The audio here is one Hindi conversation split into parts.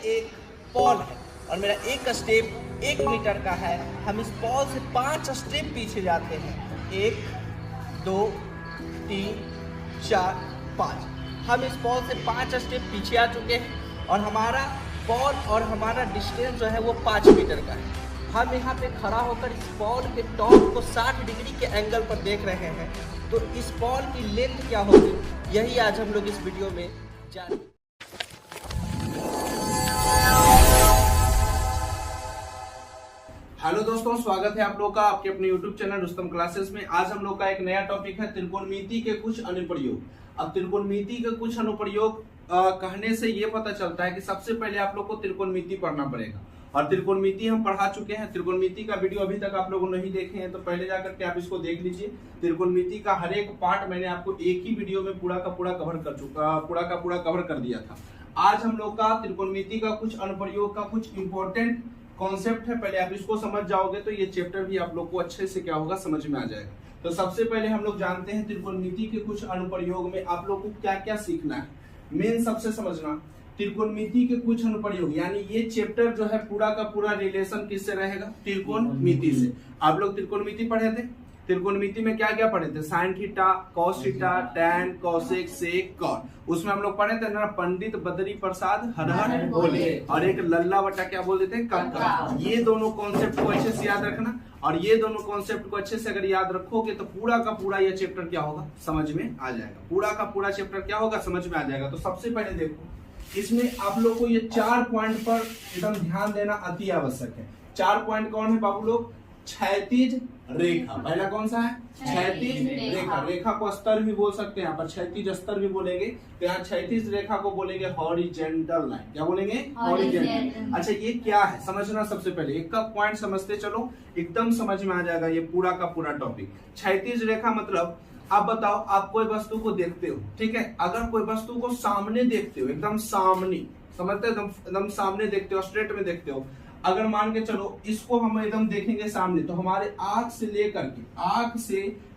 एक बॉल है और मेरा एक स्टेप 1 मीटर का है। हम इस बॉल से 5 स्टेप पीछे जाते हैं। 1 2 3 4 5। हम इस बॉल से 5 स्टेप पीछे आ चुके हैं और हमारा बॉल और हमारा डिस्टेंस जो है वो 5 मीटर का है। हम यहाँ पे खड़ा होकर इस बॉल के टॉप को 60 डिग्री के एंगल पर देख रहे हैं। तो इस बॉल की लेंथ क्या होगी, यही आज हम लोग इस वीडियो में जानेंगे। हेलो दोस्तों, स्वागत है आप लोग का आपके अपने YouTube चैनल रुस्तम क्लासेस में। आज हम लोग का एक नया टॉपिक है त्रिकोणमिति के कुछ अनुप्रयोग। अब त्रिकोणमिति के कुछ अनुप्रयोग कहने से ये पता चलता है कि सबसे पहले आप लोग को त्रिकोणमिति पढ़ना पड़ेगा और त्रिकोणमिति हम पढ़ा चुके हैं। त्रिकोणमिति का वीडियो अभी तक आप लोगों ने नहीं देखे हैं तो पहले जाकर के आप इसको देख लीजिए। त्रिकोणमिति का हर एक पार्ट मैंने आपको एक ही वीडियो में पूरा का पूरा कवर कर दिया था। आज हम लोग का त्रिकोणमिति का कुछ अनुप्रयोग का कुछ इंपॉर्टेंट कॉन्सेप्ट है। पहले आप इसको समझ जाओगे तो ये चैप्टर भी आप लोग को अच्छे से क्या होगा समझ में आ जाएगा। तो सबसे पहले हम लोग जानते हैं त्रिकोणमिति के कुछ अनुप्रयोग में आप लोग को क्या क्या सीखना है। मेन सबसे समझना त्रिकोणमिति के कुछ अनुप्रयोग, यानी ये चैप्टर जो है पूरा का पूरा रिलेशन किससे रहेगा, त्रिकोणमिति से। आप लोग त्रिकोणमिति पढ़े थे। त्रिकोणमिति में क्या क्या पढ़े थे, sine theta, cos theta, tan, cosec, sec, cot. उसमें हम लोग पढ़े थे ना पंडित बद्री प्रसाद हर हर बोले और एक लल्ला बटा क्या बोल देते हैं कक्का। ये दोनों कॉन्सेप्ट को अच्छे से याद रखना और ये दोनों कॉन्सेप्ट को अच्छे से अगर याद रखोगे तो पूरा का पूरा ये चैप्टर क्या होगा समझ में आ जाएगा। पूरा का पूरा चैप्टर क्या होगा समझ में आ जाएगा। तो सबसे पहले देखो, इसमें आप लोग को ये 4 पॉइंट पर एकदम ध्यान देना अति आवश्यक है। 4 पॉइंट कौन है बाबू लोग, क्षैतिज रेखा। पहला कौन सा है, क्षैतिज रेखा। रेखा को स्तर भी बोल सकते हैं, यहाँ पर क्षैतिज स्तर भी बोलेंगे। तो यहाँ क्षैतिज रेखा को बोलेंगे हॉरिजेंटल लाइन। क्या बोलेंगे, हॉरिजेंटल। अच्छा ये क्या है समझना। सबसे पहले एक का पॉइंट समझते चलो, एकदम समझ में आ जाएगा ये पूरा का पूरा टॉपिक। क्षैतिज रेखा मतलब आप बताओ, आप कोई वस्तु को देखते हो, ठीक है। अगर कोई वस्तु को सामने देखते हो, एकदम सामने, समझते एकदम सामने देखते हो, स्ट्रेट में देखते हो। अगर मान के चलो इसको हम एकदम देखेंगे सामने, तो हमारे आंख से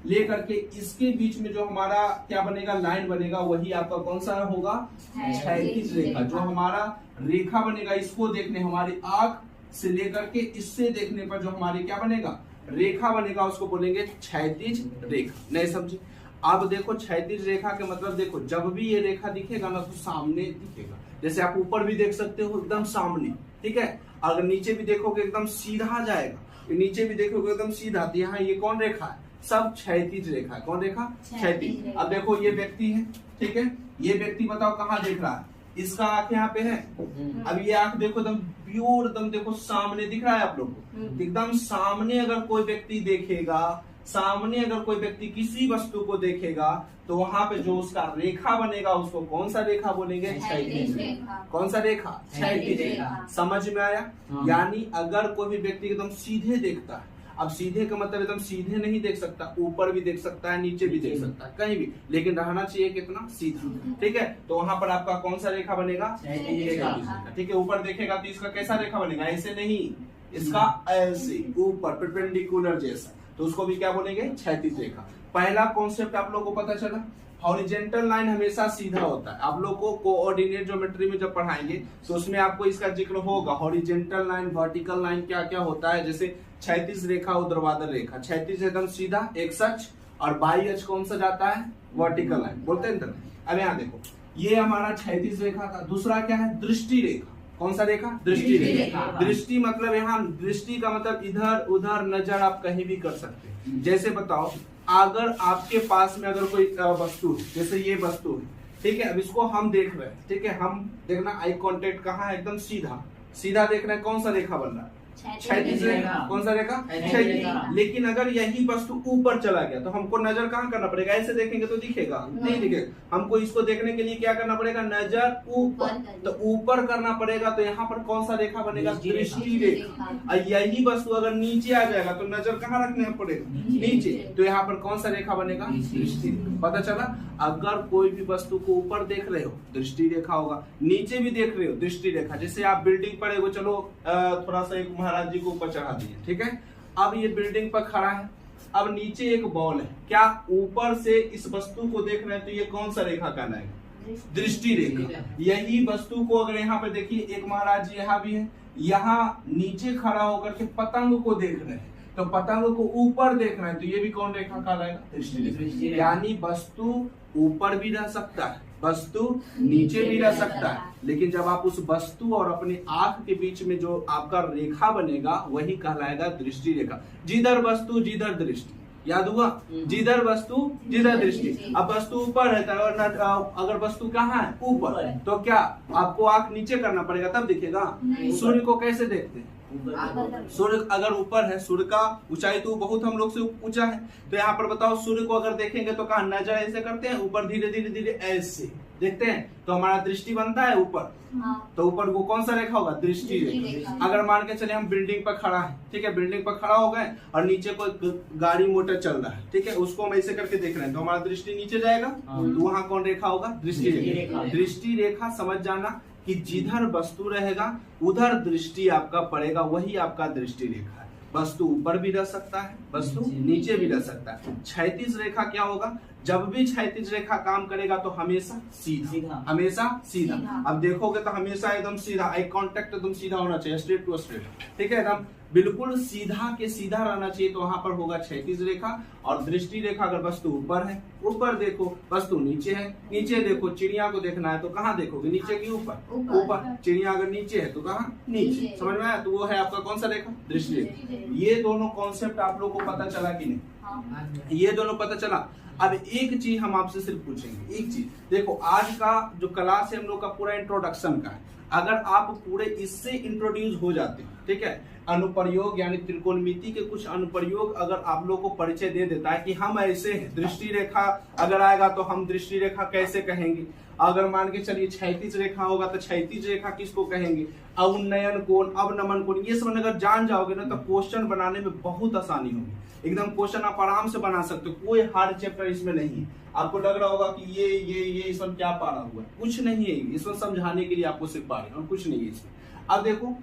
लेकर के इसके बीच में जो हमारा क्या बनेगा, लाइन बनेगा, वही आपका कौन सा होगा, क्षैतिज रेखा। जो हमारा रेखा बनेगा इसको देखने, हमारी आंख से लेकर के इससे देखने पर जो हमारी क्या बनेगा, रेखा बनेगा, उसको बोलेंगे क्षैतिज रेखा। नहीं समझे। अब देखो क्षैतिज रेखा के मतलब देखो, जब भी ये रेखा दिखेगा ना तो सामने दिखेगा। जैसे आप ऊपर भी देख सकते हो एकदम सामने, ठीक है। अगर नीचे भी देखोगे एकदम सीधा जाएगा, नीचे भी देखोगे एकदम सीधा। तो यहाँ ये कौन रेखा है, सब क्षैतिज रेखा है। कौन रेखा, क्षैतिज। अब देखो ये व्यक्ति है, ठीक है। ये व्यक्ति बताओ कहाँ देख रहा है, इसका आंख यहाँ पे है। अब ये आंख देखो एकदम प्योर, एकदम देखो सामने दिख रहा है आप लोग को, एकदम सामने। अगर कोई व्यक्ति देखेगा, सामने अगर कोई व्यक्ति किसी वस्तु को देखेगा तो वहां पे जो उसका रेखा बनेगा उसको कौन सा रेखा बोलेंगे, क्षैतिज रेखा। कौन सा रेखा, क्षैतिज रेखा। समझ में आया। यानी अगर कोई भी व्यक्ति एकदम सीधे देखता है, अब सीधे का मतलब एकदम सीधे नहीं देख सकता, ऊपर भी देख सकता है, नीचे भी देख सकता है, कहीं भी, लेकिन रहना चाहिए कितना, सीधा, ठीक है। तो वहां पर आपका कौन सा रेखा बनेगा, ठीक है। ऊपर देखेगा तो इसका कैसा रेखा बनेगा, ऐसे नहीं, इसका ऐसे ऊपर परपेंडिकुलर जैसा, तो उसको भी क्या बोलेंगे, क्षैतिज रेखा। पहला कॉन्सेप्ट आप लोगों को पता चला। हॉरिजेंटल लाइन हमेशा सीधा होता है। आप लोग को कोऑर्डिनेट ज्योमेट्री में जब पढ़ाएंगे तो उसमें आपको इसका जिक्र होगा। हॉरिजेंटल लाइन, वर्टिकल लाइन क्या क्या होता है। जैसे क्षैतिज रेखा, ऊर्ध्वाधर रेखा। क्षैतिज एकदम सीधा एक अक्ष और बाई अक्ष कौन सा जाता है, वर्टिकल लाइन बोलते हैं। अब यहाँ देखो, ये हमारा क्षैतिज रेखा का। दूसरा क्या है, दृष्टि रेखा। कौन सा रेखा, दृष्टि रेखा। दृष्टि मतलब यहाँ दृष्टि का मतलब इधर उधर नजर आप कहीं भी कर सकते हैं। जैसे बताओ, अगर आपके पास में अगर कोई वस्तु है, जैसे ये वस्तु है, ठीक है। अब इसको हम देख रहे हैं, ठीक है। हम देखना आई कांटेक्ट कहाँ है, एकदम सीधा सीधा देख रहे हैं। कौन सा रेखा बन रहा है, क्षैतिज रेखा। कौन सा रेखा, क्षैतिज। लेकिन अगर यही वस्तु ऊपर चला गया तो हमको नजर कहाँ करना पड़ेगा, ऐसे देखेंगे तो दिखेगा नहीं दिखेगा। हमको इसको देखने के लिए क्या करना पड़ेगा, नजर ऊपर, तो ऊपर करना पड़ेगा। तो यहाँ पर कौन सा रेखा बनेगा, दृष्टि रेखा। और यही वस्तु अगर नीचे आ जाएगा तो नजर कहाँ रखना पड़ेगा, नीचे, तो यहाँ पर कौन सा रेखा बनेगा, दृष्टि। पता चला। अगर कोई भी वस्तु को ऊपर देख रहे हो दृष्टि रेखा होगा, नीचे भी देख रहे हो दृष्टि रेखा। जैसे आप बिल्डिंग पर एगो, चलो थोड़ा सा एक महाराज जी को ऊपर चढ़ा दिए, ठीक है। अब ये बिल्डिंग पर खड़ा है, अब नीचे एक बॉल है, क्या ऊपर से इस वस्तु को देख रहे हैं, तो ये कौन सा रेखा कहलाएगा, दृष्टि रेखा। यही वस्तु को अगर यहाँ पे देखिए, एक महाराज यहाँ भी है, यहाँ नीचे खड़ा होकर के पतंग को देख रहे हैं, तो पतंग को ऊपर देख रहे हैं, तो ये भी कौन रेखा कहलाएगा? दृष्टि रेखा। यानी वस्तु ऊपर भी रह सकता है, वस्तु नीचे भी रह सकता है, लेकिन जब आप उस वस्तु और अपने आंख के बीच में जो आपका रेखा बनेगा वही कहलाएगा दृष्टि रेखा। जिधर वस्तु जिधर दृष्टि, याद हुआ? जिधर वस्तु जिधर दृष्टि। अब वस्तु ऊपर है, अगर वस्तु कहाँ है? ऊपर, तो क्या आपको आंख नीचे करना पड़ेगा तब दिखेगा? सूर्य को कैसे देखते हैं? सूर्य अगर ऊपर है, सूर्य का ऊंचाई तो बहुत हम लोग से ऊंचा है, तो यहाँ पर बताओ सूर्य को अगर देखेंगे तो कहाँ नजर ऐसे करते हैं, ऊपर धीरे धीरे धीरे ऐसे देखते हैं, तो हमारा दृष्टि बनता है ऊपर। तो ऊपर वो कौन सा रेखा होगा? दृष्टि रेखा। अगर मान के चले हम बिल्डिंग पर खड़ा है, ठीक है, बिल्डिंग पर खड़ा हो गए और नीचे कोई गाड़ी मोटर चल रहा है, ठीक है, उसको हम ऐसे करके देख रहे हैं, तो हमारा दृष्टि नीचे जाएगा, तो वहाँ कौन रेखा होगा? दृष्टि रेखा। दृष्टि रेखा समझ जाना कि जिधर वस्तु रहेगा उधर दृष्टि आपका पड़ेगा, वही आपका दृष्टि रेखा है। वस्तु ऊपर भी रह सकता है, वस्तु नीचे भी रह सकता है। क्षैतिज रेखा क्या होगा? जब भी क्षैतिज रेखा काम करेगा तो हमेशा सीधा, हमेशा सीधा। अब देखोगे तो हमेशा एकदम सीधा, आई कांटेक्ट एकदम सीधा होना चाहिए, स्ट्रेट टू स्ट्रेट, ठीक है, एकदम बिल्कुल सीधा के सीधा रहना चाहिए, तो वहां पर होगा क्षैतिज रेखा। और दृष्टि रेखा अगर वस्तु ऊपर है, ऊपर देखो, वस्तु नीचे है, नीचे देखो। चिड़िया को देखना है तो कहाँ देखोगे? नीचे की ऊपर? ऊपर। चिड़िया अगर नीचे है तो कहाँ? नीचे। समझ में आया? तो वो है आपका कौन सा रेखा? दृष्टि रेखा। ये दोनों कॉन्सेप्ट आप लोग को पता चला कि नहीं? ये दोनों पता चला। अब एक चीज हम आपसे सिर्फ पूछेंगे, एक चीज देखो, आज का जो क्लास है हम लोग का पूरा इंट्रोडक्शन का है, अगर आप पूरे इससे इंट्रोड्यूस हो जाते हैं, ठीक है, अनुप्रयोग यानी त्रिकोणमिति के कुछ अनुप्रयोग अगर आप लोग को परिचय दे देता है कि हम ऐसे हैं, दृष्टि रेखा अगर आएगा तो हम दृष्टि रेखा कैसे कहेंगे, अगर मान के चलिए क्षैतिज रेखा होगा तो क्षैतिज रेखा किसको कहेंगे, अवनयन कोण, अवनमन कोण, ये सब अगर जान जाओगे ना तो क्वेश्चन बनाने में बहुत आसानी होगी। एकदम क्वेश्चन आप आराम से बना सकते हो, कोई हार्ड चैप्टर इसमें नहीं है। आपको लग रहा होगा कि ये इसमें क्या पढ़ा हुआ है, कुछ नहीं है, इसमें समझाने के लिए आपको सिर्फ पढ़े और कुछ नहीं है इसमें। अब देखो,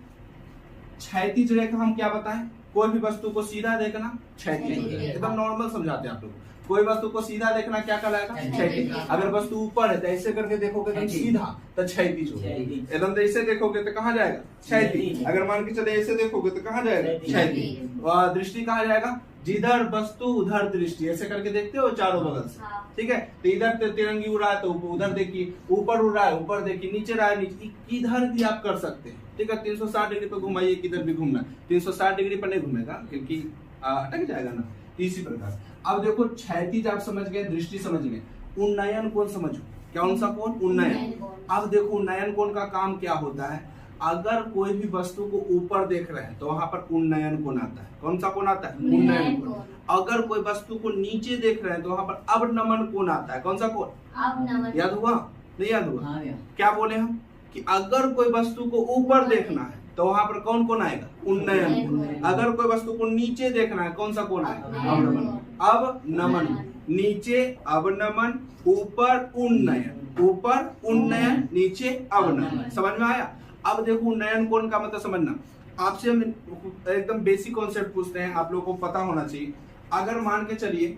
क्षैतिज रेखा हम क्या बताएं? कोई भी वस्तु को सीधा देखना क्षैतिज, एकदम नॉर्मल समझाते हैं आप लोग। कोई वस्तु को सीधा देखना क्या कहलाएगा? क्षैतिज। अगर वस्तु ऊपर है तो ऐसे करके देखोगे तो सीधा, तो क्षैतिज होगा। एकदम ऐसे देखोगे तो कहाँ जाएगा? क्षैतिज। अगर मान के चले ऐसे देखोगे तो कहाँ जाएगा? क्षैतिज। और दृष्टि कहाँ जाएगा? जिधर वस्तु उधर दृष्टि, ऐसे करके देखते हो चारों बगल से, ठीक है, तो इधर तिरंगी उड़ा है तो उधर देखिए, ऊपर उड़ रहा है ऊपर देखिए, नीचे रहा है नीचे, किधर भी आप कर सकते हैं, ठीक है। 360 डिग्री पे घुमाइए, किधर भी घूमना, 360 डिग्री पर नहीं घूमेगा क्योंकि अटक जाएगा ना, इसी प्रकार। अब देखो, क्षैतिज आप समझ गए, दृष्टि समझ गए, उन्नयन कोण समझो, कौन सा कोण? उन्नयन। अब देखो, उन्नयन कोण का काम क्या होता है? अगर कोई भी वस्तु को ऊपर देख रहे हैं तो वहां पर उन्नयन कोण आता है। कौन सा कोण आता है? उन्नयन कोण। अगर कोई वस्तु को नीचे देख रहे हैं तो वहां पर अवनमन कोण आता है। कौन सा कोण? याद हुआ? नहीं याद हुआ? क्या बोले हम कि अगर कोई वस्तु को ऊपर देखना है तो वहां पर कौन कोण आएगा? उन्नयन कोण। अगर कोई वस्तु को नीचे देखना है कौन सा कोण आएगा? अवनमन। अवनमन, नीचे अवनमन, ऊपर उन्नयन, ऊपर उन्नयन, नीचे अवनमन। समझ में आया? अब देखो, उन्नयन कोण का मतलब समझना। आपसे हम एकदम बेसिक कॉन्सेप्ट पूछते हैं, आप लोगों को पता होना चाहिए। अगर मान के चलिए,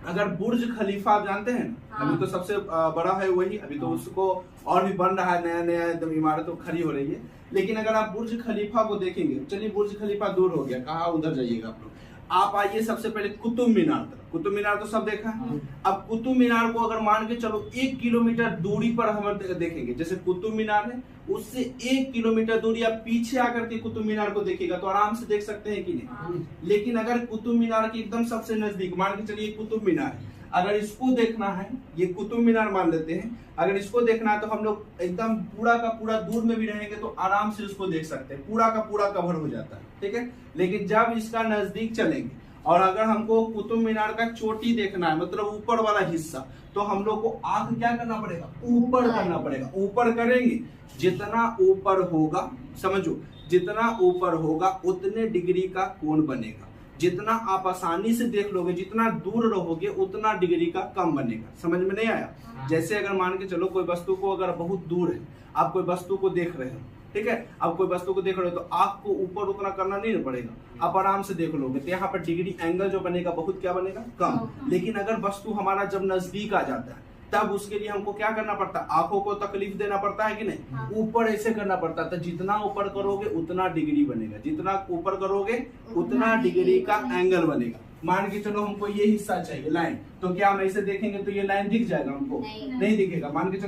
अगर बुर्ज खलीफा आप जानते हैं, अभी तो सबसे बड़ा है वही, अभी तो उसको और भी बन रहा है, नया नया एकदम इमारत तो खड़ी हो रही है। लेकिन अगर आप बुर्ज खलीफा को देखेंगे, चलिए बुर्ज खलीफा दूर हो गया, कहाँ उधर जाइएगा आप लोग, आप आइए सबसे पहले कुतुब मीनार तक। कुतुब मीनार तो सब देखा है। अब कुतुब मीनार को अगर मान के चलो 1 किलोमीटर दूरी पर हम देखेंगे, जैसे कुतुब मीनार है उससे 1 किलोमीटर दूरी आप पीछे आकर के कुतुब मीनार को देखिएगा तो आराम से देख सकते हैं कि नहीं। लेकिन अगर कुतुब मीनार के एकदम सबसे नजदीक मान के चलिए कुतुब मीनार है, अगर इसको देखना है, ये कुतुब मीनार मान लेते हैं, अगर इसको देखना है तो हम लोग एकदम पूरा का पूरा दूर में भी रहेंगे तो आराम से उसको देख सकते हैं, पूरा का पूरा कवर हो जाता है, ठीक है। लेकिन जब इसका नजदीक चलेंगे और अगर हमको कुतुब मीनार का चोटी देखना है, मतलब ऊपर वाला हिस्सा, तो हम लोग को आंख क्या करना पड़ेगा? ऊपर करना पड़ेगा। ऊपर करेंगे, जितना ऊपर होगा, समझो, जितना ऊपर होगा उतने डिग्री का कोण बनेगा। जितना आप आसानी से देख लोगे, जितना दूर रहोगे उतना डिग्री का कम बनेगा। समझ में नहीं आया? जैसे अगर मान के चलो कोई वस्तु को अगर बहुत दूर है, आप कोई वस्तु को देख रहे हो, ठीक है, आप कोई वस्तु को देख रहे हो तो आंख को ऊपर उतना करना नहीं पड़ेगा, आप आराम से देख लोगे, तो यहाँ पर डिग्री एंगल जो बनेगा बहुत क्या बनेगा? कम। लेकिन अगर वस्तु हमारा जब नजदीक आ जाता है, तब उसके लिए हमको क्या करना पड़ता है, आंखों को तकलीफ देना पड़ता है कि नहीं, ऊपर ऐसे करना पड़ता है। तो जितना ऊपर करोगे उतना डिग्री बनेगा, जितना ऊपर करोगे उतना डिग्री का एंगल बनेगा। मान के चलो हमको ये हिस्सा चाहिए लाइन, तो क्या हम ऐसे देखेंगे तो ये लाइन दिख जाएगा हमको? नहीं दिखेगा। मान के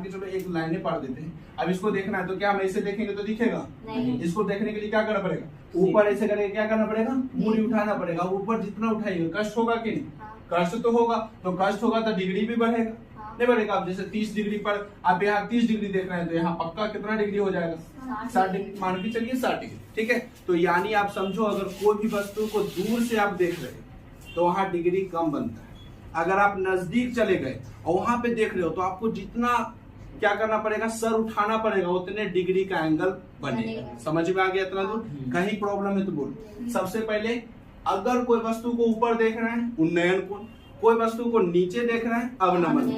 चलो एक लाइनें पढ़ देते हैं। अब इसको देखना है तो क्या हम ऐसे देखेंगे तो दिखेगा? इसको देखने के लिए क्या करना पड़ेगा? ऊपर ऐसे करके क्या करना पड़ेगा? मूरी उठाना पड़ेगा। ऊपर जितना उठाइएगा कष्ट होगा कि नहीं? कष्ट तो होगा। तो कष्ट होगा तो डिग्री भी बढ़ेगा, नहीं बढ़ेगा? अब जैसे 30 डिग्री पर आप यहाँ 30 डिग्री देख रहे हैं तो यहाँ पक्का कितना डिग्री हो जाएगा? 60 डिग्री। मान के चलिए 60 डिग्री, ठीक है। तो यानी आप समझो, अगर कोई भी वस्तु को दूर से आप देख रहे हैं तो वहां डिग्री कम बनता है। अगर आप नजदीक चले गए और वहां पे देख रहे हो तो आपको जितना क्या करना पड़ेगा, सर उठाना पड़ेगा, उतने डिग्री का एंगल बनेगा। समझ में आ गया इतना दूर? कहीं प्रॉब्लम है तो बोलो। सबसे पहले अगर कोई वस्तु को ऊपर देख रहे हैं उन्नयन कोण, कोई वस्तु को नीचे देख रहे हैं अवनमन,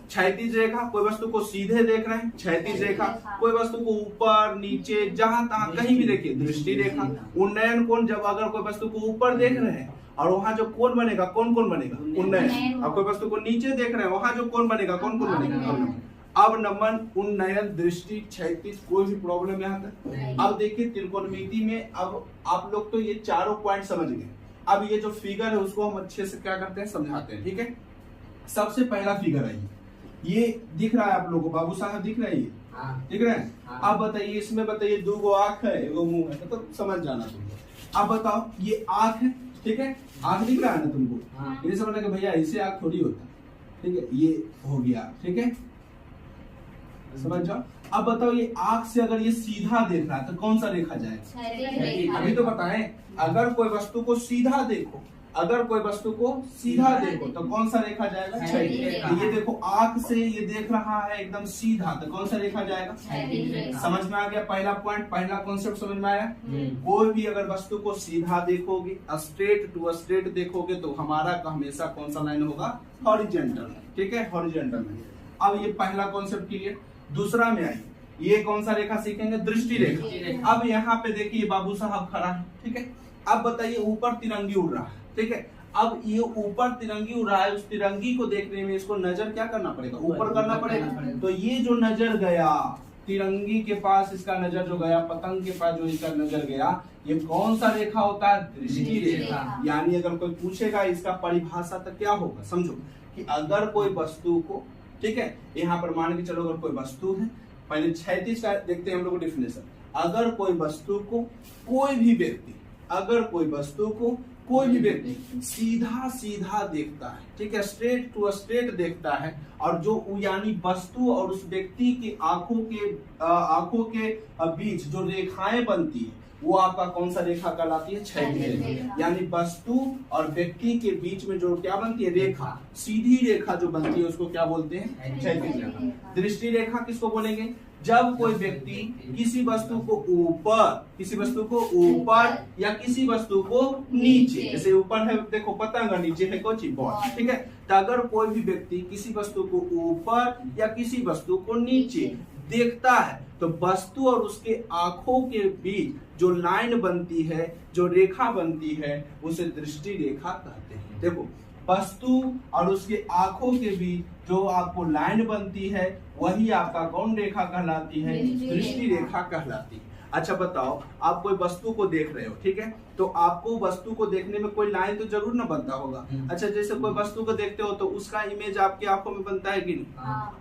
क्षैतिज रेखा, कोई वस्तु को सीधे देख रहे हैं क्षैतिज रेखा, कोई वस्तु को ऊपर नीचे जहां तहां कहीं भी देखिए दृष्टि रेखा। उन्नयन कोण, जब अगर कोई वस्तु को ऊपर देख रहे हैं और वहां जो कोण बनेगा, कौन कोण बनेगा? उन्नयन। अब कोई वस्तु को नीचे देख रहे हैं, वहां जो कोण बनेगा, कौन कोण बनेगा? अवनमन, उन्नयन, दृष्टि, क्षैतिज। कोई भी प्रॉब्लम यहाँ तक? अब देखिए त्रिकोणमिति में अब आप लोग तो ये चारों पॉइंट समझ गए। अब ये जो फिगर है उसको हम अच्छे से क्या करते हैं, समझाते हैं, ठीक है। सबसे पहला फिगर है ये दिख रहा है आप लोगों को? बाबू साहब दिख रहा है? ये दिख रहा है? अब बताइए, इसमें बताइए 2 आंख है, 1 मुंह है, तो समझ जाना तुमको। अब बताओ, ये आंख है, ठीक है, आंख दिख रहा है ना तुमको? ये समझना कि भैया ऐसे आंख थोड़ी होता, ठीक है, ये हो गया, ठीक है, समझ जाओ। अब बताओ, ये आंख से अगर ये सीधा देख रहा है तो कौन सा रेखा जाएगा? अभी तो बताएं, अगर कोई वस्तु को सीधा देखो, अगर कोई वस्तु को सीधा देखो तो कौन सा रेखा जाएगा? क्षैतिज रेखा। ये देखो, आंख से ये देख रहा है एकदम सीधा, तो कौन सा रेखा जाएगा? समझ में आ गया? पहला पॉइंट, पहला कॉन्सेप्ट समझ में आया? कोई भी अगर वस्तु को सीधा देखोगे, स्ट्रेट टू स्ट्रेट देखोगे तो हमारा का हमेशा कौन सा लाइन होगा? हॉरिजॉन्टल, ठीक है, हॉरिजॉन्टल में। अब ये पहला कॉन्सेप्ट क्लियर। दूसरा में आइए, ये कौन सा रेखा सीखेंगे? दृष्टि रेखा। अब यहाँ पे देखिए बाबू साहब खड़ा है, ठीक है। अब बताइए, ऊपर तिरंगी उड़ रहा है, ठीक है। अब ये ऊपर तिरंगी उड़ रहा है, उस तिरंगी को देखने में इसको नजर क्या करना पड़ेगा? ऊपर करना पड़ेगा। तो ये जो नजर गया तिरंगी के पास, इसका नजर जो गया पतंग के पास, जो इसका नजर गया, ये कौन सा रेखा होता है? दृष्टि रेखा। यानी अगर कोई पूछेगा इसका परिभाषा तो क्या होगा? समझो कि अगर कोई वस्तु को, ठीक है, यहाँ पर मान के चलो अगर कोई वस्तु है, पहले क्षैतिज का देखते हैं हम लोग डेफिनेशन। अगर कोई वस्तु को कोई भी व्यक्ति, अगर कोई वस्तु को कोई भी व्यक्ति सीधा सीधा देखता है, ठीक है, स्ट्रेट टू स्ट्रेट देखता है, और जो यानी वस्तु और उस व्यक्ति की आंखों के बीच जो रेखाएं बनती है वो आपका कौन सा रेखा कहलाती है? क्षैतिज रेखा। यानी वस्तु और व्यक्ति के बीच में जो क्या बनती है? रेखा, सीधी रेखा जो बनती है उसको क्या बोलते हैं? क्षैतिज रेखा। दृष्टि रेखा किसको बोलेंगे? जब कोई व्यक्ति किसी वस्तु को ऊपर या किसी वस्तु को नीचे, जैसे ऊपर है देखो पतंग, नीचे है कोची बॉल, ठीक है। तो अगर कोई भी व्यक्ति किसी वस्तु को ऊपर या किसी वस्तु को नीचे देखता है तो वस्तु और उसके आंखों के बीच जो लाइन बनती है, जो रेखा बनती है, उसे दृष्टि रेखा कहते हैं। देखो, वस्तु और उसके आंखों के बीच जो आपको लाइन बनती है वही आपका कौन रेखा कहलाती है? दृष्टि रेखा कहलाती है। अच्छा बताओ, आप कोई वस्तु को देख रहे हो, ठीक है, तो आपको वस्तु को देखने में कोई लाइन तो जरूर ना बनता होगा। अच्छा, जैसे कोई वस्तु को देखते हो तो उसका इमेज आपकी आंखों में बनता है कि नहीं?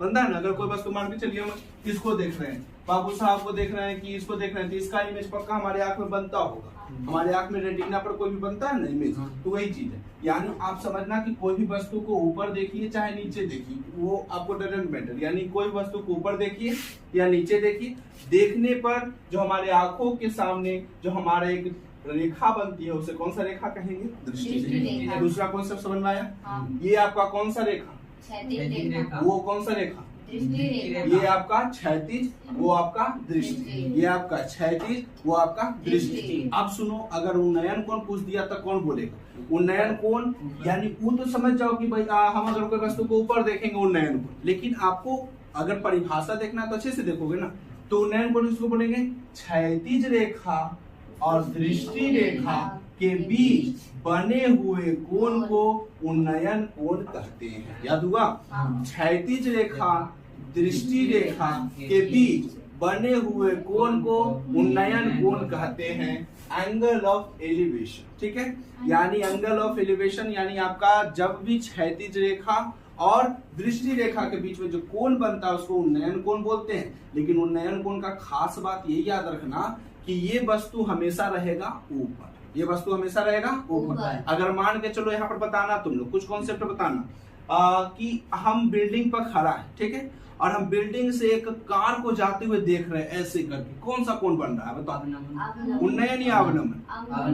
बनता है ना। अगर कोई वस्तु मान के चलिए हम किसको देख रहे हैं, बाबू साहब को देख रहे हैं कि इसको देख रहे हैं, तो इसका इमेज पक्का हमारे आंख में बनता होगा। हमारे आंख में रेटिना पर कोई भी बनता है ना इमेज, तो वही चीज है। यानी आप समझना कि कोई भी वस्तु को ऊपर देखिए चाहे नीचे देखिए, वो आपको डजंट मैटर। यानी कोई वस्तु को ऊपर देखिए या नीचे देखिए, देखने पर जो हमारे आंखों के सामने जो हमारा एक रेखा बनती है उसे कौन सा रेखा कहेंगे? दृष्टि रेखा। दूसरा कॉन्सेप्ट समझ में आया? ये आपका कौन सा रेखा? वो कौन सा रेखा? ये आपका क्षैतिज, वो आपका दृष्टि। ये आपका क्षैतिज, वो आपका दृष्टि। अब सुनो, अगर उन्नयन कोण पूछ दिया तो कौन बोलेगा? उन्नयन कोण यानी वो तो समझ जाओ कि भाई हम अगर कोई वस्तु को ऊपर देखेंगे उन्नयन कोण, लेकिन आपको अगर परिभाषा देखना तो अच्छे से देखोगे ना, तो उन्नयन कोण इसको बोलेंगे क्षैतिज रेखा और दृष्टि रेखा के बीच बने हुए कोण को उन्नयन कोण कहते हैं। याद हुआ? क्षैतिज रेखा दृष्टि रेखा के बीच बने हुए कोण को उन्नयन कोण कहते हैं, एंगल ऑफ एलिवेशन। ठीक है, यानी एंगल ऑफ एलिवेशन यानी आपका जब भी क्षैतिज रेखा और दृष्टि रेखा के बीच में जो कोण बनता है उसको उन्नयन कोण बोलते हैं। लेकिन उन्नयन कोण का खास बात यही याद रखना कि ये वस्तु हमेशा रहेगा ऊपर, ये वस्तु हमेशा रहेगा ऊपर। अगर मान के चलो यहाँ पर बताना तुम लोग कुछ कॉन्सेप्ट बताना कि हम बिल्डिंग पर खड़ा है, ठीक है, और हम बिल्डिंग से एक कार को जाते हुए देख रहे हैं ऐसे करके, कौन सा कोण बन रहा है बताओ? उन्नयन या अवनमन?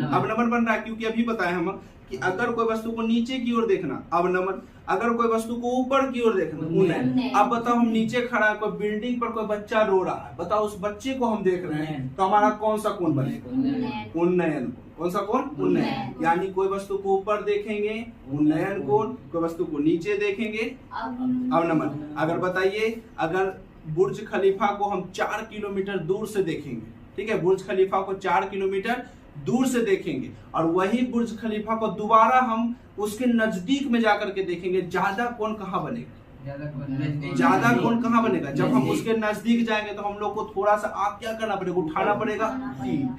अवनमन बन रहा है, क्योंकि अभी बताए हम कि अगर कोई वस्तु को नीचे की ओर देखना अवनमन, अगर कोई वस्तु को ऊपर की ओर देखना उन्नयन। अब बताओ हम नीचे खड़ा है, कोई बिल्डिंग पर कोई बच्चा रो रहा है, बताओ उस बच्चे को हम देख रहे हैं तो हमारा कौन सा कोण बनेगा? उन्नयन कोण। कौन सा कोण? उन्नयन। यानी कोई वस्तु को ऊपर देखेंगे उन्नयन कोण, कोई वस्तु को नीचे देखेंगे अवनमन। अगर बताइए अगर बुर्ज खलीफा को हम 4 किलोमीटर दूर से देखेंगे, ठीक है, बुर्ज खलीफा को 4 किलोमीटर दूर से देखेंगे और वही बुर्ज खलीफा को दोबारा हम उसके नजदीक में जाकर के देखेंगे, ज्यादा कोण कहाँ बनेगा? ज्यादा कोण कहाँ बनेगा? जब हम उसके नजदीक जाएंगे तो हम लोग को थोड़ा सा आग क्या करना पड़ेगा? उठाना पड़ेगा,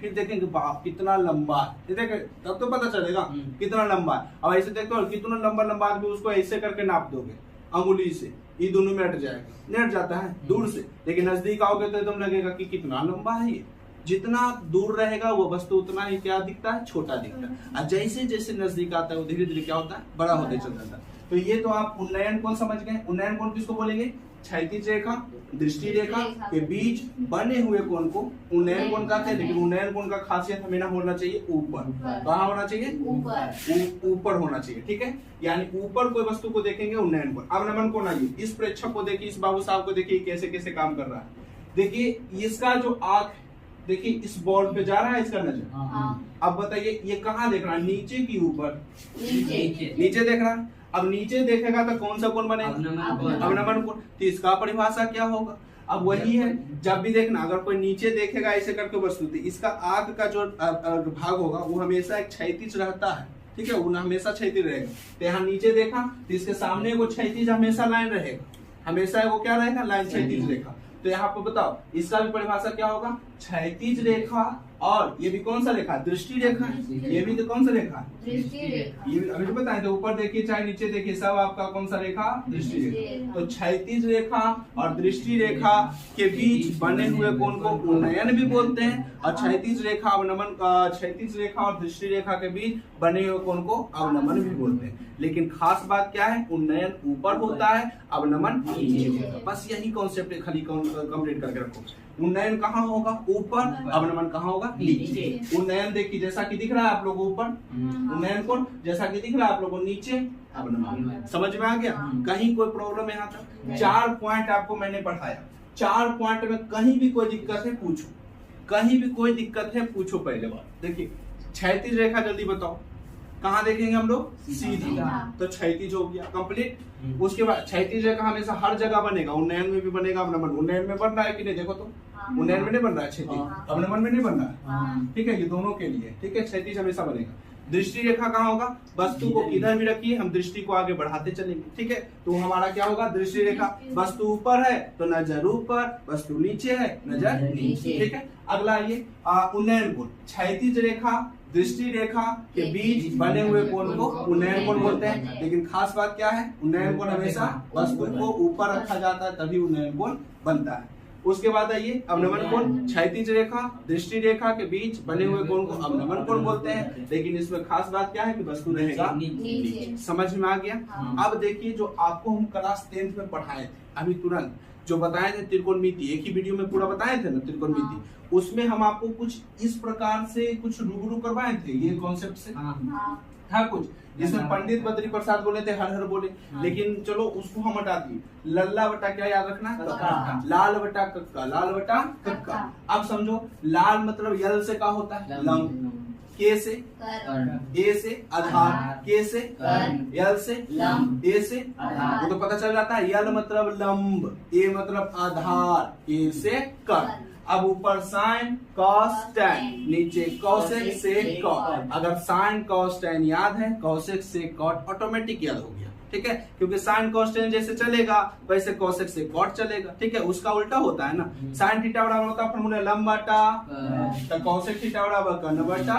फिर देखेंगे बाप कितना लंबा है, देखें तब तो पता चलेगा कितना लंबा है। अब ऐसे देखते हो कितना लंबा लंबा आदमी, उसको ऐसे करके नाप दोगे अंगुली से, ये दोनों में अट जाएगा, नेट जाता है दूर से, लेकिन नजदीक आओगे तो एकदम लगेगा कि कितना लंबा है ये। जितना दूर रहेगा वो वस्तु उतना ही क्या दिखता है? छोटा दिखता है। और जैसे जैसे नजदीक आता है वो धीरे धीरे क्या होता है? बड़ा होते चल जाता है। तो ये तो आप उन्नयन कोण समझ गए। उन्नयन कोण किसको बोलेंगे? क्षैतिज रेखा दृष्टि रेखा के बीच बने हुए कोण को उन्नयन कोण कहते हैं। लेकिन उन्नयन कोण का खासियत हमें ना होना चाहिए ऊपर। कहाँ होना चाहिए? ऊपर होना चाहिए। ठीक है, यानी ऊपर कोई वस्तु को देखेंगे उन्नयन कोण। अवनमन कोण आइए, इस प्रेक्षक को देखिए, इस बाबू साहब को देखिए कैसे कैसे काम कर रहा है। देखिए इसका जो आंख, देखिए इस बॉल पे जा रहा है इसका नजर। अब बताइए ये कहाँ देख रहा है? नीचे की ऊपर? नीचे देख रहा है। अब नीचे देखेगा तो कौन सा कोण बनेगा? अवनमन कोण। तो इसका परिभाषा क्या होगा? अब वही है, जब भी देखना अगर कोई नीचे देखेगा ऐसे करके वस्तु, तो इसका आंख का जो भाग होगा वो हमेशा एक क्षैतिज रहता है। ठीक है, वो हमेशा क्षैतिज रहेगा। तो यहाँ नीचे देखा तो इसके सामने वो क्षैतिज हमेशा लाइन रहेगा, हमेशा वो क्या रहेगा? लाइन, क्षैतिज रेखा। तो यहाँ पे बताओ इसका भी परिभाषा क्या होगा? क्षैतिज रेखा, और ये भी कौन सा रेखा? दृष्टि रेखा। ये भी तो कौन सा रेखा? दृष्टि रेखा। ये अभी तो बताए थे, ऊपर देखिए चाहे नीचे देखिए सब आपका कौन सा रेखा? दृष्टि रेखा। तो क्षैतिज रेखा और दृष्टि रेखा के बीच बने हुए कोण को उन्नयन भी बोलते हैं, और क्षैतिज रेखा अवनमन, क्षैतिज रेखा और दृष्टि रेखा के बीच बने हुए कोण को अवनमन भी बोलते हैं। लेकिन खास बात क्या है? उन्नयन ऊपर होता है, अवनमन नीचे होता है। बस यही कॉन्सेप्ट खाली कंप्लीट करके रखो। उन्नयन कहाँ होगा? ऊपर। अवनमन कहाँ होगा? नीचे। उन्नयन देखिए जैसा कि दिख रहा है आप लोगों को ऊपर, उन्नयन कोण जैसा कि दिख रहा है आप लोगों को नीचे, अवनमन। समझ में आ गया? कहीं कोई प्रॉब्लम यहाँ तक? 4 पॉइंट आपको मैंने पढ़ाया, 4 पॉइंट में कहीं भी कोई दिक्कत है पूछो, कहीं भी कोई दिक्कत है पूछो। पहले बात देखिए, क्षैतिज रेखा जल्दी बताओ कहाँ देखेंगे हम लोग? सीधा। तो क्षैतिज हो गया कंप्लीट। उसके बाद क्षैतिज रेखा हमेशा हर जगह बनेगा, उन्नयन में भी बनेगा, अवनमन। उन्नयन में बन रहा है कि नहीं? देखो तो उन्नयन में नहीं बन रहा है क्षैतिज, अवनमन में नहीं बन रहा है। ठीक है, ये दोनों के लिए। ठीक है, क्षैतिज हमेशा बनेगा। दृष्टि रेखा कहाँ होगा? वस्तु को किधर भी रखिए, हम दृष्टि को आगे बढ़ाते चलेंगे। ठीक है, तो हमारा क्या होगा? दृष्टि रेखा। वस्तु ऊपर है तो नजर ऊपर, वस्तु नीचे है नजर नीचे। ठीक है, अगला ये उन्नयन कोण। क्षैतिज रेखा दृष्टि रेखा के बीच बने हुए कोण को उन्नयन कोण बोलते हैं। लेकिन खास बात क्या है? उन्नयन कोण हमेशा वस्तु को ऊपर रखा जाता है तभी उन्नयन कोण बनता है। उसके बाद आइए अवनमन कोण। क्षैतिज रेखा दृष्टि रेखा के बीच बने हुए कोण को अवनमन कोण बोलते हैं। लेकिन इसमें खास बात क्या है कि वस्तु रहेगा नीचे। समझ में आ गया? अब देखिए जो आपको हम क्लास 10th में पढ़ाए थे अभी तुरंत, जो बताए थे त्रिकोणमिति, एक ही वीडियो में पूरा बताए थे ना त्रिकोणमिति, उसमें हम आपको कुछ इस प्रकार से कुछ रूबरू करवाए थे ये कॉन्सेप्ट से। था कुछ जिसमें पंडित बद्री प्रसाद बोले थे, हर हर बोले, लेकिन चलो उसको हम हटा दिए। लल्ला बटा क्या याद रखना? कक्का। लाल बटा कक्का, लाल बटा कक्का। अब समझो लाल मतलब यल से क्या होता है? लंब। के से ए से आधार, के से यल से लंब, ए से आधार। वो तो पता चल जाता है, यल मतलब लंब, ए मतलब आधार, ए से कर। अब ऊपर साइन कॉस टैन, नीचे कॉसेक सेक कॉट। अगर साइन कॉस टैन याद है, कॉसेक सेक कॉट ऑटोमेटिक याद हो गया, ठीक है, क्योंकि साइन कॉस टैन जैसे चलेगा वैसे कॉसेक सेक कॉट चलेगा, ठीक है। उसका उल्टा होता है ना, साइन थीटा बराबर होता है फॉर्मूला लंब बटा, तो कॉसेक थीटा बराबर कर्ण बटा,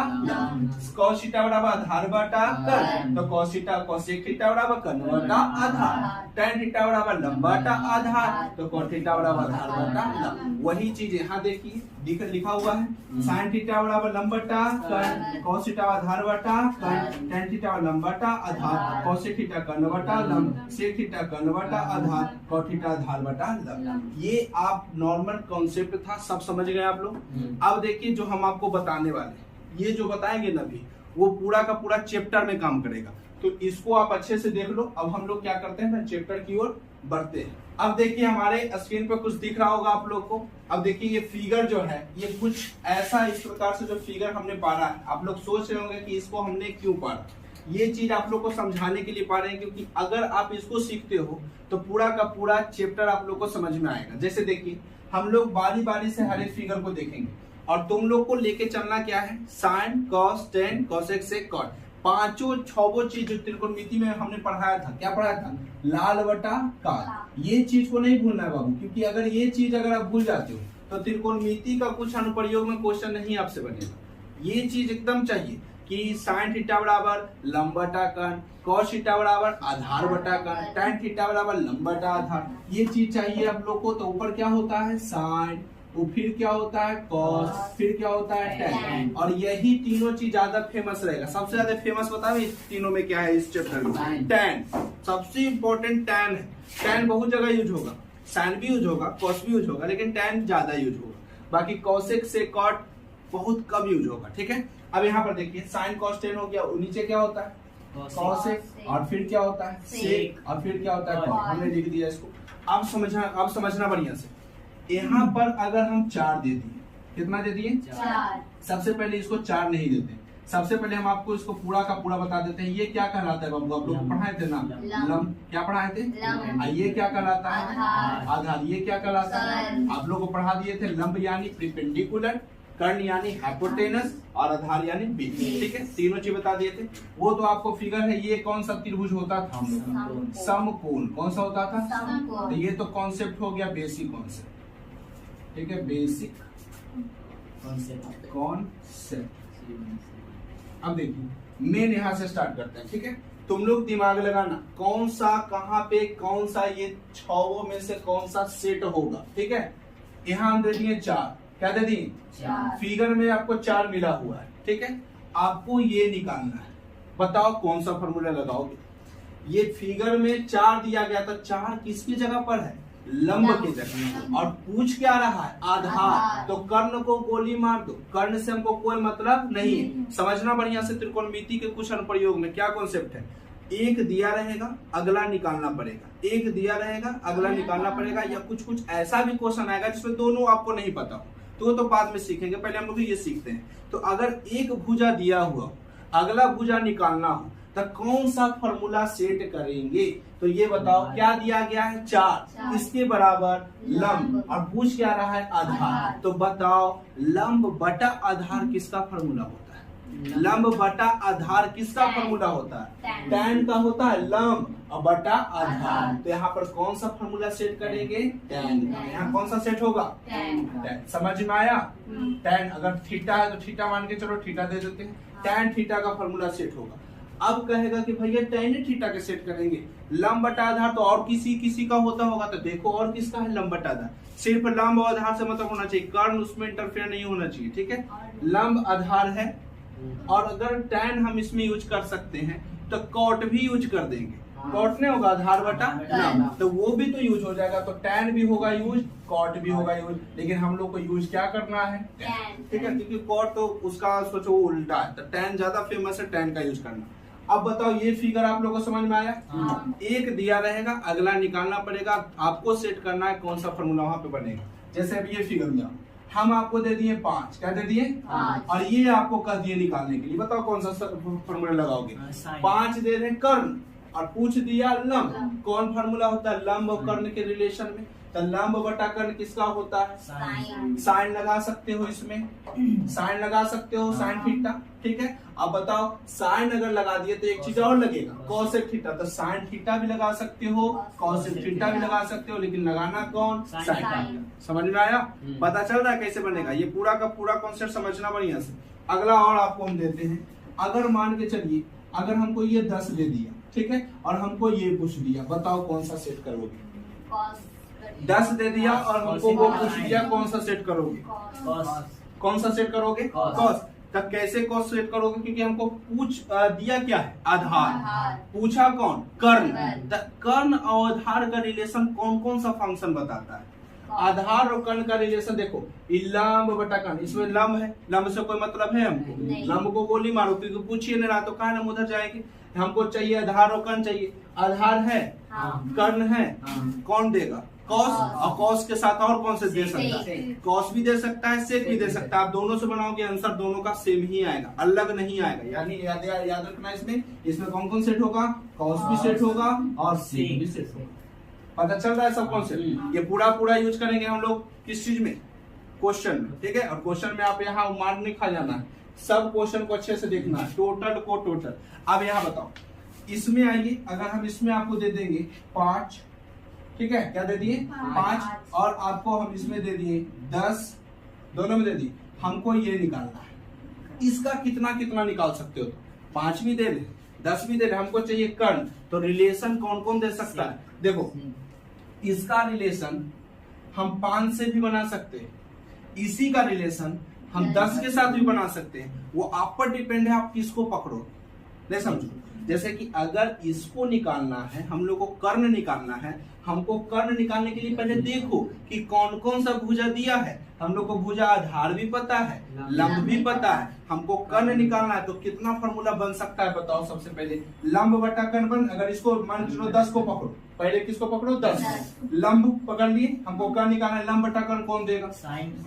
कॉस थीटा बराबर आधार बटा कर्ण, तो कॉस थीटा कॉसेक थीटा बराबर कर्ण बटा आधार, टैन थीटा बराबर लंब बटा आधार, तो कॉट थीटा बराबर आधार बटा लंब। वही चीज यहाँ देखिए लिखा हुआ है, साइन थीटा बराबर लंब बटा कर्ण, कॉस थीटा आधार बटा कर्ण, टैन थीटा लंब बटा आधार, कॉसेक थीटा कर्ण बटा लंब, सेक थीटा कर्ण बटा आधार, कॉट थीटा आधार बटा लंब। ये आप नॉर्मल कॉन्सेप्ट था, सब समझ गए आप लोग। अब देखिए जो हम आपको बताने वाले, ये जो बताएंगे ना अभी, वो पूरा का पूरा चैप्टर में काम करेगा, तो इसको आप अच्छे से देख लो। अब हम लोग क्या करते हैं ना, चैप्टर की ओर बढ़ते हैं। अब देखिए हमारे स्क्रीन पे कुछ दिख रहा होगा आप लोग को। अब देखिए ये फिगर जो है, ये कुछ ऐसा इस प्रकार से जो फिगर हमने पढ़ा है, आप लोग सोच रहे होंगे कि इसको हमने क्यों पढ़ा। ये चीज आप लोग को समझाने के लिए पढ़ रहे हैं, क्योंकि अगर आप इसको सीखते हो तो पूरा का पूरा चैप्टर आप लोग को समझ में आएगा। जैसे देखिए हम लोग बारी बारी से हर एक फिगर को देखेंगे, और तुम लोग को लेके चलना क्या है, sine cos tan cosec sec cot, पांचों छवो चीज जो त्रिकोणमिति में हमने पढ़ाया था। क्या पढ़ाया था, लाल बटा काल। ये चीज को नहीं भूलना है बाबू, क्योंकि अगर ये चीज अगर आप भूल जाते हो तो त्रिकोणमिति का कुछ अनुप्रयोग में क्वेश्चन नहीं आपसे बनेगा। ये चीज एकदम चाहिए कि साइन थीटा बराबर लंब बटा कर्ण, कॉस थीटा बराबर आधार बटा कर्ण, टैन थीटा बराबर लंब बटा आधार, ये चीज चाहिए आप लोग को। तो ऊपर क्या होता है साइन, वो फिर क्या होता है कॉस, फिर क्या होता है टैन, और यही तीनों चीज ज्यादा फेमस रहेगा। सबसे ज्यादा फेमस बताओ इस तीनों में क्या है इस चैप्टर में, टैन सबसे इंपॉर्टेंट टैन है। टैन बहुत जगह यूज होगा, साइन भी यूज होगा, कॉस भी यूज होगा, लेकिन टैन ज्यादा यूज होगा। बाकी कॉसेक सेक कॉट बहुत कम यूज होगा, ठीक है। अब यहाँ पर देखिए साइन कॉस टैन हो गया, नीचे क्या होता है कॉसेक, और फिर क्या होता है सेक, और फिर क्या होता है कॉट। हमने लिख दिया इसको। अब समझना बढ़िया से। यहाँ पर अगर हम 4 दे दिए, कितना दे दिए 4, सबसे पहले इसको 4 नहीं देते, सबसे पहले हम आपको इसको पूरा का पूरा बता देते हैं। ये क्या कहलाता है बाबू, आप लोग पढ़ाए थे ना, लंब। क्या पढ़ाए थे, ये क्या कहलाता है आधार, ये क्या कहलाता है, आप लोग को पढ़ा दिए थे। लंब यानी परपेंडिकुलर, कर्ण यानी हाइपोटेनस, और आधार यानी बेस, ठीक है, तीनों चीज बता दिए थे। वो तो आपको फिगर है, ये कौन सा त्रिभुज होता था हम लोग, समकोण। कौन सा होता था, तो ये तो कॉन्सेप्ट हो गया, बेसिक कॉन्सेप्ट, ठीक है, बेसिक कॉन्सेप्ट। अब देखिए मेन यहाँ से स्टार्ट करते हैं, ठीक है। तुम लोग दिमाग लगाना, कौन सा कहाँ पे कौन सा ये छवों में से कौन सा सेट होगा, ठीक है। यहाँ हम दे दिए 4, क्या दे दिए 4, फिगर में आपको 4 मिला हुआ है, ठीक है। आपको ये निकालना है, बताओ कौन सा फॉर्मूला लगाओगे। ये फिगर में 4 दिया गया था, 4 किसकी जगह पर है, लंब की जगह, और पूछ क्या रहा है आधार, तो कर्ण को गोली मार दो, कर्ण से हमको कोई मतलब नहीं। समझना बढ़िया से, त्रिकोणमिति के कुछ अनुप्रयोग में क्या कॉन्सेप्ट है, एक दिया रहेगा अगला निकालना पड़ेगा, एक दिया रहेगा अगला निकालना पड़ेगा, या कुछ ऐसा भी क्वेश्चन आएगा जिसमें दोनों आपको नहीं पता हो, तो बाद में सीखेंगे, पहले हम लोग ये सीखते हैं। तो अगर एक भुजा दिया हुआ अगला भुजा निकालना हो तो कौन सा फॉर्मूला सेट करेंगे, तो ये बताओ। क्या दिया गया है 4, इसके बराबर लंब, और पूछ क्या रहा है आधार, तो बताओ लंब बटा आधार किसका फॉर्मूला होता है, लंब बटा आधार किसका फॉर्मूला होता है, टैन का होता है लंब और बटा आधार। तो यहाँ पर कौन सा फॉर्मूला सेट करेंगे, टैन का। यहाँ कौन सा सेट होगा, टैन। समझ में आया, टैन। अगर थीटा है तो थीटा मान के चलो, थीटा दे देते हैं, टैन थीटा का फॉर्मूला सेट होगा। अब कहेगा कि भैया टैन थीटा के सेट करेंगे, लंब बटा आधार तो और किसी का होता होगा, तो देखो और किसका है, लंब बटा आधार। सिर्फ लंब और आधार से मतलब होना चाहिए, कर्ण उसमें इंटरफेयर नहीं होना चाहिए, ठीक है। लंब आधार है, और अगर टैन हम इसमें यूज कर सकते हैं तो कॉट भी यूज कर देंगे। कॉट ने होगा आधार बटा लंब, तो वो भी तो यूज हो जाएगा, तो टैन भी होगा यूज, कॉट भी होगा यूज, लेकिन हम लोग को यूज क्या करना है, ठीक है, क्योंकि कॉट तो उसका सोचो वो उल्टा है, तो टैन ज्यादा फेमस है, टैन का यूज करना। अब बताओ ये फिगर आप लोगों को समझ में आया, एक दिया रहेगा अगला निकालना पड़ेगा, आपको सेट करना है कौन सा फॉर्मूला वहां पे बनेगा। जैसे अब ये फिगर में हम आपको दे दिए 5, क्या दे दिए 5, और ये आपको कह दिए निकालने के लिए, बताओ कौन सा फॉर्मूला लगाओगे। 5 दे रहे कर्ण और पूछ दिया लंब, कौन फार्मूला होता है लंब और कर्ण के रिलेशन में, तो लंब बटा कर्ण किसका होता है? साइन लगा सकते हो इसमें, साइन लगा सकते हो, साइन थीटा। ठीक है, अब बताओ साइन अगर लगा दिए तो एक चीज और लगेगा, कॉसेक थीटा। तो साइन थीटा भी लगा सकते हो, कॉसेक थीटा भी लगा सकते हो, लेकिन लगाना कौन? साइन। समझ में आया? पता चल रहा है कैसे बनेगा? ये पूरा का पूरा कॉन्सेप्ट समझना बढ़िया से। अगला और आपको हम देते हैं, अगर मान के चलिए अगर हमको ये 10 दे दिया, ठीक है, और हमको ये पूछ दिया, बताओ कौन सा सेट करोगे? 10 दे दिया और हमको वो पूछ दिया, कौन सा सेट करोगे? कौन सा सेट करोगे? कॉस। तब कैसे कॉस सेट करोगे? क्योंकि हमको पूछ दिया क्या है? आधार। पूछा कौन? कर्ण। कर्ण और आधार का रिलेशन कौन कौन सा फंक्शन बताता है? आधार और कर्ण का रिलेशन देखो, लंब बटा कर्ण, इसमें लंब है, लंब से कोई मतलब है हमको? लंब को गोली मारो, क्योंकि पूछिए ना तो कहा हम उधर जाएंगे। हमको चाहिए आधार और कर्ण चाहिए। आधार है, कर्ण है, कौन देगा? कॉस। और कॉस के साथ और कौन से दे सकता है? कॉस भी दे सकता है, सेक भी दे सकता है। आप दोनों से बनाओगे आंसर दोनों का सेम ही आएगा, अलग नहीं आएगा। यानी याद रखना इसमें कौन कौन सेट होगा? कॉस भी सेट होगा और सेक भी सेट होगा। पता चल रहा है सब कॉन्सेप्ट? ये पूरा यूज करेंगे हम लोग किस चीज में? क्वेश्चन में। ठीक है, और क्वेश्चन में आप यहाँ मार नहीं खा जाना है, सब क्वेश्चन को अच्छे से देखना है, टोटल को टोटल। अब यहाँ बताओ, इसमें आइए, अगर हम इसमें आपको दे देंगे 5, ठीक है, क्या दे दिए? 5, और आपको हम इसमें दे दिए 10, दोनों में दे दिए। हमको ये निकालना है, इसका कितना कितना निकाल सकते हो? 5 भी दे दे, 10 भी दे दे, हमको चाहिए कर्ण। तो रिलेशन कौन कौन दे सकता है? देखो, इसका रिलेशन हम 5 से भी बना सकते हैं, इसी का रिलेशन हम 10 के साथ भी बना सकते हैं। वो आप पर डिपेंड है, आप किसको पकड़ो। नहीं समझो, जैसे कि अगर इसको निकालना है, हम लोग को कर्ण निकालना है, हमको कर्ण निकालने के लिए पहले देखो कि कौन कौन सा भुजा दिया है। हम लोग को भुजा आधार भी पता है, लंब भी पता है, हमको कर्ण निकालना है। तो कितना फॉर्मूला बन सकता है बताओ? सबसे पहले लंब बटा कर्ण बन, अगर इसको मान लो 10 को पकड़ो, पहले किसको पकड़ो? 10। लंब पकड़ लिए, हमको कर्ण निकालना है, लंब बटा कर्ण कौन देगा?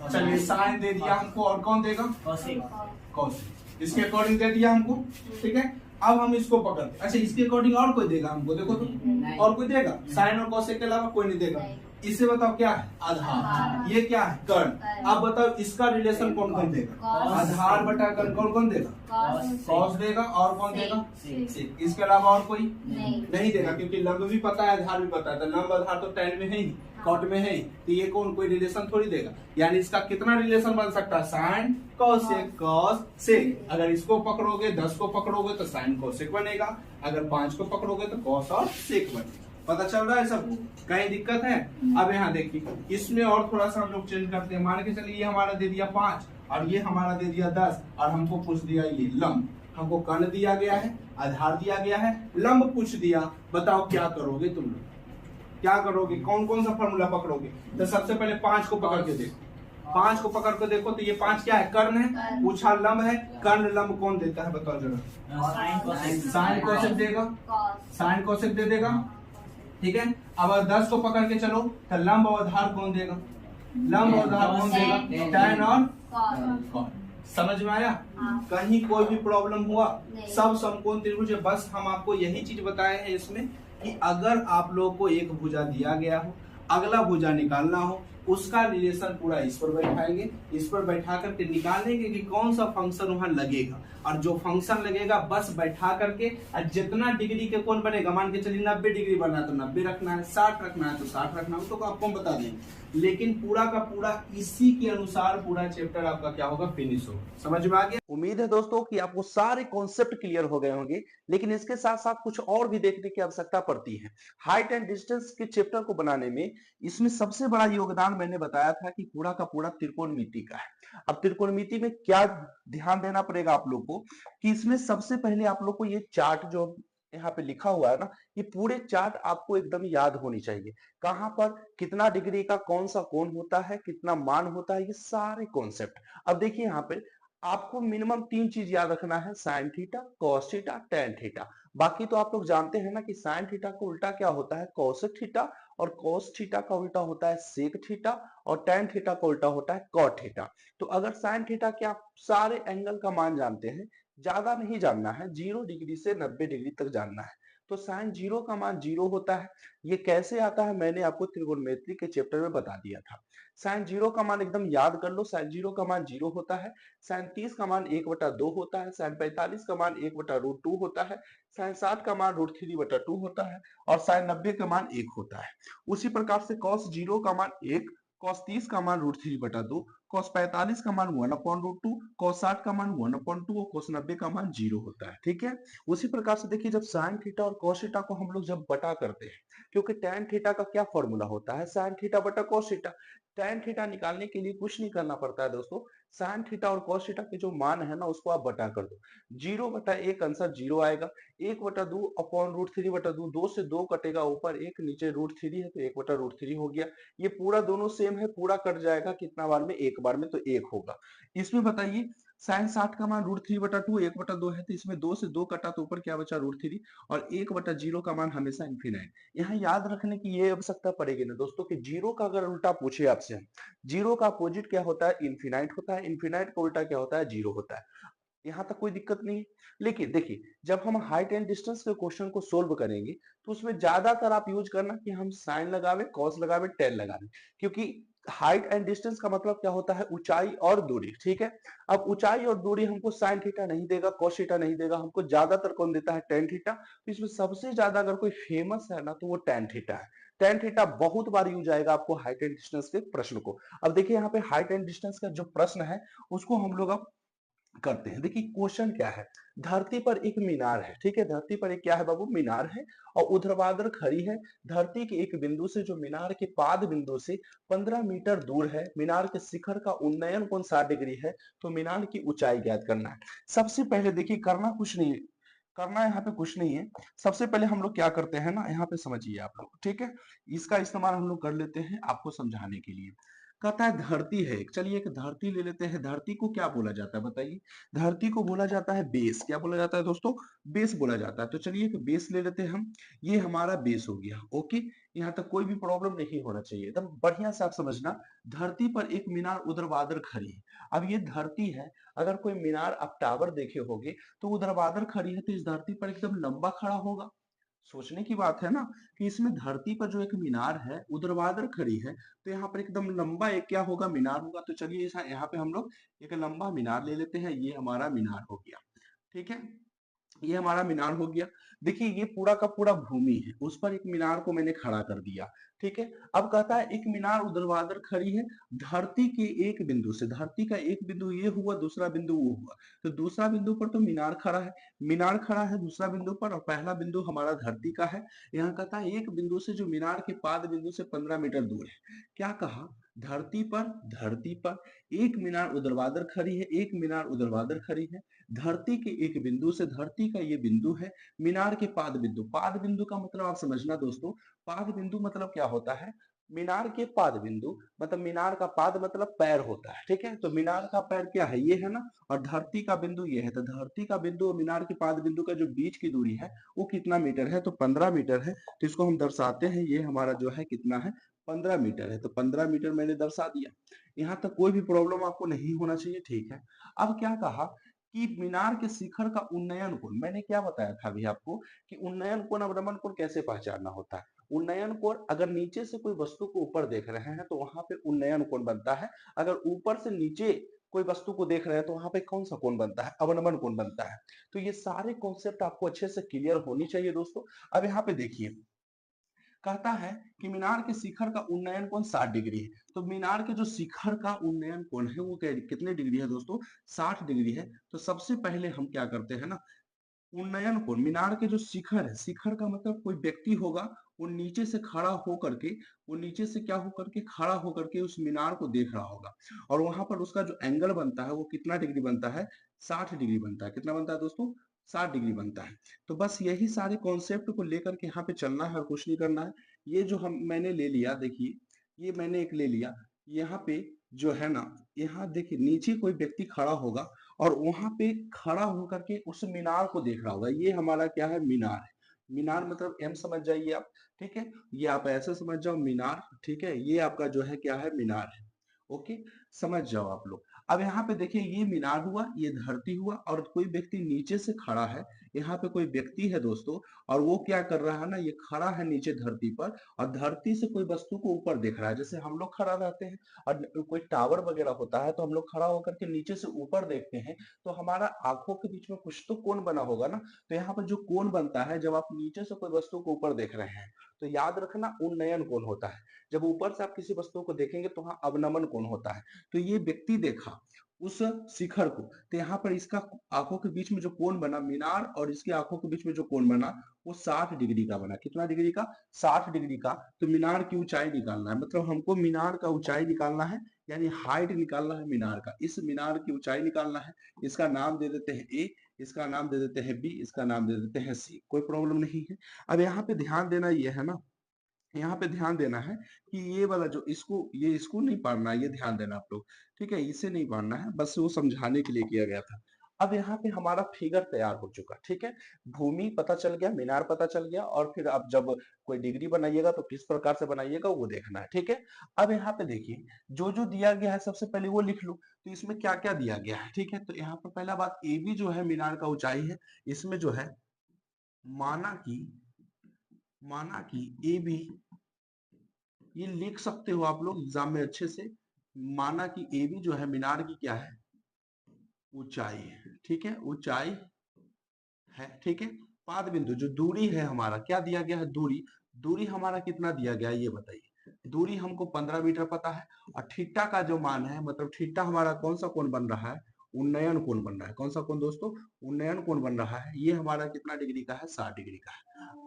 चलिए साइन दे दिया हमको, और कौन देगा? कॉसेक। इसके अकॉर्डिंग दे दिया हमको, ठीक है। अब हम इसको पकड़ते, अच्छा इसके अकॉर्डिंग और कोई देगा हमको? देखो तो और कोई देगा? साइन और कॉसेक के अलावा कोई नहीं देगा। इसे बताओ क्या है? आधार। ये क्या है? कर्ण। अब बताओ इसका रिलेशन कौन कौन देगा? आधार बटा कर्ण कौन कौन देगा? कॉस देगा, और कौन देगा? सेक। इसके अलावा और कोई नहीं देगा, क्योंकि लंब भी पता है, आधार भी पता है। तो लंब आधार तो tan में है ही, कॉट में है, तो ये कौन कोई रिलेशन थोड़ी देगा। यानी इसका कितना रिलेशन बन सकता है? Sine cosec, cos sec. अगर इसको पकड़ोगे, 10 को पकड़ोगे तो साइन कॉसेक बनेगा, अगर 5 को पकड़ोगे तो कॉस और सेक बनेगा। पता चल रहा है सब? कहीं दिक्कत है? अब यहाँ देखिए, इसमें और थोड़ा सा हम लोग चेंज करते हैं। मान के चलिए ये हमारा दे दिया 5 और ये हमारा दे दिया 10, और हमको पूछ दिया ये लंब। हमको कर्ण दिया गया है, आधार दिया गया है, लंब पूछ दिया। बताओ क्या करोगे तुम लोग? क्या करोगे? कौन कौन सा फॉर्मूला पकड़ोगे? तो सबसे पहले 5 को पकड़ के देखो, 5 को पकड़ के देखो तो ये 5 क्या है? कर्ण है, पूछा लंब है। कर्ण लंब कौन देता है बताओ जरा? साइन कॉसेक देगा, साइन कॉसेक दे देगा, ठीक है। अब 10 को पकड़ के चलो तो लंब और आधार कौन देगा? लंब और आधार कौन देगा? tan और कॉट। समझ में आया? कहीं कोई भी प्रॉब्लम हुआ? सब समकोण त्रिभुज है। बस हम आपको यही चीज बताए हैं इसमें कि अगर आप लोग को एक भुजा दिया गया हो, अगला भुजा निकालना हो, उसका रिलेशन पूरा इस पर बैठाएंगे, इस पर बैठा करके निकालेंगे कि कौन सा फंक्शन वहां लगेगा, और जो फंक्शन लगेगा बस बैठा करके, और जितना डिग्री के कोण बनेगा, मान के चलिए 90 डिग्री बना तो 90 रखना है, 60 रखना है तो 60 रखना है, तो आपको हम बता देंगे। लेकिन पूरा का पूरा इसी के अनुसार पूरा चैप्टर आपका क्या होगा? फिनिश होगा। समझ में आ गया? उम्मीद है दोस्तों कि आपको सारे कॉन्सेप्ट क्लियर हो गए होंगे, लेकिन इसके साथ साथ कुछ और भी देखने की आवश्यकता पड़ती है। हाइट एंड डिस्टेंस के चैप्टर को बनाने में इसमें सबसे बड़ा योगदान मैंने बताया था कि पूरा का पूरा त्रिकोणमिति का है। अब त्रिकोणमिति में क्या ध्यान देना पड़ेगा आप लोग को कि इसमें सबसे पहले आप लोग को ये चार्ट जो यहाँ पे लिखा हुआ है ना, ये पूरे चार्ट आपको एकदम याद होनी चाहिए। कहाँ पर कितना डिग्री का कौन सा कोण होता है, कितना मान होता है, ये सारे कॉन्सेप्ट। अब देखिए यहाँ पे आपको मिनिमम 3 चीज याद रखना है, sign theta, cos theta, tan theta. बाकी तो आप लोग जानते हैं ना कि साइन थीटा का उल्टा क्या होता है? कॉसेक थीटा, और कॉस थीटा का उल्टा होता है सेक थीटा, और टेन थीटा का उल्टा होता है कॉट थीटा। तो अगर साइन थीटा के आप सारे एंगल का मान जानते हैं, ज्यादा नहीं जानना है, 0 डिग्री से 90 डिग्री तक जानना है, तो साइन जीरो का मान जीरो होता है। ये कैसे आता है मैंने आपको त्रिकोणमिति के चैप्टर में बता दिया था। साइन जीरो का मान एकदम याद कर लो, साइन जीरो का मान जीरो होता है। साइन 30 का मान 1/2 होता है। साइन 45 का मान 1/√2 होता है। साइन 60 का मान √3/2 होता है। और साइन 90 का मान 1 होता है। उसी प्रकार से कॉस जीरो का मान 1, कॉस 30 का मान √3/2, कॉस 45 का मान 1/√2, कॉस 60 का मान 1/2 और कॉस 90 का मान 0 होता है। ठीक है। उसी प्रकार से देखिए जब साइन थीटा और कॉस थीटा को हम लोग जब बटा करते हैं, क्योंकि टैन थीटा का क्या फॉर्मूला होता है, साइन थीटा बटा कॉस थीटा। टैन थीटा निकालने के लिए कुछ नहीं करना पड़ता है दोस्तों, साइन थीटा और कॉस थीटा के जो मान है ना उसको आप बटा कर दो। 0/1 आंसर 0 आएगा। 1/2 अपॉन √3/2, 2 से 2 कटेगा ऊपर, एक नीचे √3 है तो 1/√3 हो गया। ये पूरा दोनों सेम है, पूरा कट जाएगा कितना बार में, एक बार में, तो 1 होगा। इसमें बताइए साइन 60 का मान √3/2, 1/2 है तो इसमें 2 से 2 कटा तो ऊपर क्या बचा √3 और 1/0 का मान हमेशा इनफिनाइट। यहाँ याद रखने की ये आवश्यकता पड़ेगी ना दोस्तों कि जीरो का अगर उल्टा पूछे आपसे, जीरो का अपोजिट क्या होता है, इनफिनाइट होता है। इनफिनाइट का उल्टा क्या होता है, जीरो होता है। यहाँ तक कोई दिक्कत नहीं है। लेकिन देखिए जब हम हाइट एंड डिस्टेंस के क्वेश्चन को सोल्व करेंगे तो उसमें ज्यादातर आप यूज करना कि हम साइन लगावे, कॉस लगावे, टेन लगावे, क्योंकि हाइट एंड डिस्टेंस का मतलब क्या होता है, ऊंचाई और दूरी। ठीक है। अब ऊंचाई और दूरी हमको साइन थीटा नहीं देगा, कॉस थीटा नहीं देगा, हमको ज्यादातर कौन देता है, टेन थीटा। तो इसमें सबसे ज्यादा अगर कोई फेमस है ना तो वो टेन थीटा है। टेन थीटा बहुत बार यूज आएगा आपको हाइट एंड डिस्टेंस के प्रश्न को। अब देखिए यहाँ पे हाइट एंड डिस्टेंस का जो प्रश्न है उसको हम लोग अब करते हैं। देखिए क्वेश्चन क्या है, धरती पर एक मीनार है। ठीक है, धरती पर एक क्या है बाबू, मीनार है और ऊर्ध्वाधर खड़ी है। धरती के एक बिंदु से जो मीनार के पाद बिंदु से 15 मीटर दूर है। मीनार के शिखर का उन्नयन कोण 60 डिग्री है। तो मीनार की ऊंचाई ज्ञात करना है। सबसे पहले देखिए करना कुछ नहीं है, करना यहाँ पे कुछ नहीं है। सबसे पहले हम लोग क्या करते हैं ना, यहाँ पे समझिए आप लोग। ठीक है, इसका इस्तेमाल हम लोग कर लेते हैं आपको समझाने के लिए। कहता है धरती है एक, चलिए एक धरती ले लेते हैं। धरती को क्या बोला जाता है बताइए, धरती को बोला जाता है बेस। क्या बोला जाता है दोस्तों, बेस बोला जाता है। तो चलिए एक बेस ले लेते हैं हम, ये हमारा बेस हो गया। ओके, यहाँ तक कोई भी प्रॉब्लम नहीं होना चाहिए, एकदम बढ़िया से आप समझना। धरती पर एक मीनार ऊर्ध्वाधर खड़ी है। अब ये धरती है, अगर कोई मीनार आप टावर देखे होगे तो ऊर्ध्वाधर खड़ी है तो इस धरती पर एकदम लंबा खड़ा होगा। सोचने की बात है ना कि इसमें धरती पर जो एक मीनार है ऊर्ध्वाधर खड़ी है तो यहाँ पर एकदम लंबा एक क्या होगा, मीनार होगा। तो चलिए यहाँ पे हम लोग एक लंबा मीनार ले लेते हैं, ये हमारा मीनार हो गया। ठीक है, ये हमारा मीनार हो गया। देखिए ये पूरा का पूरा भूमि है, उस पर एक मीनार को मैंने खड़ा कर दिया। ठीक है, अब कहता है एक मीनार ऊर्ध्वाधर खड़ी है धरती के एक बिंदु से। धरती का एक बिंदु ये हुआ, दूसरा बिंदु वो हुआ, तो दूसरा बिंदु पर तो मीनार खड़ा है। मीनार खड़ा है दूसरा बिंदु पर और पहला बिंदु हमारा धरती का है। यहाँ कहता है एक बिंदु से जो मीनार के पाद बिंदु से 15 मीटर दूर है। क्या कहा, धरती पर एक मीनार ऊर्ध्वाधर खड़ी है, एक मीनार ऊर्ध्वाधर खड़ी है। धरती के एक बिंदु से, धरती का ये बिंदु है, मीनार के पाद बिंदु। पाद बिंदु का मतलब आप समझना दोस्तों, पाद बिंदु मतलब क्या होता है, मीनार के पाद बिंदु मतलब मीनार का पाद मतलब पैर होता है। ठीक है, तो मीनार का पैर क्या है, ये है ना, और धरती का बिंदु ये है। तो धरती का बिंदु और मीनार के पाद बिंदु का जो बीच की दूरी है वो कितना मीटर है, तो 15 मीटर है। तो इसको हम दर्शाते हैं, ये हमारा जो है कितना है, 15 मीटर है। तो 15 मीटर मैंने दर्शा दिया। यहाँ तक कोई भी प्रॉब्लम आपको नहीं होना चाहिए। ठीक है, अब क्या कहा कि मीनार के शिखर का उन्नयन कोण, मैंने क्या बताया था अभी आपको कि उन्नयन कोण अवनमन कोण कैसे पहचानना होता है। उन्नयन कोण, अगर नीचे से कोई वस्तु को ऊपर देख रहे हैं तो वहां पे उन्नयन कोण बनता है। अगर ऊपर से नीचे कोई वस्तु को देख रहे हैं तो वहां पे कौन सा कोण बनता है, अवनमन कोण बनता है। तो ये सारे कॉन्सेप्ट आपको अच्छे से क्लियर होनी चाहिए दोस्तों। अब यहाँ पे देखिए कहता है कि मीनार के शिखर का उन्नयन कोण 60 डिग्री है। तो मीनार के जो शिखर का उन्नयन कोण है वो कितने डिग्री है दोस्तों, 60 डिग्री है। तो सबसे पहले हम क्या करते हैं ना, उन्नयन कोण, मीनार के जो शिखर है, शिखर का मतलब कोई व्यक्ति होगा, वो नीचे से खड़ा होकर के, वो नीचे से क्या होकर के, खड़ा होकर के उस मीनार को देख रहा होगा और वहां पर उसका जो एंगल बनता है वो कितना डिग्री बनता है, 60 डिग्री बनता है। कितना बनता है दोस्तों, 60 डिग्री बनता है। तो बस यही सारे कॉन्सेप्ट को लेकर के यहाँ पे चलना है और कुछ नहीं करना है। ये जो मैंने ले लिया, देखिए ये मैंने एक ले लिया। यहाँ पे जो है ना, यहाँ देखिए नीचे कोई व्यक्ति खड़ा होगा और वहां पे खड़ा होकर के उस मीनार को देख रहा होगा। ये हमारा क्या है, मीनार है। मीनार मतलब एम समझ जाइए आप। ठीक है, ये आप ऐसे समझ जाओ मीनार। ठीक है, ये आपका जो है क्या है, मीनार है। ओके, समझ जाओ आप लोग। अब यहाँ पे देखिए ये मीनार हुआ, ये धरती हुआ, और कोई व्यक्ति नीचे से खड़ा है। यहाँ पे कोई व्यक्ति है दोस्तों, और वो क्या कर रहा है ना, ये खड़ा है नीचे धरती पर, और धरती से कोई वस्तु को ऊपर देख रहा है। जैसे हम लोग खड़ा रहते हैं और कोई टावर वगैरह होता है तो हम लोग खड़ा होकर के नीचे से ऊपर देखते हैं, तो हमारा आंखों के बीच में कुछ तो कोण बना होगा ना। तो यहाँ पर जो कोण बनता है जब आप नीचे से कोई वस्तु को ऊपर देख रहे हैं, तो याद रखना उन्नयन कोण होता है। जब ऊपर से आप किसी वस्तु को देखेंगे तो वहां अवनमन कोण होता है। तो ये व्यक्ति देखा उस शिखर को, तो यहाँ पर इसका आंखों के बीच में जो कोण बना, मीनार और इसकी आंखों के बीच में जो कोण बना, वो 60 डिग्री का बना। कितना डिग्री का? 60 डिग्री का। तो मीनार की ऊंचाई निकालना है, मतलब हमको मीनार का ऊंचाई निकालना है, यानी हाइट निकालना है मीनार का। इस मीनार की ऊंचाई निकालना है। इसका नाम दे देते हैं ए, इसका नाम दे देते हैं बी, इसका नाम दे देते हैं सी। कोई प्रॉब्लम नहीं है। अब यहाँ पे ध्यान देना ये है ना, यहाँ पे ध्यान देना है कि ये वाला जो इसको, ये इसको नहीं पढ़ना है, ये ध्यान देना आप लोग, ठीक है? इसे नहीं पढ़ना है, बस वो समझाने के लिए किया गया था। अब यहाँ पे हमारा फिगर तैयार हो चुका, ठीक है? भूमि पता चल गया, मीनार पता चल गया, और फिर अब जब कोई डिग्री बनाइएगा तो किस प्रकार से बनाइएगा वो देखना है, ठीक है? अब यहाँ पे देखिए जो जो दिया गया है सबसे पहले वो लिख लो। तो इसमें क्या क्या दिया गया है, ठीक है? तो यहाँ पर पहला बात, ए बी जो है मीनार का ऊंचाई है, इसमें जो है माना कि ए बी, ये लिख सकते हो आप लोग एग्जाम में अच्छे से। माना कि ए बी जो है मीनार की क्या है? ऊंचाई है, ठीक है? ऊंचाई है, ठीक है? पाद बिंदु जो दूरी है हमारा, क्या दिया गया है? दूरी। दूरी हमारा कितना दिया गया है ये बताइए। दूरी हमको 15 मीटर पता है, और थीटा का जो मान है, मतलब थीटा हमारा कौन सा कोण बन रहा है? उन्नयन कोण बन रहा है। कौन सा कोण दोस्तों? उन्नयन कोण बन रहा है। ये हमारा कितना डिग्री का है? 60 डिग्री का है।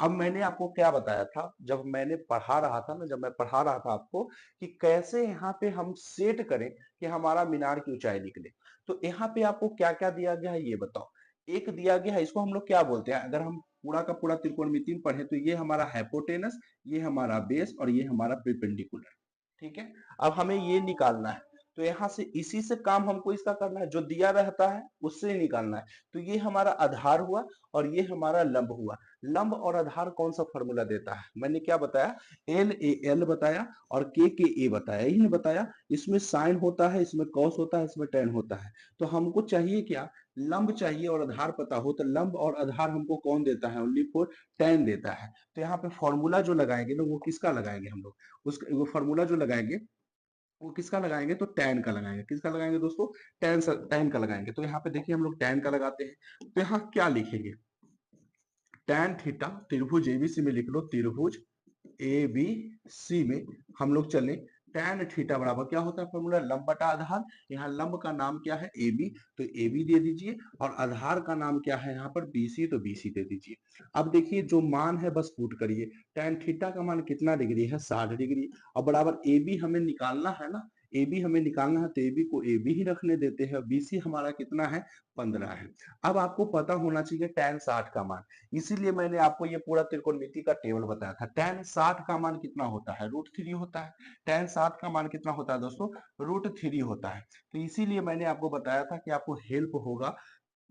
अब मैंने आपको क्या बताया था जब मैंने पढ़ा रहा था ना, जब मैं पढ़ा रहा था आपको कि कैसे यहाँ पे हम सेट करें कि हमारा मीनार की ऊंचाई निकले। तो यहाँ पे आपको क्या क्या दिया गया है ये बताओ। एक दिया गया है, इसको हम लोग क्या बोलते हैं, अगर हम पूरा का पूरा त्रिकोणमिति में पढ़े तो ये हमारा हाइपोटेनस, ये हमारा बेस, और ये हमारा परपेंडिकुलर, ठीक है? अब हमें ये निकालना है, तो यहाँ से इसी से काम हमको इसका करना है, जो दिया रहता है उससे निकालना है। तो ये हमारा आधार हुआ, और ये हमारा लंब हुआ। लंब और आधार कौन सा फॉर्मूला देता है? मैंने क्या बताया? एल ए एल बताया, और के ए बताया, यही बताया। इसमें साइन होता है, इसमें कॉस होता है, इसमें टेन होता है। तो हमको चाहिए क्या? लंब चाहिए, और आधार पता हो तो लंब और आधार हमको कौन देता है? ओनली फॉर टेन देता है। तो यहाँ पे फॉर्मूला जो लगाएंगे ना, वो किसका लगाएंगे हम लोग? वो फॉर्मूला जो लगाएंगे वो किसका लगाएंगे? तो टैन का लगाएंगे। किसका लगाएंगे दोस्तों? टैन का लगाएंगे। तो यहाँ पे देखिए हम लोग टैन का लगाते हैं, तो यहाँ क्या लिखेंगे? टैन थीटा, त्रिभुज एबीसी में लिख लो, त्रिभुज ए बी सी में हम लोग चले, टैन थीटा बराबर क्या होता है फॉर्मूला? लंब बटा आधार। यहाँ लंब का नाम क्या है? ए बी, तो ए बी दे दीजिए, और आधार का नाम क्या है यहाँ पर? बी सी, तो बी सी दे दीजिए। अब देखिए जो मान है बस पुट करिए। टैन थीटा का मान कितना डिग्री है? 60 डिग्री। अब बराबर ए बी हमें निकालना है ना, ए बी हमें निकालना है, तो ए बी को ए बी ही रखने देते हैं। बी सी हमारा कितना है? 15 है। अब आपको पता होना चाहिए टैन 60 का मान, इसीलिए मैंने आपको ये पूरा त्रिकोणमिति का टेबल बताया था। टैन 60 का मान कितना होता है? √3 होता है। टैन 60 का मान कितना होता है दोस्तों? √3 होता है। तो इसीलिए मैंने आपको बताया था कि आपको हेल्प होगा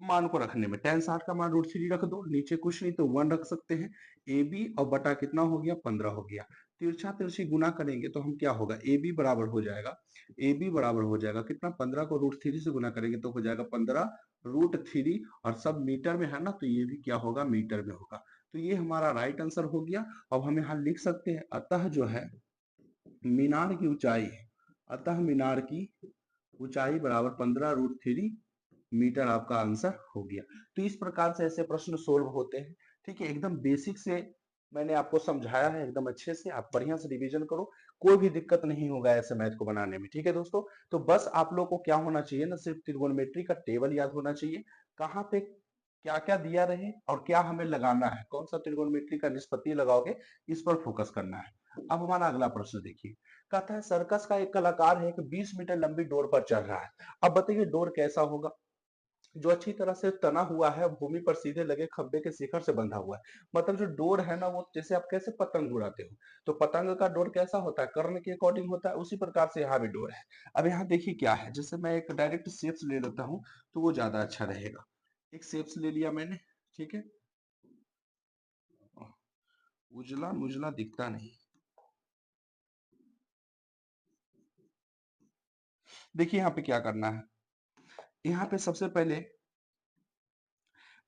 मान को रखने में। टैन 60 का मान √3 रख दो, नीचे कुछ नहीं तो 1 रख सकते हैं। ए बी और बटा कितना हो गया? 15 हो गया। तिरछा तिरछी गुना करेंगे तो हम क्या होगा? ए बी बराबर हो जाएगा, ए बी बराबर हो जाएगा कितना? 15 को √3 से गुना करेंगे तो हो जाएगा 15 √3, और सब मीटर में है ना, तो ये भी क्या होगा? मीटर में होगा। तो ये हमारा राइट आंसर हो गया। अब हम यहाँ लिख सकते हैं, अतः जो है मीनार की ऊंचाई है, अतः मीनार की ऊंचाई बराबर 15 √3 मीटर, आपका आंसर हो गया। तो इस प्रकार से ऐसे प्रश्न सोल्व होते हैं, ठीक है? एकदम बेसिक से मैंने आपको समझाया है, एकदम अच्छे से आप बढ़िया से रिवीजन करो, कोई भी दिक्कत नहीं होगा ऐसे मैथ को बनाने में, ठीक है दोस्तों? तो बस आप लोग को क्या होना चाहिए ना, सिर्फ त्रिकोणमिति का टेबल याद होना चाहिए, कहाँ पे क्या क्या दिया रहे और क्या हमें लगाना है, कौन सा त्रिकोणमिति का निष्पत्ति लगाओगे, इस पर फोकस करना है। अब हमारा अगला प्रश्न देखिए, कहता है सर्कस का एक कलाकार है कि 20 मीटर लंबी डोर पर चढ़ रहा है। अब बताइए डोर कैसा होगा? जो अच्छी तरह से तना हुआ है, भूमि पर सीधे लगे खंबे के शिखर से बंधा हुआ है। मतलब जो डोर है ना, वो जैसे आप कैसे पतंग उड़ाते हो, तो पतंग का डोर कैसा होता है? कर्ण के अकॉर्डिंग होता है, उसी प्रकार से यहाँ भी डोर है। अब यहाँ देखिए क्या है, जैसे मैं एक डायरेक्ट शेप्स ले लेता हूँ तो वो ज्यादा अच्छा रहेगा। एक शेप्स ले लिया मैंने, ठीक है? उजला मुजला दिखता नहीं। देखिए यहाँ पे क्या करना है, यहाँ पे सबसे पहले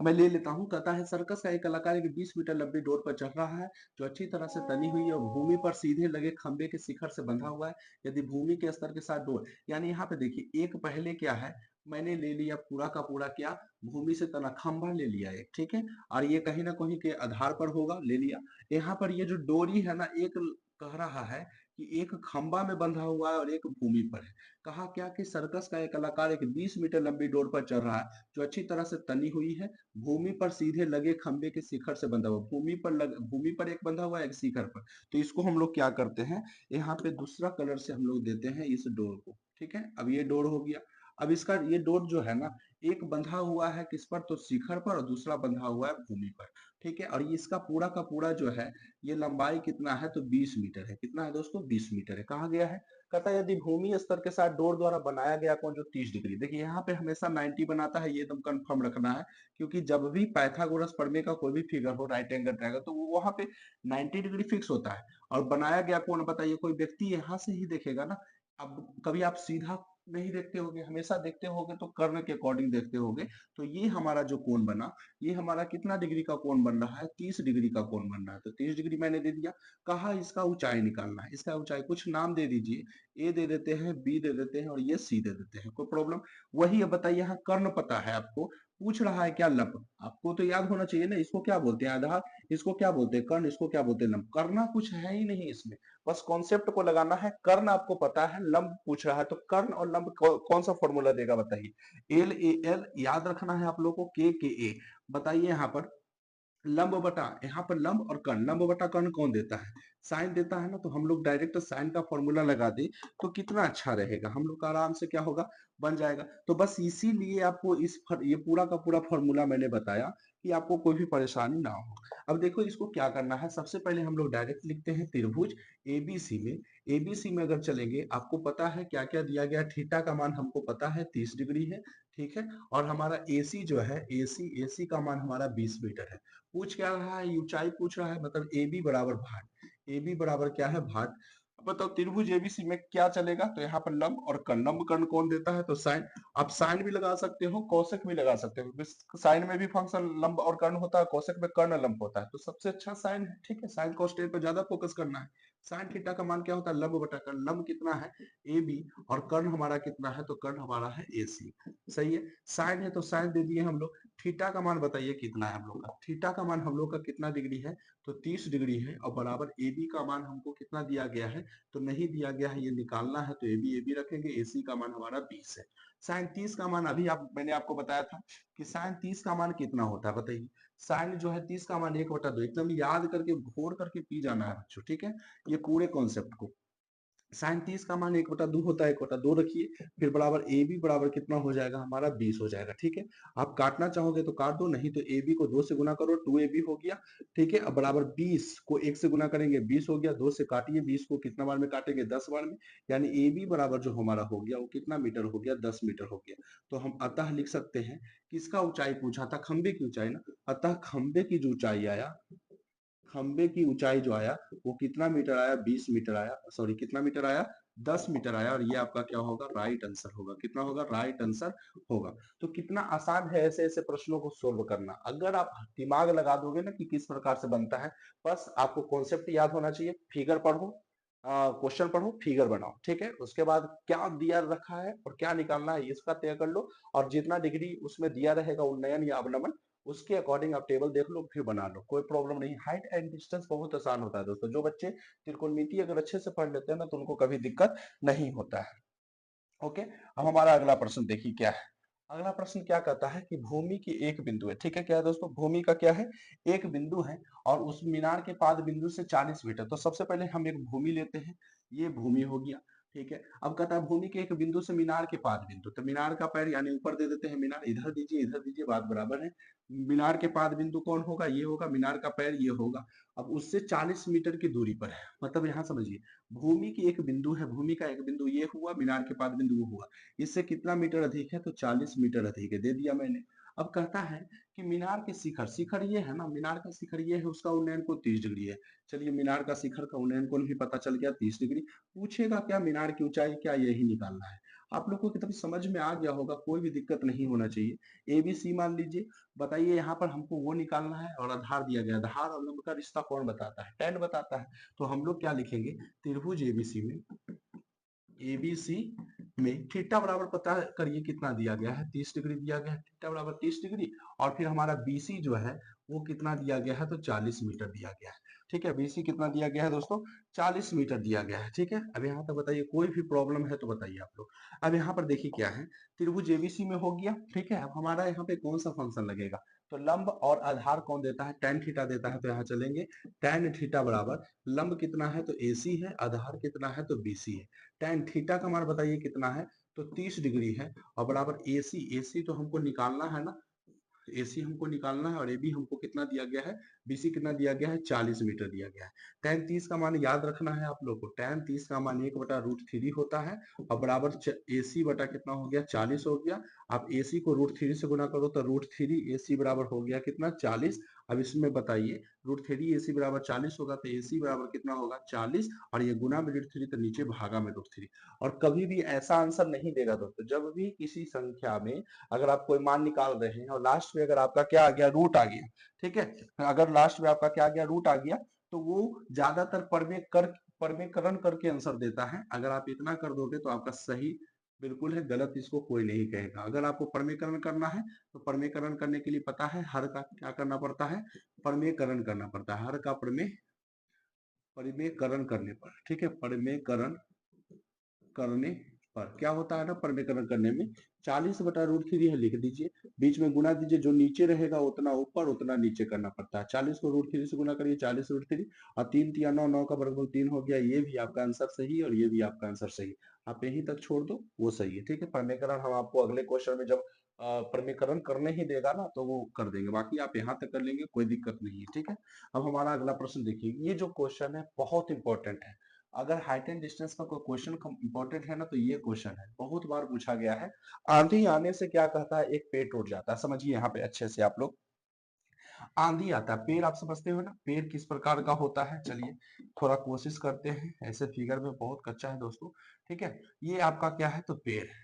मैं ले लेता हूँ। कहता है सर्कस का एक कलाकार एक 20 मीटर लंबी डोर पर चढ़ रहा है जो अच्छी तरह से तनी हुई है और भूमि पर सीधे लगे खंबे के शिखर से बंधा हुआ है। यदि भूमि के स्तर के साथ डोर, यानी यहाँ पे देखिए एक पहले क्या है, मैंने ले लिया पूरा का पूरा क्या, भूमि से तना खंभा ले लिया एक, ठीक है, और ये कहीं ना कहीं के आधार पर होगा, ले लिया। यहाँ पर ये जो डोरी है ना, एक कह रहा है कि एक खंभा में बंधा हुआ है और एक भूमि पर है। कहा क्या कि सर्कस का एक कलाकार एक 20 मीटर लंबी डोर पर चढ़ रहा है जो अच्छी तरह से तनी हुई है, भूमि पर सीधे लगे खंबे के शिखर से बंधा हुआ, भूमि पर एक बंधा हुआ है, एक शिखर पर। तो इसको हम लोग क्या करते हैं, यहाँ पे दूसरा कलर से हम लोग देते हैं इस डोर को, ठीक है। अब ये डोर हो गया। अब इसका ये डोर जो है ना, एक बंधा हुआ है किस पर, तो शिखर पर, और दूसरा बंधा हुआ है भूमि पर, ठीक है। और इसका पूरा का पूरा जो है, ये लंबाई कितना है, तो 20 मीटर है। कितना है दोस्तों, 20 मीटर है। कहा गया है, कहता है यदि भूमि स्तर के साथ डोर द्वारा बनाया गया कोण जो 30 डिग्री, देखिए यहाँ पे हमेशा 90 बनाता है, ये एकदम कंफर्म रखना है, क्योंकि जब भी पाइथागोरस प्रमेय का कोई भी फिगर हो, राइट एंगल ट्रायंगल, तो वो वहां पे 90 डिग्री फिक्स होता है। और बनाया गया कोण बताइए, कोई व्यक्ति यहाँ से ही देखेगा ना। अब कभी आप सीधा नहीं देखते होगे, हमेशा देखते होगे तो कर्ण के अकॉर्डिंग देखते होगे। तो ये हमारा जो कोण बना, ये हमारा कितना डिग्री का कोण बन रहा है, 30 डिग्री का कोण बन रहा है। तो 30 डिग्री मैंने दे दिया। कहा इसका ऊंचाई निकालना है, इसका ऊंचाई कुछ नाम दे दीजिए, ए दे देते हैं, बी दे देते हैं और ये सी दे देते हैं, कोई प्रॉब्लम। वही अब बताइए, यहाँ कर्ण पता है आपको, पूछ रहा है क्या, लंब। आपको तो याद होना चाहिए ना, इसको क्या बोलते हैं, आधार, इसको क्या बोलते हैं, कर्ण, इसको क्या बोलते हैं, लंब। करना कुछ है ही नहीं इसमें, बस कॉन्सेप्ट को लगाना है। कर्ण आपको पता है, लंब पूछ रहा है, तो कर्ण और लंब कौन सा फॉर्मूला देगा बताइए, एल ए एल याद रखना है आप लोगों को, के ए। बताइए यहाँ पर लंब बटा, यहाँ पर लंब और कर्ण, लंब बटा कर्ण कौन देता है, साइन देता है ना। तो हम लोग डायरेक्ट साइन का फॉर्मूला लगा दे तो कितना अच्छा रहेगा, हम लोग का आराम से क्या होगा, बन जाएगा। तो बस इसीलिए आपको ये पूरा का पूरा फॉर्मूला मैंने बताया कि आपको कोई भी परेशानी ना हो। अब देखो इसको क्या करना है, सबसे पहले हम लोग डायरेक्ट लिखते हैं त्रिभुज एबीसी में। एबीसी में अगर चलेंगे, आपको पता है क्या क्या दिया गया, थीटा का मान हमको पता है 30 डिग्री है, ठीक है। और हमारा एसी जो है, एसी का मान हमारा 20 मीटर है। पूछ क्या रहा है, ऊंचाई पूछ रहा है, मतलब ए बी बराबर भाट, ए बी बराबर क्या है, भाट। अब बताओ त्रिभुज एबीसी में क्या चलेगा, तो यहाँ पर लंब और कर्ण, लंब कर्ण कौन देता है, तो साइन। आप साइन भी लगा सकते हो, कोसेक भी लगा सकते हो, साइन में भी फंक्शन लंब और कर्ण होता है, कोसेक में कर्ण लंब होता है, तो सबसे अच्छा साइन है, ठीक है। साइन कोस्टेन पर ज्यादा फोकस करना है। साइन थीटा का मान क्या होता है, लंब बटा कर्ण, लंब कितना है ए बी, और कर्ण हमारा कितना है, तो कर्ण हमारा है ए सी, सही है। साइन है तो साइन दे दिए हम लोग। थीटा का मान बताइए कितना है हम लोग का, थीटा का मान हम लोग का कितना डिग्री है, तो 30 डिग्री है। और बराबर ए बी का मान हमको कितना दिया गया है, तो नहीं दिया गया है, ये निकालना है, तो ए बी रखेंगे, एसी का मान हमारा 20 है। साइन 30 का मान अभी मैंने आपको बताया था कि साइन 30 का मान कितना होता है बताइए। साइन जो है 30 का मान 1/2, एकदम याद करके घोर करके पी जाना है बच्चों, ठीक है, ये पूरे कॉन्सेप्ट को। साइन 30 का मान 1/2 होता है, 1/2 रखिए, फिर बराबर ए बी बराबर कितना हो जाएगा हमारा, 20 हो जाएगा, ठीक है। आप काटना चाहोगे तो काट दो, नहीं तो ए बी को 2 से गुना करो, 2ab हो गया, ठीक है। अब बराबर 20 को 1 से गुना करेंगे, 20 हो गया, 2 से काटिए, 20 को कितना बार में काटेंगे, 10 बार में, यानी ए बी बराबर जो हमारा हो गया वो कितना मीटर हो गया, 10 मीटर हो गया। तो हम अतः लिख सकते हैं, किसका ऊंचाई पूछा था, खंबे की ऊंचाई ना, अतः खंबे की जो ऊंचाई आया, खंबे की ऊंचाई जो आया वो कितना मीटर आया, 20 मीटर आया, सॉरी कितना मीटर आया, 10 मीटर आया। और ये आपका क्या होगा, राइट आंसर होगा, कितना होगा, राइट आंसर होगा। तो कितना आसान है ऐसे ऐसे प्रश्नों को सोल्व करना, अगर आप दिमाग लगा दोगे ना कि किस प्रकार से बनता है। बस आपको कॉन्सेप्ट याद होना चाहिए, फिगर पढ़ो, क्वेश्चन पढ़ो, फिगर बनाओ, ठीक है। उसके बाद क्या दिया रखा है और क्या निकालना है इसका तय कर लो, और जितना डिग्री उसमें दिया रहेगा उन्नयन या अवनमन, उसके अकॉर्डिंग आप टेबल देख लो, फिर बना लो, कोई प्रॉब्लम नहीं। हाइट एंड डिस्टेंस बहुत आसान होता है दोस्तों, जो बच्चे त्रिकोणमिति अगर अच्छे से पढ़ लेते हैं ना, तो उनको कभी दिक्कत नहीं होता है। ओके, अब हमारा अगला प्रश्न देखिए क्या है। अगला प्रश्न क्या कहता है कि भूमि की एक बिंदु है, ठीक है, क्या है दोस्तों, भूमि का क्या है, एक बिंदु है, और उस मीनार के पाद बिंदु से 40 मीटर। तो सबसे पहले हम एक भूमि लेते हैं, ये भूमि हो गया, ठीक है। अब कहता है भूमि के एक बिंदु से मीनार के पाद बिंदु, तो मीनार का पैर यानी ऊपर दे देते हैं, मीनार इधर दीजिए, बात बराबर है। मीनार के पाद बिंदु कौन होगा, ये होगा, मीनार का पैर ये होगा। अब उससे 40 मीटर की दूरी पर है, मतलब यहाँ समझिए, भूमि की एक बिंदु है, भूमि का एक बिंदु ये हुआ, मीनार के पाद बिंदु वो हुआ, इससे कितना मीटर अधिक है, तो 40 मीटर अधिक है, दे दिया मैंने। अब कहता है कि मीनार के शिखर, शिखर ये है ना, मीनार का शिखर ये है, उसका उन्नयन कोण 30 डिग्री है। चलिए मीनार का शिखर का उन्नयन कोण भी पता चल गया 30 डिग्री। पूछेगा क्या, मीनार की ऊंचाई क्या, यही निकालना है। आप लोग को कितना समझ में आ गया होगा, कोई भी दिक्कत नहीं होना चाहिए। ABC मान लीजिए, बताइए यहाँ पर हमको वो निकालना है और आधार दिया गया, आधार और लंब का रिश्ता कौन बताता है? tan बताता है। तो हम लोग क्या लिखेंगे, त्रिभुज ABC में थीटा बराबर पता करिए कितना दिया गया है, 30 डिग्री दिया गया है, थीटा बराबर 30 डिग्री। और फिर हमारा BC जो है वो कितना दिया गया है, तो 40 मीटर दिया गया है। ठीक है, BC कितना दिया गया है दोस्तों, 40 मीटर दिया गया है। ठीक है, अब यहाँ तक बताइए, कोई भी प्रॉब्लम है तो बताइए आप लोग। अब यहाँ पर देखिए क्या है, त्रिभुज ABC में हो गया। ठीक है, अब हमारा यहाँ पे कौन सा फंक्शन लगेगा, तो लंब और आधार कौन देता है, tan थीटा देता है। तो यहाँ चलेंगे, tan थीटा बराबर लंब कितना है, तो AC है, आधार कितना है, तो BC है। tan थीटा का मान बताइए कितना है, तो 30 डिग्री है, और बराबर AC तो हमको निकालना है ना, AC हमको निकालना है, और AB हमको कितना दिया गया है, BC कितना दिया गया है, 40 मीटर दिया गया है। tan 30 का मान याद रखना है आप लोग को, tan 30 का मान 1/√3 होता है, और बराबर AC बटा कितना हो गया, 40 हो गया। आप AC को √3 से गुना करो तो √3 AC बराबर हो गया कितना, 40। अब इसमें बताइए, √3 AC बराबर 40 होगा, तो AC बराबर कितना होगा, 40, और ये गुना में √3 तो नीचे भागा में √3। और कभी भी ऐसा आंसर नहीं देगा दोस्तों, जब भी किसी संख्या में अगर आप कोई मान निकाल रहे हैं और लास्ट में अगर आपका क्या आ गया, रूट आ गया, ठीक है, अगर लास्ट में आपका क्या आ गया, रूट आ गया, तो वो ज्यादातर परमेकरण करके आंसर देता है। अगर आप इतना कर दोगे तो आपका सही बिल्कुल है, गलत इसको कोई नहीं कहेगा। अगर आपको परमेकरण करना है तो परमेकरण करने के लिए पता है हर का क्या करना पड़ता है, परमेकरण करना पड़ता है, हर का परमेकरण करने पर। ठीक है, परमेकरण करने पर क्या होता है ना, परमेकरण करने में 40/√3 है, लिख दीजिए, बीच में गुना दीजिए, जो नीचे रहेगा उतना ऊपर उतना नीचे करना पड़ता है। 40 को √3 से गुना करिए, 40√3, और 3 तिया 9, 9 का वर्गमूल 3 हो गया। ये भी आपका आंसर सही है और ये भी आपका आंसर सही है, आप यहीं तक छोड़ दो, वो सही है। ठीक है, परमेकरण हम आपको अगले क्वेश्चन में जब परमेकरण करने ही देगा ना तो वो कर देंगे, बाकी आप यहाँ तक कर लेंगे, कोई दिक्कत नहीं है। ठीक है, अब हमारा अगला प्रश्न देखिए, ये जो क्वेश्चन है बहुत इंपॉर्टेंट है। अगर हाइट एंड डिस्टेंस का कोई क्वेश्चन इंपॉर्टेंट है ना तो ये क्वेश्चन है, बहुत बार पूछा गया है। आंधी आने से क्या कहता है, एक पेड़ टूट जाता है। समझिए यहाँ पे अच्छे से आप लोग, आंधी आता है, पेड़ आप समझते हो ना, पेड़ किस प्रकार का होता है, चलिए थोड़ा कोशिश करते हैं, ऐसे फिगर में बहुत कच्चा है दोस्तों। ठीक है, ये आपका क्या है, तो पेड़ है।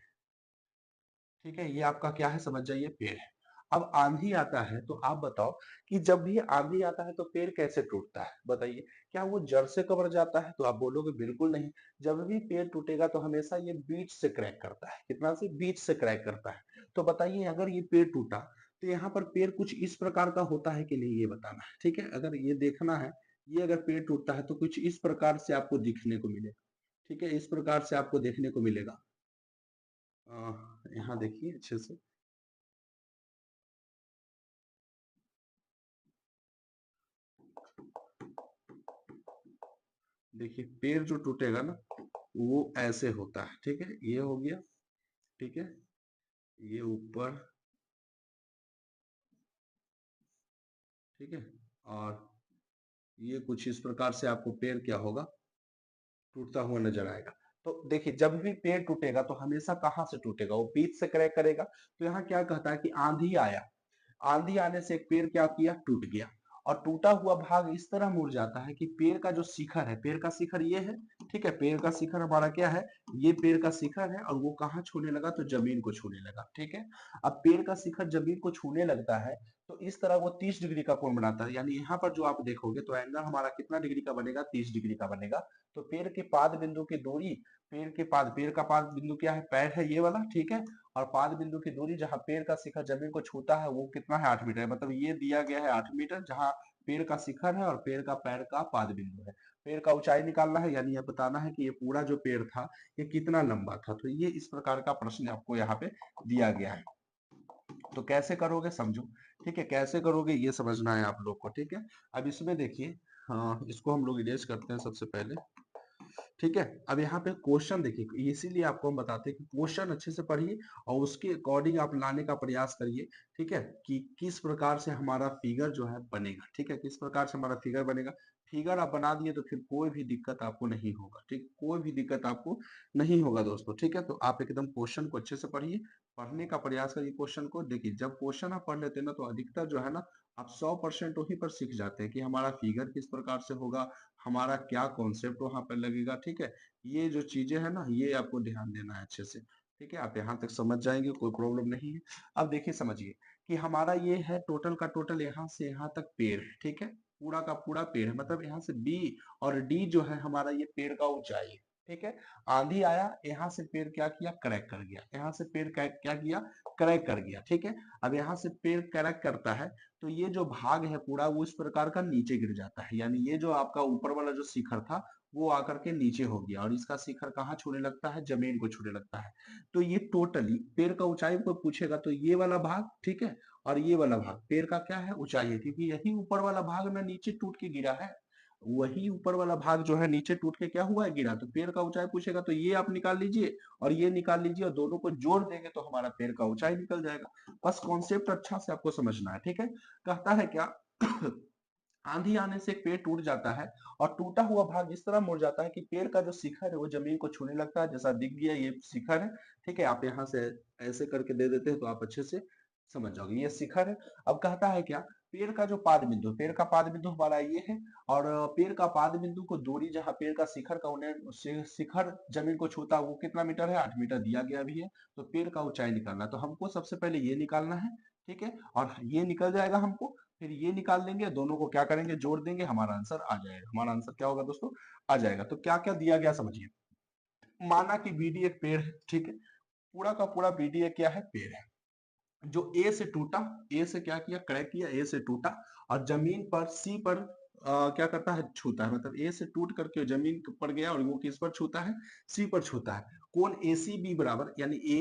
ठीक है, ये आपका क्या है, समझ जाइए, पेड़ है। अब आंधी आता है तो आप बताओ कि जब भी आंधी आता है तो पेड़ कैसे टूटता है, बताइए। क्या वो जड़ से कबर जाता है, तो आप बोलोगे बिल्कुल नहीं। जब भी पेड़ टूटेगा तो हमेशा ये बीच से क्रैक करता है, कितना से, बीच से क्रैक करता है। तो बताइए, अगर ये पेड़ टूटा तो यहाँ पर पेड़ कुछ इस प्रकार का होता है कि नहीं, ये बताना है। ठीक है, अगर ये देखना है, ये अगर पेड़ टूटता है तो कुछ इस प्रकार से आपको दिखने को मिलेगा। ठीक है, इस प्रकार से आपको देखने को मिलेगा। यहाँ देखिए अच्छे से, देखिए पेड़ जो टूटेगा ना वो ऐसे होता है। ठीक है, ये हो गया, ठीक है, ये ऊपर, ठीक है, और ये कुछ इस प्रकार से आपको पेड़ क्या होगा, टूटता हुआ नजर आएगा। तो देखिए, जब भी पेड़ टूटेगा तो हमेशा कहाँ से टूटेगा, वो बीच से क्रैक करेगा। तो यहाँ क्या कहता है कि आंधी आया, आंधी आने से एक पेड़ क्या किया, टूट गया, और टूटा हुआ भाग इस तरह मुड़ जाता है कि पेड़ का जो शिखर है, पेड़ का शिखर ये है। ठीक है, पेड़ का शिखर हमारा क्या है, ये पेड़ का शिखर है, और वो कहाँ छूने लगा, तो जमीन को छूने लगा। ठीक है, अब पेड़ का शिखर जमीन को छूने लगता है तो इस तरह वो 30 डिग्री का कोण बनाता है। यानी यहाँ पर जो आप देखोगे तो एंगल हमारा कितना डिग्री का बनेगा, 30 डिग्री का बनेगा। तो पेड़ के पाद बिंदु की दूरी, पेड़ का पाद बिंदु क्या है, पैर है ये वाला। ठीक है, और पाद बिंदु की दूरी जहां पेड़ का शिखर जमीन को छूता है वो कितना है, 8 मीटर है। मतलब ये दिया गया है 8 मीटर, जहां पेड़ का शिखर है और पेड़ का पैर का पाद बिंदु है। पेड़ का ऊंचाई निकालना है, यानी यह बताना है कि ये पूरा जो पेड़ था ये कितना लंबा था। तो ये इस प्रकार का प्रश्न आपको यहाँ पे दिया गया है। तो कैसे करोगे समझो। ठीक है, कैसे करोगे ये समझना है आप लोग को। ठीक है, अब इसमें देखिए, हाँ इसको हम लोग इरेज करते हैं सबसे पहले। ठीक है, अब यहाँ पे क्वेश्चन देखिए, इसीलिए आपको हम बताते हैं कि क्वेश्चन अच्छे से पढ़िए और उसके अकॉर्डिंग आप लाने का प्रयास करिए। ठीक है, कि किस प्रकार से हमारा फिगर जो है बनेगा। ठीक है, किस प्रकार से हमारा फिगर बनेगा, फिगर आप बना दिए तो फिर कोई भी दिक्कत आपको नहीं होगा। ठीक, कोई भी दिक्कत आपको नहीं होगा दोस्तों। ठीक है, तो आप एकदम क्वेश्चन को अच्छे से पढ़िए, पढ़ने का प्रयास करिए क्वेश्चन को। देखिए, जब क्वेश्चन आप पढ़ लेते हैं ना तो अधिकतर जो है ना आप 100% वहीं पर सीख जाते हैं कि हमारा फिगर किस प्रकार से होगा, हमारा क्या कॉन्सेप्ट वहां पर लगेगा। ठीक है, ये जो चीजें है ना ये आपको ध्यान देना है अच्छे से। ठीक है, आप यहाँ तक समझ जाएंगे, कोई प्रॉब्लम नहीं है। अब देखिए समझिए कि हमारा ये है टोटल का टोटल यहाँ से यहाँ तक पेड़ है, ठीक है, पूरा का पूरा पेड़ है, मतलब यहाँ से बी और डी जो है हमारा ये पेड़ का ऊंचाई है। ठीक है, आंधी आया, यहाँ से पेड़ क्या किया, क्रैक कर गया, यहाँ से पेड़ क्या किया, क्रैक कर गया। ठीक है, अब यहाँ से पेड़ क्रैक करता है तो ये जो भाग है पूरा वो इस प्रकार का नीचे गिर जाता है, यानी ये जो आपका ऊपर वाला जो शिखर था वो आकर के नीचे हो गया और इसका शिखर कहाँ छूने लगता है, जमीन को छूने लगता है। तो ये टोटली पेड़ का ऊंचाई को पूछेगा तो ये वाला भाग, ठीक है, और ये वाला भाग पेड़ का क्या है, ऊंचाई है, क्योंकि यही ऊपर वाला भाग ना नीचे टूट के गिरा है, वही ऊपर वाला भाग जो है नीचे टूट के क्या हुआ है, गिरा। तो पेड़ का ऊंचाई पूछेगा तो ये आप निकाल लीजिए और ये निकाल लीजिए और दोनों को जोड़ देंगे तो हमारा पेड़ का ऊंचाई निकल जाएगा। बस कॉन्सेप्ट अच्छा से आपको समझना है। ठीक है, कहता है क्या आंधी आने से एक पेड़ टूट जाता है और टूटा हुआ भाग इस तरह मुड़ जाता है कि पेड़ का जो शिखर है वो जमीन को छूने लगता है, जैसा दिख गया ये शिखर है। ठीक है, आप यहाँ से ऐसे करके दे देते हैं तो आप अच्छे से समझ जाओगे, ये शिखर है। अब कहता है क्या, पेड़ का जो पाद बिंदु, पेड़ का पाद बिंदु हमारा ये है और पेड़ का पाद बिंदु को दूरी जहाँ पेड़ का शिखर का शिखर जमीन को छूता है वो कितना मीटर है, 8 मीटर दिया गया भी है। तो पेड़ का ऊंचाई निकालना, तो हमको सबसे पहले ये निकालना है। ठीक है, और ये निकल जाएगा हमको, फिर ये निकाल लेंगे, दोनों को क्या करेंगे, जोड़ देंगे, हमारा आंसर आ जाएगा। हमारा आंसर क्या होगा दोस्तों, आ जाएगा। तो क्या क्या दिया गया समझिए, माना कि बीडी एक पेड़ है, ठीक है, पूरा का पूरा बीडी एक क्या है, पेड़ है, जो ए से टूटा, ए से क्या किया, क्रैक किया, ए से टूटा और जमीन पर सी पर क्या करता है, छूता है, मतलब ए से टूट करके जमीन पर गया और वो किस पर छूता है, सी पर छूता है। कोण ए सी बी बराबर, यानी ए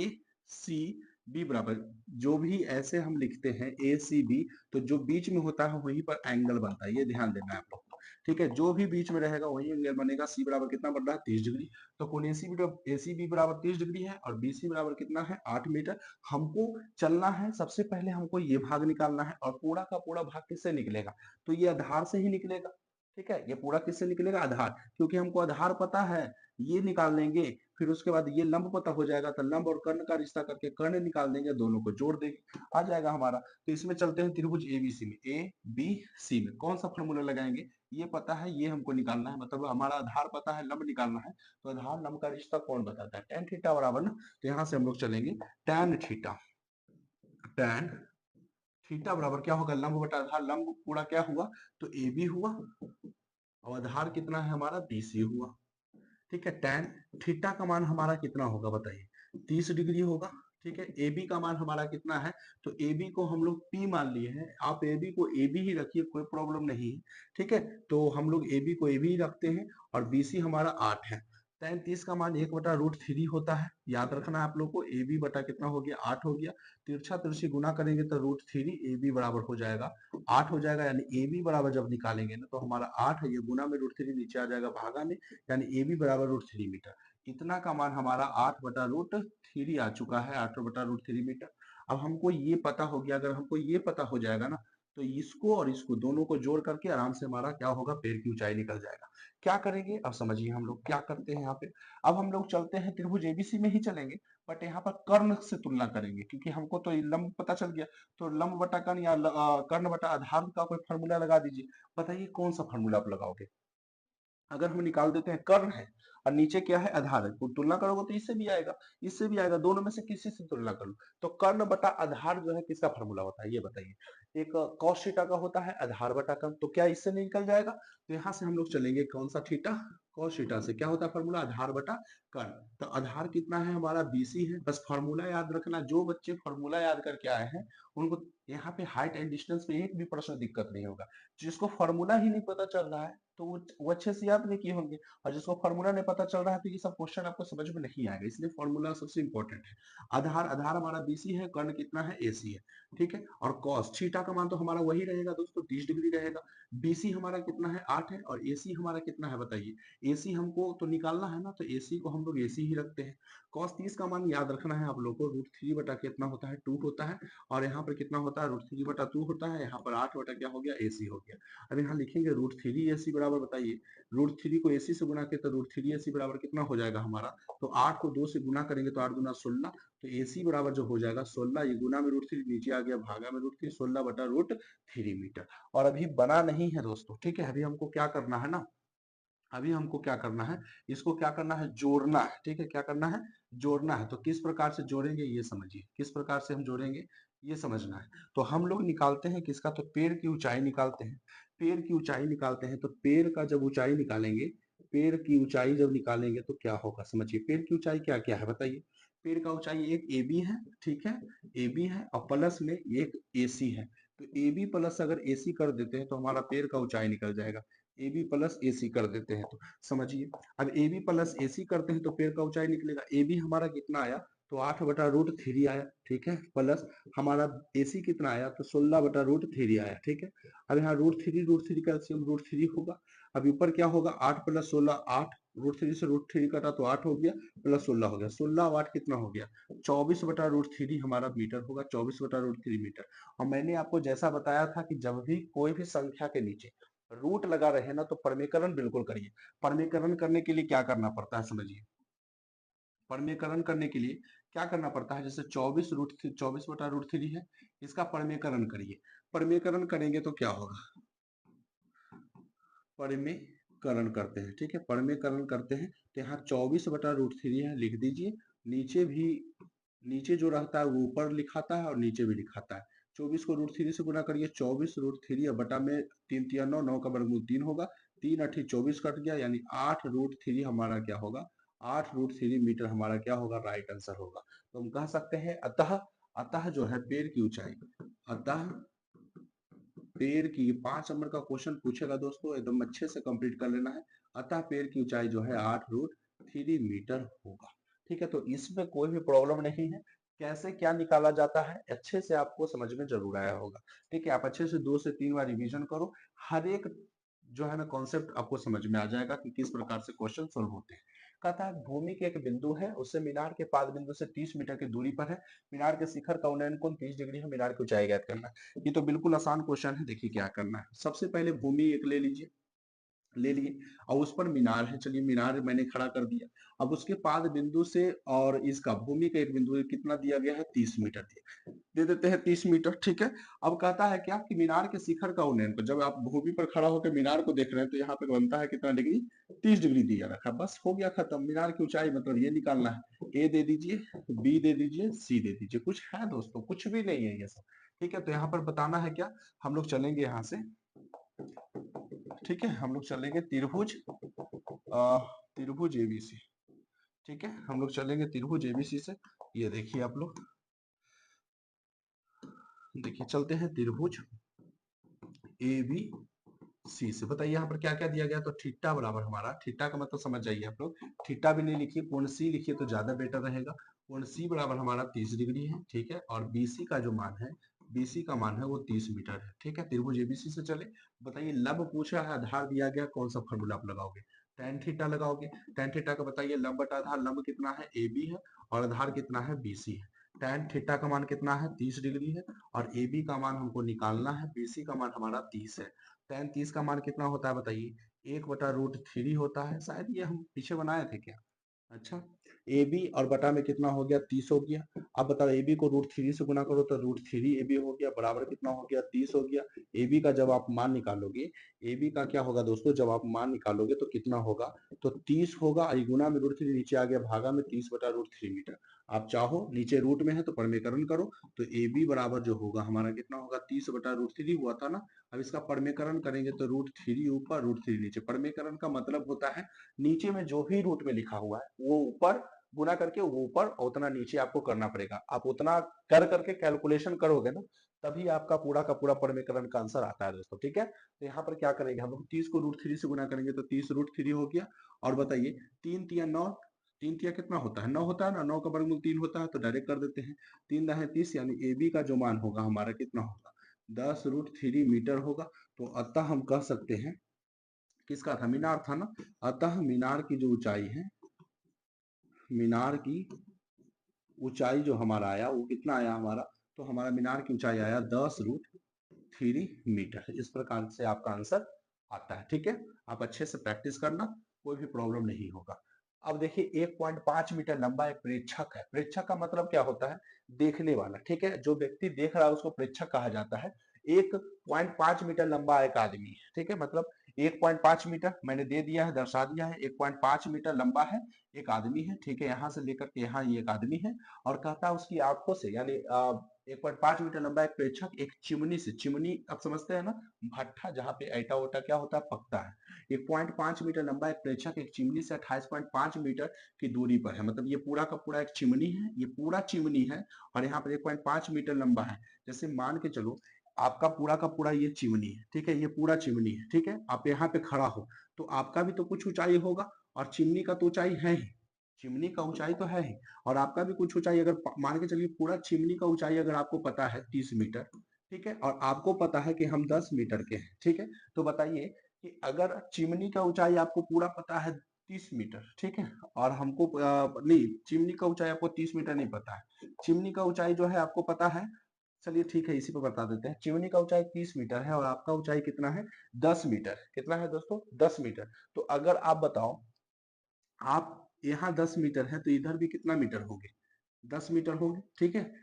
सी बी बराबर, जो भी ऐसे हम लिखते हैं ए सी बी, तो जो बीच में होता है वहीं पर एंगल बनता है, ये ध्यान देना है आप लोग को। ठीक है, जो भी बीच में रहेगा वही एंगल बनेगा। सी बराबर कितना बन रहा है, 30 डिग्री। तो कोण एसीबी बराबर 30 डिग्री है और बीसी बराबर कितना है, 8 मीटर। हमको चलना है, सबसे पहले हमको ये भाग निकालना है और पूरा का पूरा भाग किससे निकलेगा, तो ये आधार से ही निकलेगा। ठीक है, ये पूरा किससे निकलेगा, आधार, क्योंकि हमको आधार पता है, ये निकाल लेंगे, फिर उसके बाद ये लंब पता हो जाएगा तो लंब और कर्ण का रिश्ता करके कर्ण निकाल देंगे, दोनों को जोड़ देंगे, आ जाएगा हमारा। तो इसमें चलते हैं त्रिभुज एबीसी में, ए बी सी में कौन सा फॉर्मूला लगाएंगे, ये पता है, ये हमको निकालना है, मतलब हमारा आधार पता है, लंब निकालना है। तो आधार लंब का रिश्ता कौन बताता है, tan थीटा बराबर ना, तो यहाँ से हम लोग चलेंगे tan थीटा, tan थीटा बराबर क्या होगा, लंब बटा आधार, लंब पूरा क्या हुआ, तो ए बी हुआ और आधार कितना है हमारा, बी सी हुआ। ठीक है, tan थीटा का मान हमारा कितना होगा बताइए, 30 डिग्री होगा। ठीक है, ए बी का मान हमारा कितना है, तो ए बी को हम लोग P मान लिए हैं, आप ए बी को ए बी ही रखिए, कोई प्रॉब्लम नहीं है। ठीक है, तो हम लोग ए बी को ए बी ही रखते हैं और बी सी हमारा 8 है। tan 30 का मान 1/√3 होता है, याद रखना आप लोग को, ए बी बटा कितना हो गया, 8 हो गया। तिरछा तिरछी गुना करेंगे तो √3 ए बी बराबर हो जाएगा 8 हो जाएगा, यानी ए बी बराबर जब निकालेंगे ना तो हमारा 8 है, ये गुना में √3 नीचे आ जाएगा भागा में, यानी ए बी बराबर √3 मीटर। इतना का मान हमारा 8/√3 आ चुका है, 8/√3 मीटर। अब हमको ये पता हो गया, अगर हमको ये पता हो जाएगा ना तो इसको और इसको दोनों को जोड़ करके आराम से हमारा क्या होगा, पेड़ की ऊंचाई निकल जाएगा। क्या करेंगे अब समझिए, हम लोग क्या करते हैं यहाँ पे, अब हम लोग चलते हैं त्रिभुज एबीसी में ही चलेंगे, बट यहाँ पर कर्ण से तुलना करेंगे, क्योंकि हमको तो लंब पता चल गया। तो लंब बटा कर्ण या कर्ण बटा आधार का कोई फॉर्मूला लगा दीजिए, बताइए कौन सा फॉर्मूला आप लगाओगे। अगर हम निकाल देते हैं, कर्ण है और नीचे क्या है, आधार है, तो तुलना करोगे तो इससे भी आएगा, इससे भी आएगा, दोनों में से किसी से तुलना कर लो। तो कर्ण बटा आधार जो है किसका फॉर्मूला होता है, ये बताइए। एक cos थीटा का होता है, आधार बटा कर्ण, तो क्या इससे नहीं निकल जाएगा। तो यहाँ से हम लोग चलेंगे कौन सा थीटा, cos थीटा से क्या होता है फॉर्मूला, आधार बटा कर्ण। तो आधार कितना है हमारा, बीसी है। बस फॉर्मूला याद रखना, जो बच्चे फॉर्मूला याद करके आए हैं उनको यहाँ पे हाइट एंड डिस्टेंस में एक भी प्रश्न दिक्कत नहीं होगा। जिसको फॉर्मूला ही नहीं पता चल रहा है तो वो अच्छे से याद नहीं किए होंगे, और जिसको फॉर्मूला नहीं पता चल रहा है तो ये सब क्वेश्चन आपको समझ में नहीं आएगा, इसलिए फॉर्मूला सबसे इंपॉर्टेंट है। आधार आधार हमारा बीसी है, कर्ण कितना है, एसी है। ठीक है, और कॉस थीटा का मान तो हमारा वही रहेगा दोस्तों, 30 डिग्री रहेगा। बीसी हमारा कितना है, 8 है, और एसी हमारा कितना है बताइए। एसी हमको तो निकालना है ना, तो एसी को हम लोग एसी ही रखते हैं। कॉस 30 का मान याद रखना है आप लोग को, √3 बटा कितना होता है, 2 होता है, और यहाँ पर कितना होता है, √3 बटा 2 होता है, यहाँ पर 8 बटा क्या हो गया, एसी हो गया। अब यहाँ लिखेंगे √3 एसी बराबर, बताइए √3 को एसी से गुना के तो √3 एसी बराबर कितना हो जाएगा हमारा, तो 8 को 2 से गुना करेंगे तो 8 गुना 16, तो एसी बराबर जो हो जाएगा 16, ये गुना में √3 नीचे आ गया, भागा में √3, 16/√3 मीटर। और अभी बना नहीं है दोस्तों, ठीक है, अभी हमको क्या करना है ना, अभी हमको क्या करना है, इसको क्या करना है, जोड़ना है। ठीक है, क्या करना है, जोड़ना है। तो किस प्रकार से जोड़ेंगे ये समझिए, किस प्रकार से हम जोड़ेंगे ये समझना है। तो हम लोग निकालते हैं किसका, तो पेड़ की ऊंचाई निकालते हैं। पेड़ की ऊंचाई निकालते हैं तो पेड़ का जब ऊंचाई निकालेंगे, पेड़ की ऊंचाई जब निकालेंगे तो क्या होगा समझिए। पेड़ की ऊंचाई क्या क्या है बताइए। पेड़ का ऊंचाई एक ए बी है, ठीक है, ए बी है और प्लस में एक ए सी है। तो ए बी प्लस अगर ए सी कर देते हैं तो हमारा पेड़ का ऊंचाई निकल जाएगा। ए बी प्लस ए सी कर देते हैं तो समझिए, अब ए बी प्लस ए सी करते हैं तो पेड़ का ऊंचाई निकलेगा। ए बी हमारा कितना आया, तो 8/√3 आया, ठीक है, प्लस हमारा ए सी कितना आया, तो 16/√3 आया, ठीक है। अब यहाँ √3 का एलसीएम √3 होगा। अब ऊपर क्या होगा, 8 + 16 8, √3 से √3 कटा तो 8 हो गया, प्लस 16 हो गया, 16 और 8 कितना हो गया, 24/√3 हमारा मीटर होगा, 24/√3 मीटर। और मैंने आपको जैसा बताया था कि जब भी कोई भी संख्या के नीचे रूट लगा रहे ना तो परमीकरण बिल्कुल करिए। परमीकरण करने के लिए क्या करना पड़ता है समझिए। परमीकरण करने के लिए क्या करना पड़ता है, जैसे 24/√3 है, इसका परमीकरण करिए। परमीकरण करेंगे तो क्या होगा, परमीकरण करते हैं, ठीक है, परमीकरण करते हैं तो यहाँ 24/√3 है, लिख दीजिए। नीचे भी, नीचे जो रहता है वो ऊपर लिखाता है और नीचे भी लिखाता है। 24 को √3 से गुना करिए, 24√3 बटा में 3 तिया 9, 9 का वर्गमूल 3 होगा, 3 8 24 कट गया, यानी 8√3 हमारा क्या होगा, 8√3 मीटर हमारा क्या होगा, राइट आंसर होगा। तो हम कह सकते हैं अतः, अतः जो है पेड़ की ऊंचाई, अतः पेड़ की 5 नंबर का क्वेश्चन पूछेगा दोस्तों, एकदम अच्छे से कंप्लीट कर लेना है। अतः पेड़ की ऊंचाई जो है 8√3 मीटर होगा। ठीक है, तो इसमें कोई भी प्रॉब्लम नहीं है। कैसे क्या निकाला जाता है अच्छे से आपको समझ में जरूर आया होगा। ठीक है, आप अच्छे से 2 से 3 बार रिवीजन करो, हर एक जो है ना कॉन्सेप्ट आपको समझ में आ जाएगा कि किस प्रकार से क्वेश्चन सोल्व होते हैं। कहता है भूमि के एक बिंदु है, उससे मीनार के पाद बिंदु से 30 मीटर की दूरी पर है। मीनार के शिखर का उन्नयन कोण 30 डिग्री है। मीनार की ऊंचाई ज्ञात करना है। ये तो बिल्कुल आसान क्वेश्चन है। देखिए क्या करना है, सबसे पहले भूमि एक ले लीजिए, ले लिए, और उस पर मीनार है, चलिए मीनार मैंने खड़ा कर दिया। अब उसके पाद बिंदु से और इसका भूमि का एक बिंदु कितना दिया गया है, 30 मीटर दिया, दे देते हैं 30 मीटर, ठीक है। अब कहता है क्या कि मीनार के शिखर का उन्नयन को, जब आप भूमि पर खड़ा होकर मीनार को देख रहे हैं तो यहाँ पे बनता है कितना डिग्री, 30 डिग्री दिया रखा, बस हो गया खत्म। मीनार की ऊंचाई मतलब ये निकालना है, ए दे दीजिए, बी दे दीजिए, सी दे दीजिए, कुछ है दोस्तों, कुछ भी नहीं है ये सब। ठीक है, तो यहाँ पर बताना है क्या, हम लोग चलेंगे यहाँ से, ठीक है, हम लोग चलेंगे त्रिभुज, त्रिभुज एबीसी, ठीक है, हम लोग चलेंगे त्रिभुज एबीसी से। ये देखिए आप लोग, देखिए चलते हैं त्रिभुज ए बी सी से। बताइए यहाँ पर क्या क्या दिया गया, तो थीटा बराबर हमारा, थीटा का मतलब समझ जाइए आप लोग, थीटा भी नहीं लिखिए, कोण सी लिखिए तो ज्यादा बेटर रहेगा। कोण सी बराबर हमारा 30 डिग्री है, ठीक है, और बीसी का जो मान है, बीसी का मान है वो 30 मीटर है, ठीक है। त्रिभुज एबीसी से चले। बताइए लंब पूछा है, आधार दिया गया, कौन सा फॉर्मूला आप लगाओगे, tan थीटा लगाओगे। tan थीटा का बताइए लंब बटा आधार, लंब कितना है ए बी है और आधार कितना है बीसी है। tan थीटा का मान कितना है, 30 डिग्री है, और ए बी का मान हमको निकालना है, बीसी का मान हमारा 30 है। tan 30 का मान कितना होता है बताइए, 1/√3 होता है, शायद ये हम पीछे बनाए थे क्या। अच्छा, ए बी और बटा में कितना हो गया, 30 हो गया। अब बताओ ए बी को √3 से गुना करो तो √3 ए बी हो गया, बराबर कितना हो गया, 30 हो गया। ए बी का जब आप मान निकालोगे, ए बी का क्या होगा दोस्तों, जब आप मान निकालोगे तो कितना होगा, तो 30 होगा, और गुना में √3 नीचे आ गया, भागा में 30/√3 मीटर। आप चाहो नीचे रूट में है तो परमीकरण करो, तो ए बी बराबर जो होगा हमारा कितना होगा, 30/√3 हुआ था ना। अब इसका परमीकरण करेंगे तो √3 ऊपर √3 नीचे। परमीकरण का मतलब होता है नीचे में जो भी रूट में लिखा हुआ है वो ऊपर गुना करके वो ऊपर, और उतना नीचे आपको करना पड़ेगा। आप उतना कर करके कैलकुलेशन करोगे ना, तभी आपका पूरा का पूरा परमीकरण का आंसर आता है दोस्तों। ठीक है, तो यहाँ पर क्या करेंगे हम लोग, 30 को √3 से गुना करेंगे तो 30√3 हो गया। और बताइए 3 तिया 9, 3 तिया कितना होता है, 9 होता है ना, 9 का वर्गमूल 3 होता है, तो डायरेक्ट कर देते हैं। 3 दाहे 30, यानी ए बी का जो मान होगा हमारा कितना होगा, 10√3 मीटर होगा। तो अतः हम कह सकते हैं, किसका था, मीनार था ना, अतः मीनार की जो ऊंचाई है, मीनार की ऊंचाई जो हमारा आया वो कितना आया हमारा, तो हमारा मीनार की ऊंचाई आया 10√3 मीटर। इस प्रकार से आपका आंसर आता है। ठीक है, आप अच्छे से प्रैक्टिस करना, कोई भी प्रॉब्लम नहीं होगा। अब देखिए 1.5 मीटर लंबा एक प्रेक्षक है। प्रेक्षक का मतलब क्या होता है, देखने वाला, ठीक है, जो व्यक्ति देख रहा है उसको प्रेक्षक कहा जाता है। 1.5 मीटर लंबा एक आदमी है, ठीक है, मतलब 1.5 मीटर मैंने दे दिया है, दर्शा दिया है। 1.5 मीटर लंबा है, एक आदमी है, ठीक है, यहाँ से लेकर के यहाँ ये एक आदमी है, और कहता है उसकी आंखों से, यानी 1.5 मीटर लंबा एक प्रेक्षक एक चिमनी से, चिमनी आप समझते हैं ना, भट्ठा जहाँ पे ऐटा ओटा क्या होता है, पकता है। 1.5 मीटर लंबा एक प्रेक्षक एक चिमनी से 28.5 मीटर की दूरी पर है। मतलब ये पूरा का पूरा एक चिमनी है, ये पूरा चिमनी है, और यहाँ पर 1.5 मीटर लंबा है। जैसे मान के चलो आपका पूरा का पूरा ये चिमनी है, ठीक है, ये पूरा चिमनी है, ठीक है, आप यहाँ पे खड़ा हो तो आपका भी तो कुछ ऊंचाई होगा, और चिमनी का तो ऊंचाई है ही, चिमनी का ऊंचाई तो है ही, और आपका भी कुछ ऊंचाई, अगर मान के चलिए पूरा चिमनी का ऊंचाई अगर आपको पता है 30 मीटर, ठीक है, और आपको पता है कि हम 10 मीटर के हैं, ठीक है, तो बताइए कि अगर चिमनी का ऊंचाई आपको पूरा पता है 30 मीटर, ठीक है, और हमको नहीं, चिमनी का ऊंचाई आपको 30 मीटर नहीं पता है, चिमनी का ऊंचाई जो है आपको पता है, चलिए ठीक है, इसी पे बता देते हैं। चिमनी का ऊंचाई 30 मीटर है और आपका ऊंचाई कितना है, 10 मीटर। कितना है दोस्तों, 10 मीटर। तो अगर आप बताओ, आप यहाँ 10 मीटर है तो इधर भी कितना मीटर होंगे, 10 मीटर होंगे, ठीक है,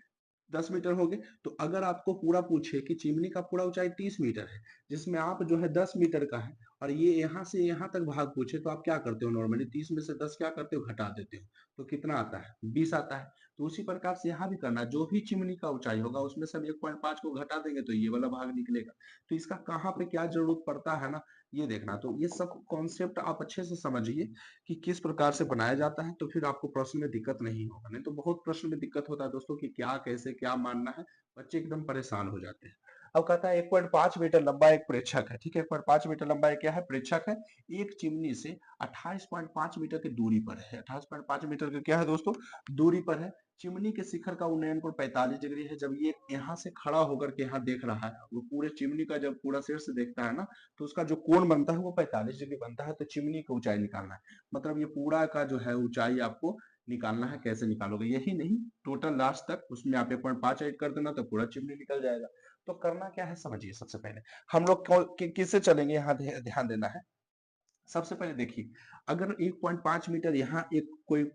10 मीटर हो गए। तो अगर आपको पूरा पूछे कि चिमनी का पूरा ऊंचाई 30 मीटर है, जिसमें आप जो है 10 मीटर का है, और ये यहाँ से यहाँ तक भाग पूछे, तो आप क्या करते हो, नॉर्मली 30 में से 10 क्या करते हो, घटा देते हो, तो कितना आता है, 20 आता है। तो उसी प्रकार से यहाँ भी करना, जो भी चिमनी का ऊंचाई होगा उसमें से हम 1.5 को घटा देंगे तो ये वाला भाग निकलेगा। तो इसका कहाँ पे क्या जरूरत पड़ता है ना, ये देखना। तो ये सब कॉन्सेप्ट आप अच्छे से समझिए कि किस प्रकार से बनाया जाता है, तो फिर आपको प्रश्न में दिक्कत नहीं होगा। नहीं तो बहुत प्रश्न में दिक्कत होता है दोस्तों कि क्या कैसे क्या मानना है, बच्चे एकदम परेशान हो जाते हैं। अब कहता है 1.5 मीटर लंबा एक प्रेक्षक है, ठीक है, 1.5 मीटर लंबा एक क्या है, प्रेक्षक है, एक चिमनी से 28.5 मीटर की दूरी पर है। 28.5 मीटर का क्या है दोस्तों, दूरी पर है। चिमनी के शिखर का उन्नयन कोण 45 डिग्री है। जब ये यहाँ से खड़ा होकर के यहाँ देख रहा है, वो पूरे चिमनी का जब पूरा सिर से देखता है ना, तो उसका जो कोण बनता है वो 45 डिग्री बनता है। तो चिमनी की ऊंचाई निकालना है, मतलब ये पूरा का जो है ऊंचाई आपको निकालना है। कैसे निकालोगे, यही नहीं, टोटल लास्ट तक उसमें आप 1.5 ऐड कर देना तो पूरा चिमनी निकल जाएगा। तो करना क्या है समझिए, सबसे पहले हम लोग किससे चलेंगे, यहाँ ध्यान देना है। सबसे पहले देखिए, अगर 1.5 मीटर यहाँ एक कोई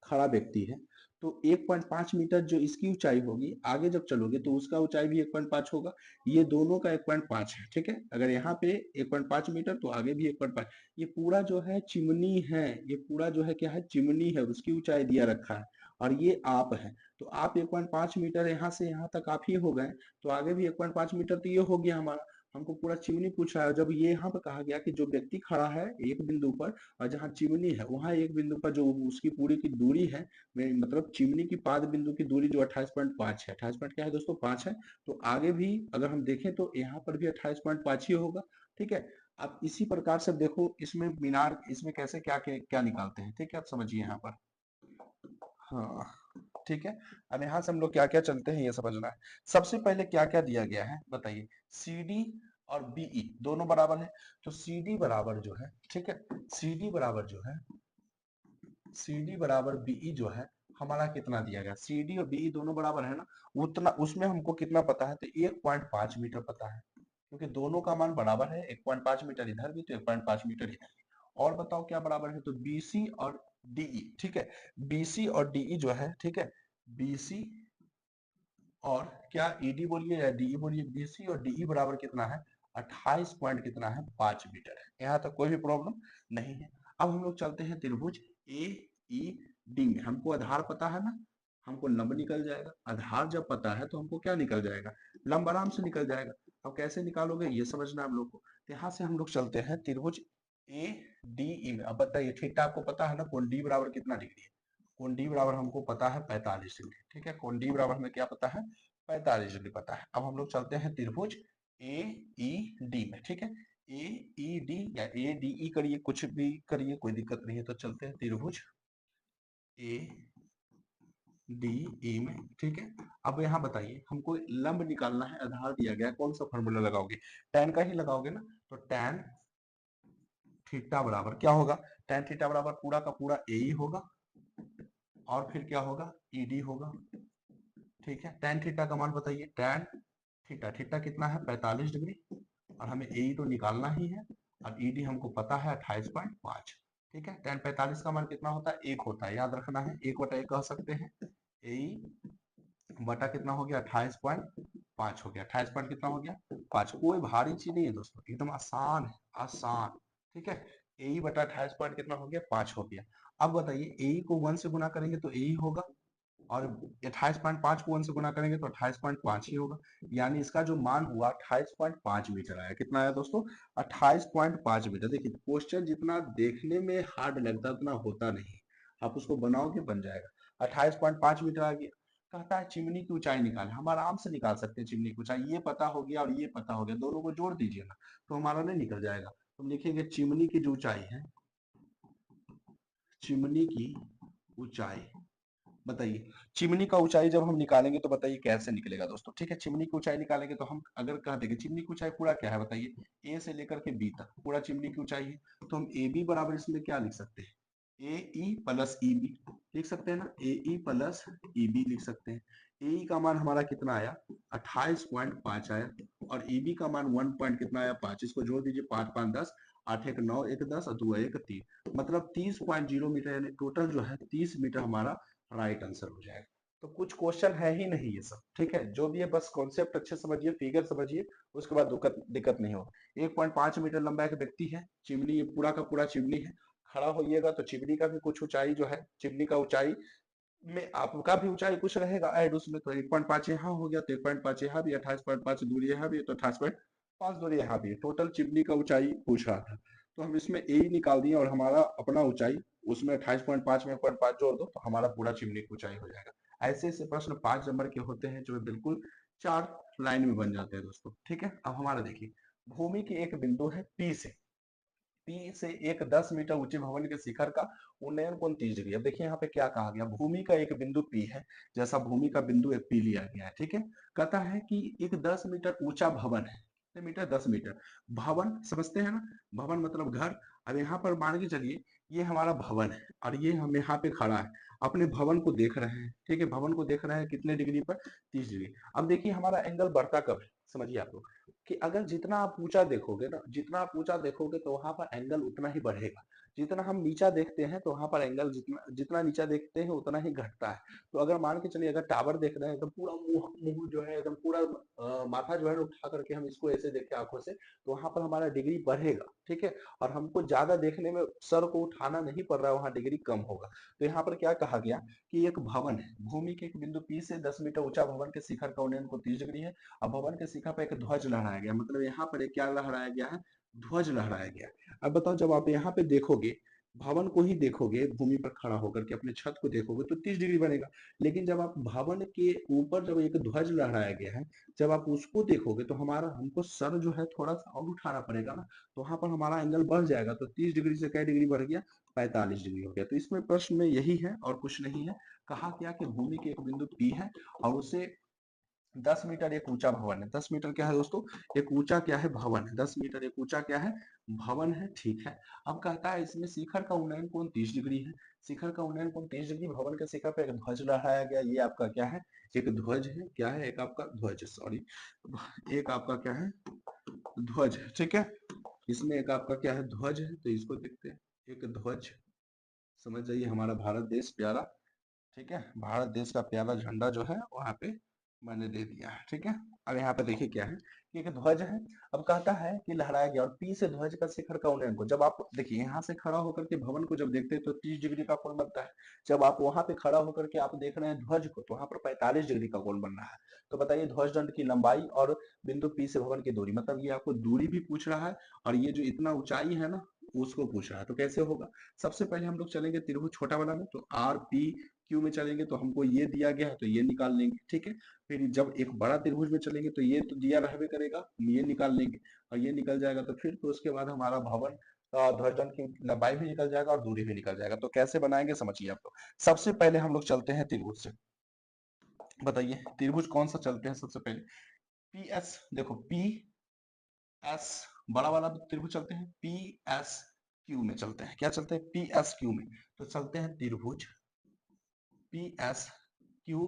खड़ा व्यक्ति है, तो 1.5 मीटर जो इसकी ऊंचाई होगी, आगे जब चलोगे तो उसका ऊंचाई भी 1.5 होगा। ये दोनों का 1.5 है, ठीक है। अगर यहाँ पे 1.5 मीटर तो आगे भी 1.5। ये पूरा जो है चिमनी है, ये पूरा जो है क्या है, चिमनी है, उसकी ऊंचाई दिया रखा है, और ये आप है। तो आप 1.5 मीटर यहाँ से यहाँ तक आप ही हो गए, तो आगे भी 1.5 मीटर तो ये हो गया हमारा। हमको पूरा चिमनी पूछा है। जब ये यहाँ पे कहा गया कि जो व्यक्ति खड़ा है एक बिंदु पर, और जहाँ चिमनी है वहां एक बिंदु पर जो उसकी पूरी की दूरी है, मतलब चिमनी की पाद बिंदु की दूरी जो 28.5 है, 28 क्या है दोस्तों, 5 है। तो आगे भी अगर हम देखें तो यहाँ पर भी 28.5 ही होगा, ठीक है। अब इसी प्रकार से देखो, इसमें मीनार, इसमें कैसे क्या क्या, क्या निकालते हैं, ठीक है, आप समझिए यहाँ पर। हाँ, ठीक है। अब यहाँ से हम लोग क्या क्या चलते हैं ये समझना है। सबसे पहले क्या क्या दिया गया है बताइए, CD और BE दोनों बराबर है। तो CD बराबर जो है, ठीक है, CD बराबर जो है, CD बराबर BE जो है, हमारा कितना दिया गया, CD और BE दोनों बराबर है ना, उतना उसमें हमको कितना पता है, तो 1.5 मीटर पता है, क्योंकि दोनों का मान बराबर है। 1.5 मीटर इधर भी तो 1.5 मीटर इधर भी। और बताओ क्या बराबर है, तो BC और DE, ठीक है, BC और DE जो है, ठीक है, BC और क्या ED बोलिए या DE बोलिए, BC और DE बराबर कितना है, 28 पॉइंट कितना है, 5 मीटर है। यहाँ तक कोई भी प्रॉब्लम नहीं है। अब हम लोग चलते हैं त्रिभुज AED में। हमको आधार पता है ना, हमको लंब निकल जाएगा। आधार जब पता है तो हमको क्या निकल जाएगा, लंब आराम से निकल जाएगा। अब कैसे निकालोगे ये समझना हम लोग को। तो यहाँ से हम लोग चलते हैं त्रिभुज ADE में। अब बताइए, थीटा आपको पता है ना, कोण D बराबर कितना डिग्री है, कोण D बराबर हमको पता है 45 डिग्री, ठीक है, कोण D बराबर हमें क्या पता है, 45 डिग्री पता है। अब हम लोग चलते हैं त्रिभुज AED में, ठीक है, AED या ADE करिए, कुछ भी करिए, कोई दिक्कत नहीं है। तो चलते हैं त्रिभुज ADE में, ठीक है। अब यहाँ बताइए, हमको लंब निकालना है, आधार दिया गया, कौन सा फॉर्मूला लगाओगे, tan का ही लगाओगे ना। तो tan थीटा बराबर क्या होगा, tan थीटा बराबर पूरा का पूरा AE होगा, और फिर क्या होगा, ED होगा, ठीक है। tan थीटा का मान बताइए, tan थीटा, थीटा कितना है, 45 डिग्री, और हमें AE तो निकालना ही है, और ED हमको पता है 28.5, ठीक है। tan 45 का मान कितना होता है, 1 होता है, याद रखना है, 1/1 कह सकते हैं। AE बटा कितना हो गया, 28.5 हो गया, 28 पॉइंट कितना हो गया, 5। कोई भारी चीज नहीं है दोस्तों, एकदम आसान है, आसान। ठीक है, ए बटा 28 पॉइंट कितना हो गया, 5 हो गया। अब बताइए ए को 1 से गुना करेंगे तो ए होगा, और 28.5 को 1 से गुना करेंगे तो 28.5 ही होगा। यानी इसका जो मान हुआ 28.5 मीटर आया। कितना आया दोस्तों, 28.5 मीटर। देखिए क्वेश्चन जितना देखने में हार्ड लगता है उतना होता नहीं, आप उसको बनाओगे बन जाएगा। 28.5 मीटर आ गया। कहता है चिमनी की ऊंचाई निकाले। हम आराम से निकाल सकते हैं चिमनी की ऊंचाई, ये पता हो गया और ये पता हो गया, दोनों को जोड़ दीजिए ना तो हमारा नहीं निकल जाएगा। तो हम लिखेंगे चिमनी की जो ऊंचाई है, चिमनी की ऊंचाई, बताइए चिमनी का ऊंचाई जब हम निकालेंगे तो बताइए कैसे निकलेगा दोस्तों। ठीक है, चिमनी की ऊंचाई निकालेंगे तो हम अगर कह देंगे चिमनी की ऊंचाई पूरा क्या है बताइए, ए से लेकर के बी तक पूरा चिमनी की ऊंचाई है, तो हम ए बी बराबर इसमें क्या लिख सकते हैं, ए ई प्लस ई बी लिख सकते हैं ना, ए ई प्लस ई बी लिख सकते हैं। ए ई का मान हमारा कितना आया, 28.5 आया, और ई बी का मान 1 पॉइंट कितना आया, 5। इसको जोड़ दीजिए, 5 5 10, 8 1 9, 1 10 और 2 1 3, मतलब 30.0 मीटर, यानी टोटल जो है 30 मीटर हमारा राइट आंसर हो जाएगा। तो कुछ क्वेश्चन है ही नहीं ये सब। ठीक है, जो भी है बस कॉन्सेप्ट अच्छे समझिए, फिगर समझिए, उसके बाद दिक्कत नहीं होगा। 1.5 मीटर लंबा एक व्यक्ति है, चिमनी ये पूरा का पूरा चिमनी है, खड़ा होइएगा तो चिमनी का भी कुछ ऊंचाई जो है, चिमनी का ऊंचाई में आपका भी ऊंचाई कुछ रहेगा ऐड उसमें, तो 1.5 यहाँ हो गया, तो 1.5 यहाँ भी, 28.5 दूरी यहाँ भी, तो 28.5 दूरी यहाँ भी, टोटल चिमनी का ऊंचाई पूछ रहा था। तो हम इसमें ए ही निकाल दिए और हमारा अपना ऊंचाई उसमें 28.5 में 1.5 जोड़ दो तो हमारा पूरा चिमनी की ऊंचाई हो जाएगा। ऐसे ऐसे प्रश्न 5 नंबर के होते हैं जो बिल्कुल 4 लाइन में बन जाते हैं दोस्तों। ठीक है, अब हमारा देखिए, भूमि की एक बिंदु है पी से एक 10 मीटर ऊंचे भवन के शिखर का उन्नयन कोण 30 डिग्री। अब देखिए यहाँ पे क्या कहा गया, भूमि का एक बिंदु पी है, जैसा भूमि का बिंदु एक पी लिया गया है। ठीक है, कहता है कि एक 10 मीटर ऊंचा भवन है, कितने मीटर, 10 मीटर। भवन समझते हैं ना, भवन मतलब घर। अब यहाँ पर मान के चलिए ये हमारा भवन है और ये हम यहाँ पे खड़ा है, अपने भवन को देख रहे हैं। ठीक है, भवन को देख रहे हैं कितने डिग्री पर, 30 डिग्री। अब देखिए हमारा एंगल बढ़ता कब है, समझिए आप लोग, कि अगर जितना आप ऊंचा देखोगे ना, जितना आप ऊंचा देखोगे तो वहां पर एंगल उतना ही बढ़ेगा। जितना हम नीचा देखते हैं तो वहां पर एंगल जितना जितना नीचा देखते हैं उतना ही घटता है। तो अगर मान के चलिए अगर टावर देख रहे हैं तो पूरा मुंह मुंह जो है एकदम पूरा माथा जो है ना उठा करके हम इसको ऐसे देखें आंखों से, तो वहां पर हमारा डिग्री बढ़ेगा। ठीक है, और हमको ज्यादा देखने में सर को उठाना नहीं पड़ रहा है, वहां डिग्री कम होगा। तो यहाँ पर क्या कहा गया कि एक भवन है, भूमि के एक बिंदु पी से 10 मीटर ऊंचा भवन के शिखर का उन्नयन को 30 डिग्री है। अब भवन के शिखर पर एक ध्वज लहराया गया, मतलब यहाँ पर एक क्या लहराया गया है, ध्वज लहराया गया। अब बताओ जब आप यहाँ पे देखोगे, भवन को ही देखोगे, भूमि पर खड़ा होकर के अपने छत को देखोगे तो 30 डिग्री बनेगा। लेकिन जब आप भवन के ऊपर जब एक ध्वज लहराया गया है, जब आप उसको देखोगे तो हमारा हमको सर जो है थोड़ा सा और उठाना पड़ेगा ना, तो वहां पर हमारा एंगल बढ़ जाएगा। तो 30 डिग्री से क्या डिग्री बढ़ गया, 45 डिग्री हो गया। तो इसमें प्रश्न में यही है और कुछ नहीं है। कहा क्या कि भूमि के एक बिंदु पी है और उसे 10 मीटर एक ऊंचा भवन है। 10 मीटर क्या है दोस्तों, एक ऊंचा क्या है, भवन है। 10 मीटर एक ऊंचा क्या है, भवन है। ठीक है, अब कहता है इसमें शिखर का उन्नयन कोण 30 डिग्री है। शिखर का उन्नयन कोण 30 डिग्री, भवन के शिखर पर एक ध्वज लहराया गया। ये आपका क्या है, एक ध्वज है। क्या है, एक आपका ध्वज, सॉरी, एक आपका क्या है, ध्वज है। ठीक है, इसमें एक आपका क्या है, ध्वज है। तो इसको देखते हैं, एक ध्वज, समझ जाइए हमारा भारत देश प्यारा। ठीक है, भारत देश का प्यारा झंडा जो है वहां पे मैंने दे दिया है। ठीक है, अब यहाँ पे देखिए क्या है कि एक ध्वज है। अब कहता है कि लहराया गया और पी से ध्वज का शिखर का उन्नयन को, जब आप देखिए यहाँ से खड़ा होकर के भवन को जब देखते हैं तो 30 डिग्री का कोण बनता है। जब आप वहां पे खड़ा होकर के आप देख रहे हैं ध्वज को तो वहां पर 45 डिग्री का कोण बन रहा है। तो बताइए ध्वज दंड की लंबाई और बिंदु पी से भवन की दूरी, मतलब ये आपको दूरी भी पूछ रहा है और ये जो इतना ऊंचाई है ना उसको पूछ रहा है। तो कैसे होगा, सबसे पहले हम लोग चलेंगे त्रिभुज छोटा वाला में, तो आर पी क्यू में चलेंगे तो हमको ये दिया गया है तो ये निकाल लेंगे। ठीक है, फिर जब एक बड़ा त्रिभुज में चलेंगे तो ये तो दिया रहबे करेगा, हम ये निकाल लेंगे और ये निकल जाएगा। तो फिर तो उसके बाद हमारा भवन ध्वज दंड की लंबाई भी निकल जाएगा और दूरी भी निकल जाएगा। तो कैसे बनाएंगे समझिए आप लोग। सबसे पहले हम लोग चलते हैं त्रिभुज से, बताइए त्रिभुज कौन सा चलते हैं सबसे पहले, पी एस, देखो पी एस, बड़ा वाला त्रिभुज चलते हैं, पी एस क्यू में चलते हैं। क्या चलते हैं, पी एस क्यू में। तो चलते हैं त्रिभुज पी एस क्यू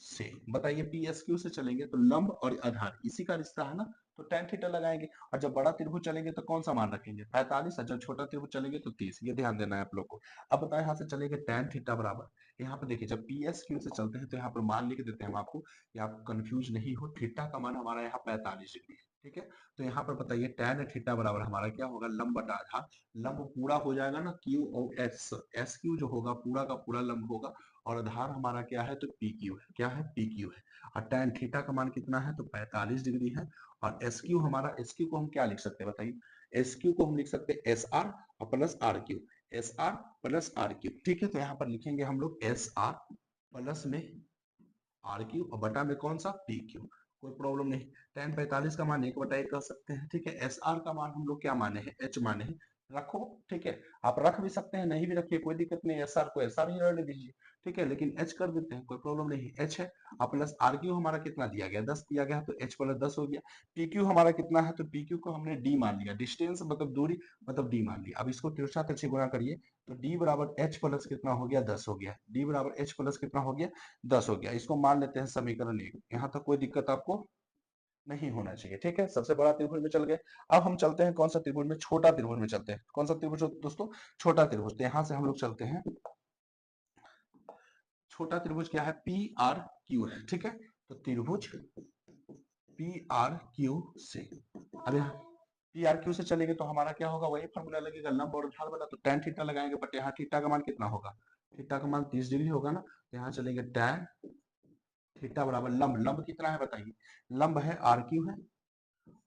से। बताइए पी एस क्यू से चलेंगे तो लंब और आधार इसी का रिश्ता है ना, तो tan थीटा लगाएंगे। और जब बड़ा त्रिभुज चलेंगे तो कौन सा मान रखेंगे, 45, और जब छोटा त्रिभुज चलेंगे तो 30। ये ध्यान देना है आप लोग को। अब बताए यहाँ से चलेंगे tan थीटा बराबर, यहाँ पे देखिए जब पी एस क्यू से चलते हैं तो यहाँ पर मान लिख देते हैं हम आपको कि आप कंफ्यूज नहीं हो, थीटा का मान हमारा यहाँ 45 डिग्री है। ठीक है। तो यहाँ पर बताइए tan थीटा बराबर हमारा क्या होगा, लंब बटा आधार। लंब पूरा हो जाएगा ना क्यू और एस, एस क्यू जो होगा पूरा का पूरा लंब होगा, और आधार हमारा क्या है तो पी क्यू है, क्या है पी क्यू है। और tan थीटा का मान कितना है तो 45 डिग्री है। और एस क्यू हमारा, एस क्यू को हम क्या लिख सकते हैं बताइए, एस क्यू को हम लिख सकते हैं एस आर और plus R Q, S R plus R Q. ठीक है, तो यहाँ पर लिखेंगे हम लोग एस आर प्लस में आर क्यू और बटा में कौन सा पी क्यू, कोई प्रॉब्लम नहीं। tan 45 का मान 1/1 कह सकते हैं। ठीक है, एस आर का मान हम लोग क्या माने हैं, एच माने हैं, रखो। ठीक है, आप रख भी सकते हैं, नहीं भी रखिए कोई दिक्कत नहीं, एस आर को एस आर ही रहने दीजिए। ठीक है, लेकिन एच कर देते हैं, कोई प्रॉब्लम नहीं, एच है। और प्लस आर क्यू हमारा कितना दिया गया, 10 दिया गया है, तो एच प्लस 10 हो गया। पी क्यू हमारा कितना है तो पी क्यू को हमने डी मान लिया, डिस्टेंस मतलब दूरी मतलब डी मान लिया। अब इसको तिरछा तिरछी गुणा करिए तो डी बराबर एच प्लस कितना हो गया 10 हो गया, डी बराबर एच प्लस कितना हो गया 10 हो गया। इसको मान लेते हैं समीकरण 1। यहाँ तक कोई दिक्कत आपको नहीं होना चाहिए। ठीक है, सबसे बड़ा त्रिभुज में चल गए। अब हम चलते हैं कौन सा त्रिभुज में, छोटा त्रिभुज में चलते हैं। कौन सा त्रिभुज दोस्तों, छोटा त्रिभुज। तो यहाँ से हम लोग चलते हैं, छोटा त्रिभुज क्या है पी आर क्यू है। ठीक है, तो त्रिभुज पी आर क्यू से, अब यहाँ पी आर क्यू से चलेंगे तो हमारा क्या होगा, वही फॉर्मूला लगेगा, लंब और ढाल वाला। तो tan थीटा लगाएंगे, बट यहाँ थीटा का मान कितना होगा, थीटा का मान 30 डिग्री होगा ना। तो यहाँ चलेंगे tan थीटा बराबर लंब, लंब कितना है बताइए, लंब है आर क्यू है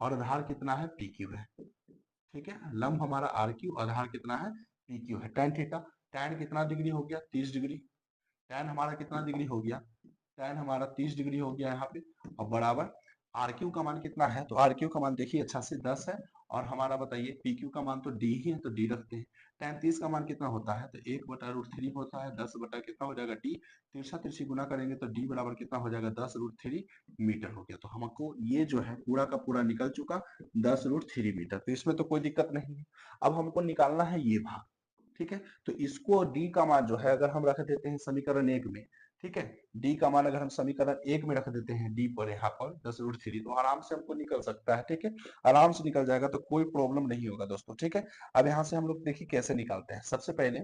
और आधार कितना है पी क्यू है। ठीक है, लंब हमारा आर क्यू, आधार कितना है पी क्यू है। tan थीटा, tan कितना डिग्री हो गया 30 डिग्री, tan हमारा कितना डिग्री हो गया, tan हमारा 30 डिग्री हो गया यहाँ पे, और बराबर आर क्यू का मान कितना है, तो आर क्यू का मान देखिए अच्छा से 10 है, और हमारा बताइए पी क्यू का मान तो डी ही है, तो डी रखते हैं। tan 30 का मान कितना होता है तो 1/√3 होता है, 10 बटा कितना हो जाएगा डी, तिरछा तिरछी गुना करेंगे तो डी बराबर कितना हो जाएगा 10√3 मीटर हो गया। तो हमको ये जो है पूरा का पूरा निकल चुका 10√3 मीटर, तो इसमें तो कोई दिक्कत नहीं है। अब हमको निकालना है ये भाग। ठीक है, तो इसको डी का मान जो है अगर हम रख देते हैं समीकरण 1 में, ठीक है, डी का मान अगर हम समीकरण 1 में रख देते हैं, डी पर यहाँ पर 10√3, तो आराम से हमको निकल सकता है। ठीक है, आराम से निकल जाएगा, तो कोई प्रॉब्लम नहीं होगा दोस्तों। ठीक है, अब यहाँ से हम लोग देखिए कैसे निकालते हैं। सबसे पहले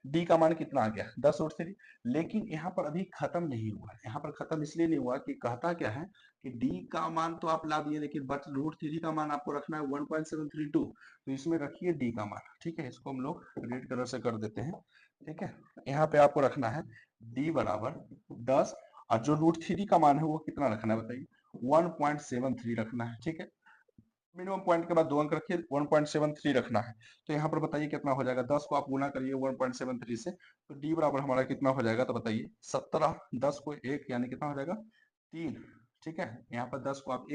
डी का मान कितना आ गया 10√3, लेकिन यहाँ पर अभी खत्म नहीं हुआ है। यहाँ पर खत्म इसलिए नहीं हुआ कि कहता क्या है कि डी का मान तो आप ला दिए, लेकिन बट √3 का मान आपको रखना है 1.732, तो इसमें रखिए डी का मान। ठीक है, इसको हम लोग रेड कलर से कर देते हैं। ठीक है, यहाँ पे आपको रखना है डी बराबर 10, और जो √3 का मान है वो कितना रखना है बताइए, 1.73 रखना है। ठीक है, मिनिमम पॉइंट के बाद 2 अंक रखिए, 1.73 रखना है। तो यहाँ पर बताइए कितना हो जाएगा, 10 को आप गुना करिए 1.73 से, तो डी बराबर हमारा कितना हो जाएगा तो बताइए 17, 10 को 1 यानी कितना हो जाएगा 3। ठीक है, यहाँ पर 10 को आप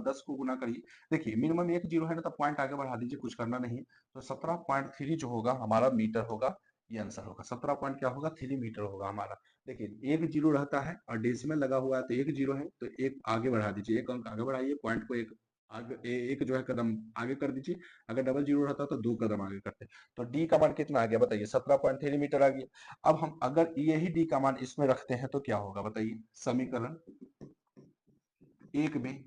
10 को गुना करिए, देखिए मिनिमम 1 जीरो है ना, तो पॉइंट आगे बढ़ा दीजिए, कुछ करना नहीं है। तो 17.3 जो होगा हमारा मीटर होगा, ये आंसर होगा 17 पॉइंट क्या होगा 3 मीटर होगा हमारा। देखिए 1 जीरो रहता है और डेसिमल लगा हुआ है, तो 1 जीरो है तो 1 आगे बढ़ा दीजिए, 1 अंक आगे बढ़ाइए, पॉइंट को एक आगे एक जो है कदम आगे कर दीजिए। अगर डबल जीरो रहता तो 2 कदम आगे करते। तो डी का मान कितना आ गया बताइए 17.3 मीटर आ गया। अब हम अगर यही डी का मान इसमें रखते हैं तो क्या होगा बताइए, समीकरण 1 में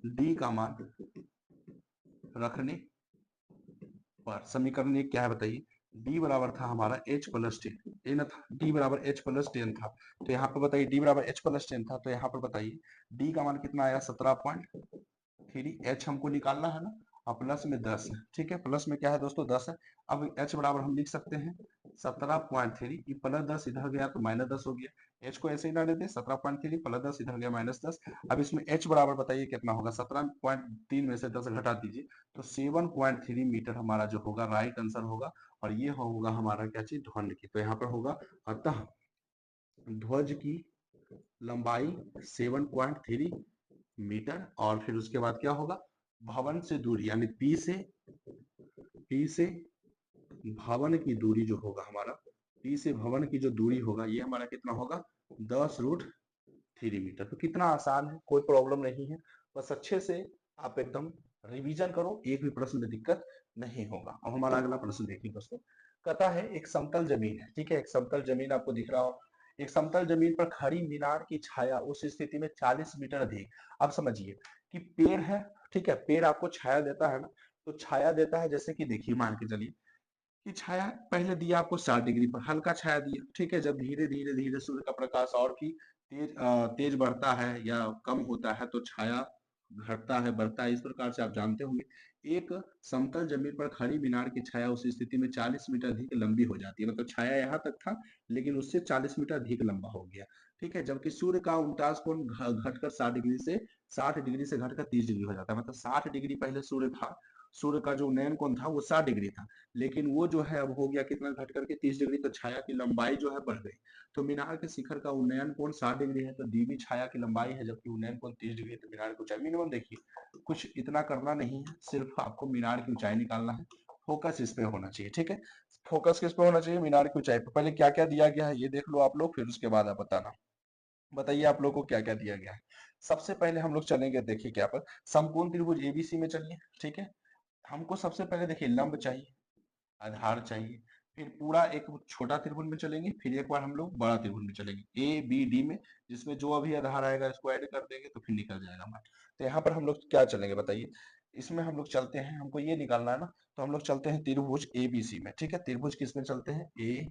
डी का मान रखने पर, समीकरण 1 क्या है बताइए, डी बराबर था हमारा h प्लस 10, ए ना था, डी बराबर h प्लस 10 था। तो यहाँ पर बताइए डी बराबर h प्लस 10 था, तो यहाँ पर बताइए डी का मान कितना आया 17.3, एच हमको निकालना है ना, और प्लस में 10 है। ठीक है, प्लस में क्या है दोस्तों 10 है। अब एच बराबर हम लिख सकते हैं 17.3, ये प्लस 10 इधर गया तो माइनस 10 हो गया, एच को ऐसे ही रहने दें 17.3 प्लस 10 इधर गया माइनस 10। अब इसमें एच बराबर बताइए कितना होगा, 17.3 में से 10 घटा दीजिए, तो 7.3 मीटर हमारा जो होगा राइट आंसर होगा। और ये होगा हमारा क्या चीज, ध्वज की। तो यहाँ पर होगा अतः ध्वज की लंबाई 7.3 मीटर, और फिर उसके बाद क्या होगा, भवन से दूरी यानी पी से भवन की दूरी जो होगा हमारा, पी से भवन की जो दूरी होगा ये हमारा कितना होगा 10√3 मीटर। तो कितना आसान है, कोई प्रॉब्लम नहीं है, बस अच्छे से आप एकदम रिवीजन करो, एक भी प्रश्न में दिक्कत नहीं होगा। अब हमारा अगला प्रश्न देखिए दोस्तों, कहता है एक समतल जमीन है। ठीक है, एक समतल जमीन आपको दिख रहा हो, एक समतल जमीन पर खड़ी मीनार की छाया उस स्थिति में 40 मीटर अधिक। अब समझिए कि पेड़ है, ठीक है, पेड़ आपको छाया देता है ना, तो छाया देता है जैसे कि देखिए मान के चलिए कि छाया पहले दिया आपको 60 डिग्री पर, हल्का छाया दिया। ठीक है, जब धीरे धीरे धीरे सूर्य का प्रकाश और भी तेज बढ़ता है या कम होता है तो छाया घटता है, बढ़ता है, इस प्रकार से आप जानते होंगे। एक समतल जमीन पर खड़ी मीनार की छाया उस स्थिति में 40 मीटर अधिक लंबी हो जाती है। मतलब छाया यहाँ तक था, लेकिन उससे 40 मीटर अधिक लंबा हो गया। ठीक है, जबकि सूर्य का 49 कोण घटकर 60 डिग्री से घटकर 30 डिग्री हो जाता है। मतलब 60 डिग्री पहले सूर्य था, सूर्य का जो उन्नयन कोण था वो 60 डिग्री था, लेकिन वो जो है अब हो गया कितना, घट करके 30 डिग्री। तो छाया की लंबाई जो है बढ़ गई। तो मीनार के शिखर का उन्नयन कोण 60 डिग्री है, तो डीबी छाया की लंबाई है, जबकि उन्नयन कोण 30 डिग्री है। तो मीनार की ऊंचाई मिनिमम देखिए, कुछ इतना करना नहीं है, सिर्फ आपको मीनार की ऊंचाई निकालना है। फोकस इस पे होना चाहिए। ठीक है, फोकस किस पे होना चाहिए, मीनार की ऊंचाई पे। पहले क्या क्या दिया गया है ये देख लो आप लोग, फिर उसके बाद आप बताना। बताइए आप लोग को क्या क्या दिया गया है। सबसे पहले हम लोग चलेंगे, देखिए क्या पर, समकोण त्रिभुज एबीसी में चलिए। ठीक है, हमको सबसे पहले देखिए लंब चाहिए, आधार चाहिए, फिर पूरा एक छोटा त्रिभुज में चलेंगे, फिर एक बार हम लोग बड़ा त्रिभुज में चलेंगे ए बी डी में, जिसमें जो अभी आधार आएगा इसको ऐड कर देंगे तो फिर निकल जाएगा हमारा। तो यहाँ पर हम लोग क्या चलेंगे बताइए, इसमें हम लोग चलते हैं, हमको ये निकालना है ना, तो हम लोग चलते हैं त्रिभुज ए बी सी में। ठीक है, त्रिभुज किस में चलते हैं, ए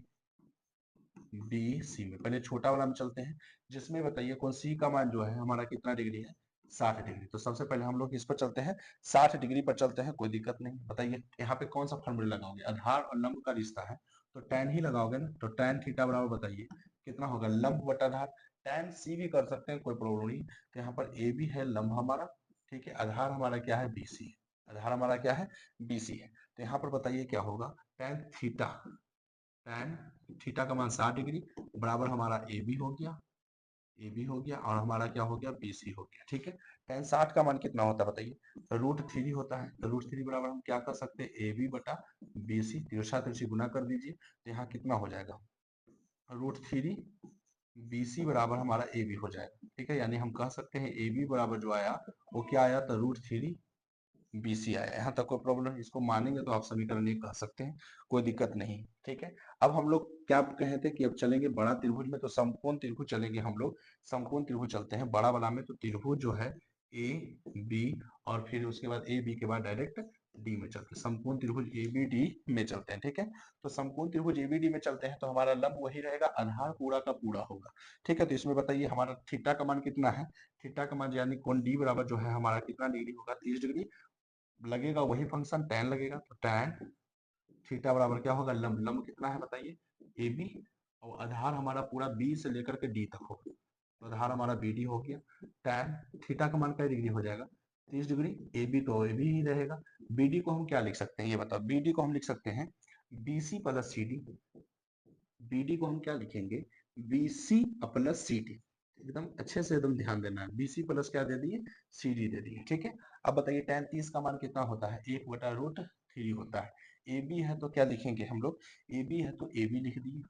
बी सी में। पहले छोटा वाला में चलते हैं, जिसमें बताइए कौन सी का मान जो है हमारा कितना डिग्री है, 60 डिग्री। तो सबसे पहले हम लोग इस पर चलते हैं, 60 डिग्री पर चलते हैं, कोई दिक्कत नहीं। बताइए यहाँ पे कौन सा फॉर्मूला लगाओगे, आधार और लंब का रिश्ता है तो tan ही लगाओगे ना। तो tan थीटा बराबर बताइए कितना होगा, लंब बटा आधार। tan सी भी कर सकते हैं, कोई प्रॉब्लम नहीं। तो यहाँ पर ए बी है लंब हमारा, ठीक है, आधार हमारा क्या है, बीसी है। आधार हमारा क्या है, बीसी है। तो यहाँ पर बताइए क्या होगा, tan थीटा, tan थीटा का मान 60 डिग्री बराबर हमारा ए बी हो गया, ए बी हो गया, और हमारा क्या हो गया, बी सी हो गया। ठीक है, tan 60 का मान कितना होता है बताइए, तो √3 होता है। तो √3 बराबर हम क्या कर सकते हैं, ए बी बटा बी सी, तिरछा तिरछी गुना कर दीजिए, तो यहाँ कितना हो जाएगा, √3 बी सी बराबर हमारा ए बी हो जाएगा। ठीक है, यानी हम कह सकते हैं ए बी बराबर जो आया वो क्या आया, तो √3 बीसी आया। यहाँ तक कोई प्रॉब्लम नहीं, इसको मानेंगे तो आप समीकरण ये कह सकते हैं, कोई दिक्कत नहीं। ठीक है, अब हम लोग क्या कहे थे कि अब चलेंगे बड़ा त्रिभुज में, तो समकोण त्रिभुज चलेंगे हम लोग। समकोण त्रिभुज चलते हैं बड़ा वाला में, तो त्रिभुज जो है ए बी, और फिर उसके बाद ए बी के बाद डायरेक्ट डी में चलते हैं। समकोण त्रिभुज ए बी डी में चलते हैं। ठीक है, तो समकोण त्रिभुज ए बी डी में चलते हैं, तो हमारा लंब वही रहेगा, आधार पूरा का पूरा होगा। ठीक है, तो इसमें बताइए हमारा थीटा का मान कितना है, थीटा का मान यानी कोण डी बराबर जो है हमारा कितना डिग्री होगा, 30 डिग्री लगेगा, वही फंक्शन tan लगेगा। तो tan थीटा बराबर क्या होगा, लंब, लंब कितना है बताइए, ए बी, और आधार हमारा पूरा बी से लेकर के डी तक होगा, तो आधार हमारा बी डी हो गया। tan थीटा का मान क्या डिग्री हो जाएगा, 30 डिग्री। ए बी तो ए बी ही रहेगा। बी डी को हम क्या लिख सकते हैं ये बताओ, बी डी को हम लिख सकते हैं B C plus C D. B D को हम क्या लिखेंगे, B C plus C D. एकदम अच्छे से एकदम ध्यान देना है, बी सी प्लस क्या दे दिए, सी डी दे दिए। ठीक है, अब बताइए tan 30 का मान कितना होता है, 1/√3 होता है। ए बी है तो क्या लिखेंगे हम लोग, ए बी है तो ए बी लिख दिए।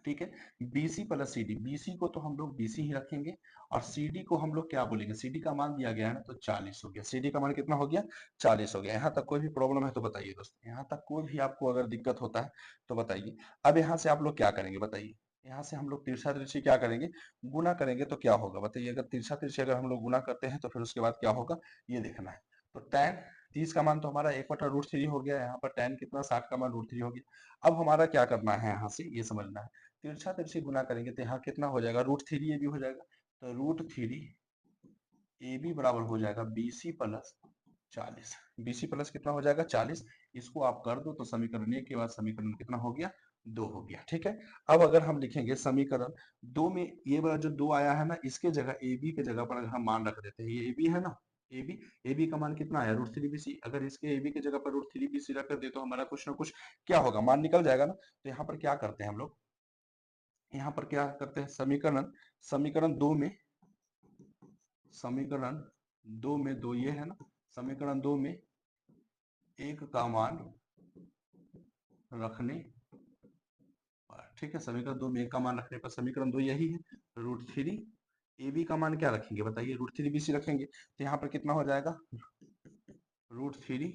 ठीक है, B C plus C D, B C को तो हम लोग बीसी ही रखेंगे, और सी डी को हम लोग क्या बोलेंगे, सी डी का मान दिया गया है ना, तो 40 हो गया। सी डी का मान कितना हो गया, 40 हो गया। यहाँ तक कोई भी प्रॉब्लम है तो बताइए दोस्तों, यहाँ तक कोई भी आपको अगर दिक्कत होता है तो बताइए। अब यहाँ से आप लोग क्या करेंगे बताइए, यहाँ से हम लोग तिरछा तिरछी क्या करेंगे, गुना करेंगे, तो क्या होगा बताइए, अगर तिरछा तिरछी अगर हम लोग गुना करते हैं तो फिर उसके बाद क्या होगा ये देखना है। तो tan 30 का मान तो हमारा 1/√3 हो गया, यहाँ पर tan कितना, 60 का मान √3 हो गया। अब हमारा क्या करना है, यहाँ से ये समझना है, तिरछा तिरछी गुना करेंगे तो यहाँ कितना हो जाएगा, √3 ए बी हो जाएगा। तो √3 ए बी बराबर हो जाएगा बीसी प्लस 40। बीसी प्लस कितना हो जाएगा, 40। इसको आप कर दो तो समीकरण 1 के बाद समीकरण कितना हो गया, 2 हो गया। ठीक है, अब अगर हम लिखेंगे समीकरण 2 में, ये वाला जो 2 आया है ना, इसके जगह ए बी के जगह पर अगर हम मान रख देते हैं, ये ए बी है ना, ए बी का मान कितना आया, √3 बी सी। अगर इसके ए बी की जगह पर √3 बी सी रख दे तो हमारा कुछ ना कुछ क्या होगा, मान निकल जाएगा ना। तो यहाँ पर क्या करते हैं हम लोग, यहाँ पर क्या करते हैं, समीकरण समीकरण 2 में, समीकरण 2 में 2 ये है ना, समीकरण 2 में 1 का मान रखने पर, ठीक है, समीकरण 2 में 1 का मान रखने पर, समीकरण 2 यही है, √3 ए बी का मान क्या रखेंगे बताइए, √3 बी सी रखेंगे। तो यहाँ पर कितना हो जाएगा, √3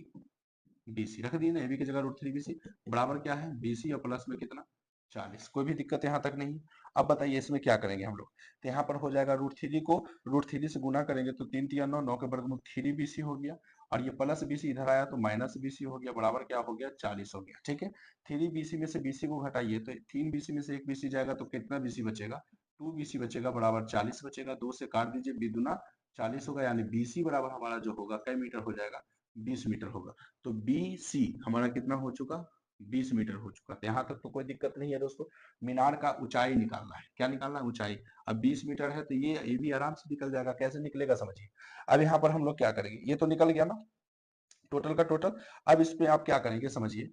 बी सी रख दिए ना, ए बी की जगह √3 बी सी बराबर क्या है, बी सी और प्लस में कितना, 40। कोई भी दिक्कत यहाँ तक नहीं। अब बताइए इसमें क्या करेंगे हम लोग, तो यहाँ पर हो जाएगा √3 को √3 से गुना करेंगे तो 3 3 9, 9 के वर्गमूल 3 बी सी हो गया, और ये प्लस बी सी इधर आया तो माइनस बी सी हो गया, बराबर क्या हो गया, 40 हो गया। ठीक है, 3 बी सी में से बी सी को घटाइए तो 3 बी सी में से 1 बी सी जाएगा तो कितना बी सी बचेगा, 2 बी सी बचेगा, बराबर 40 बचेगा। 2 से काट दीजिए, बी दूना 40 होगा, यानी BC बराबर हमारा जो होगा कै मीटर हो जाएगा, 20 मीटर होगा। तो BC हमारा कितना हो चुका, 20 मीटर हो चुका। तो यहाँ तक तो कोई दिक्कत नहीं है दोस्तों। मीनार का ऊंचाई निकालना है, क्या निकालना है, ऊंचाई। अब 20 मीटर है तो ये भी आराम से निकल जाएगा। कैसे निकलेगा समझिए। अब यहाँ पर हम लोग क्या करेंगे, ये तो निकल गया ना टोटल का टोटल। अब इस पे आप क्या करेंगे समझिए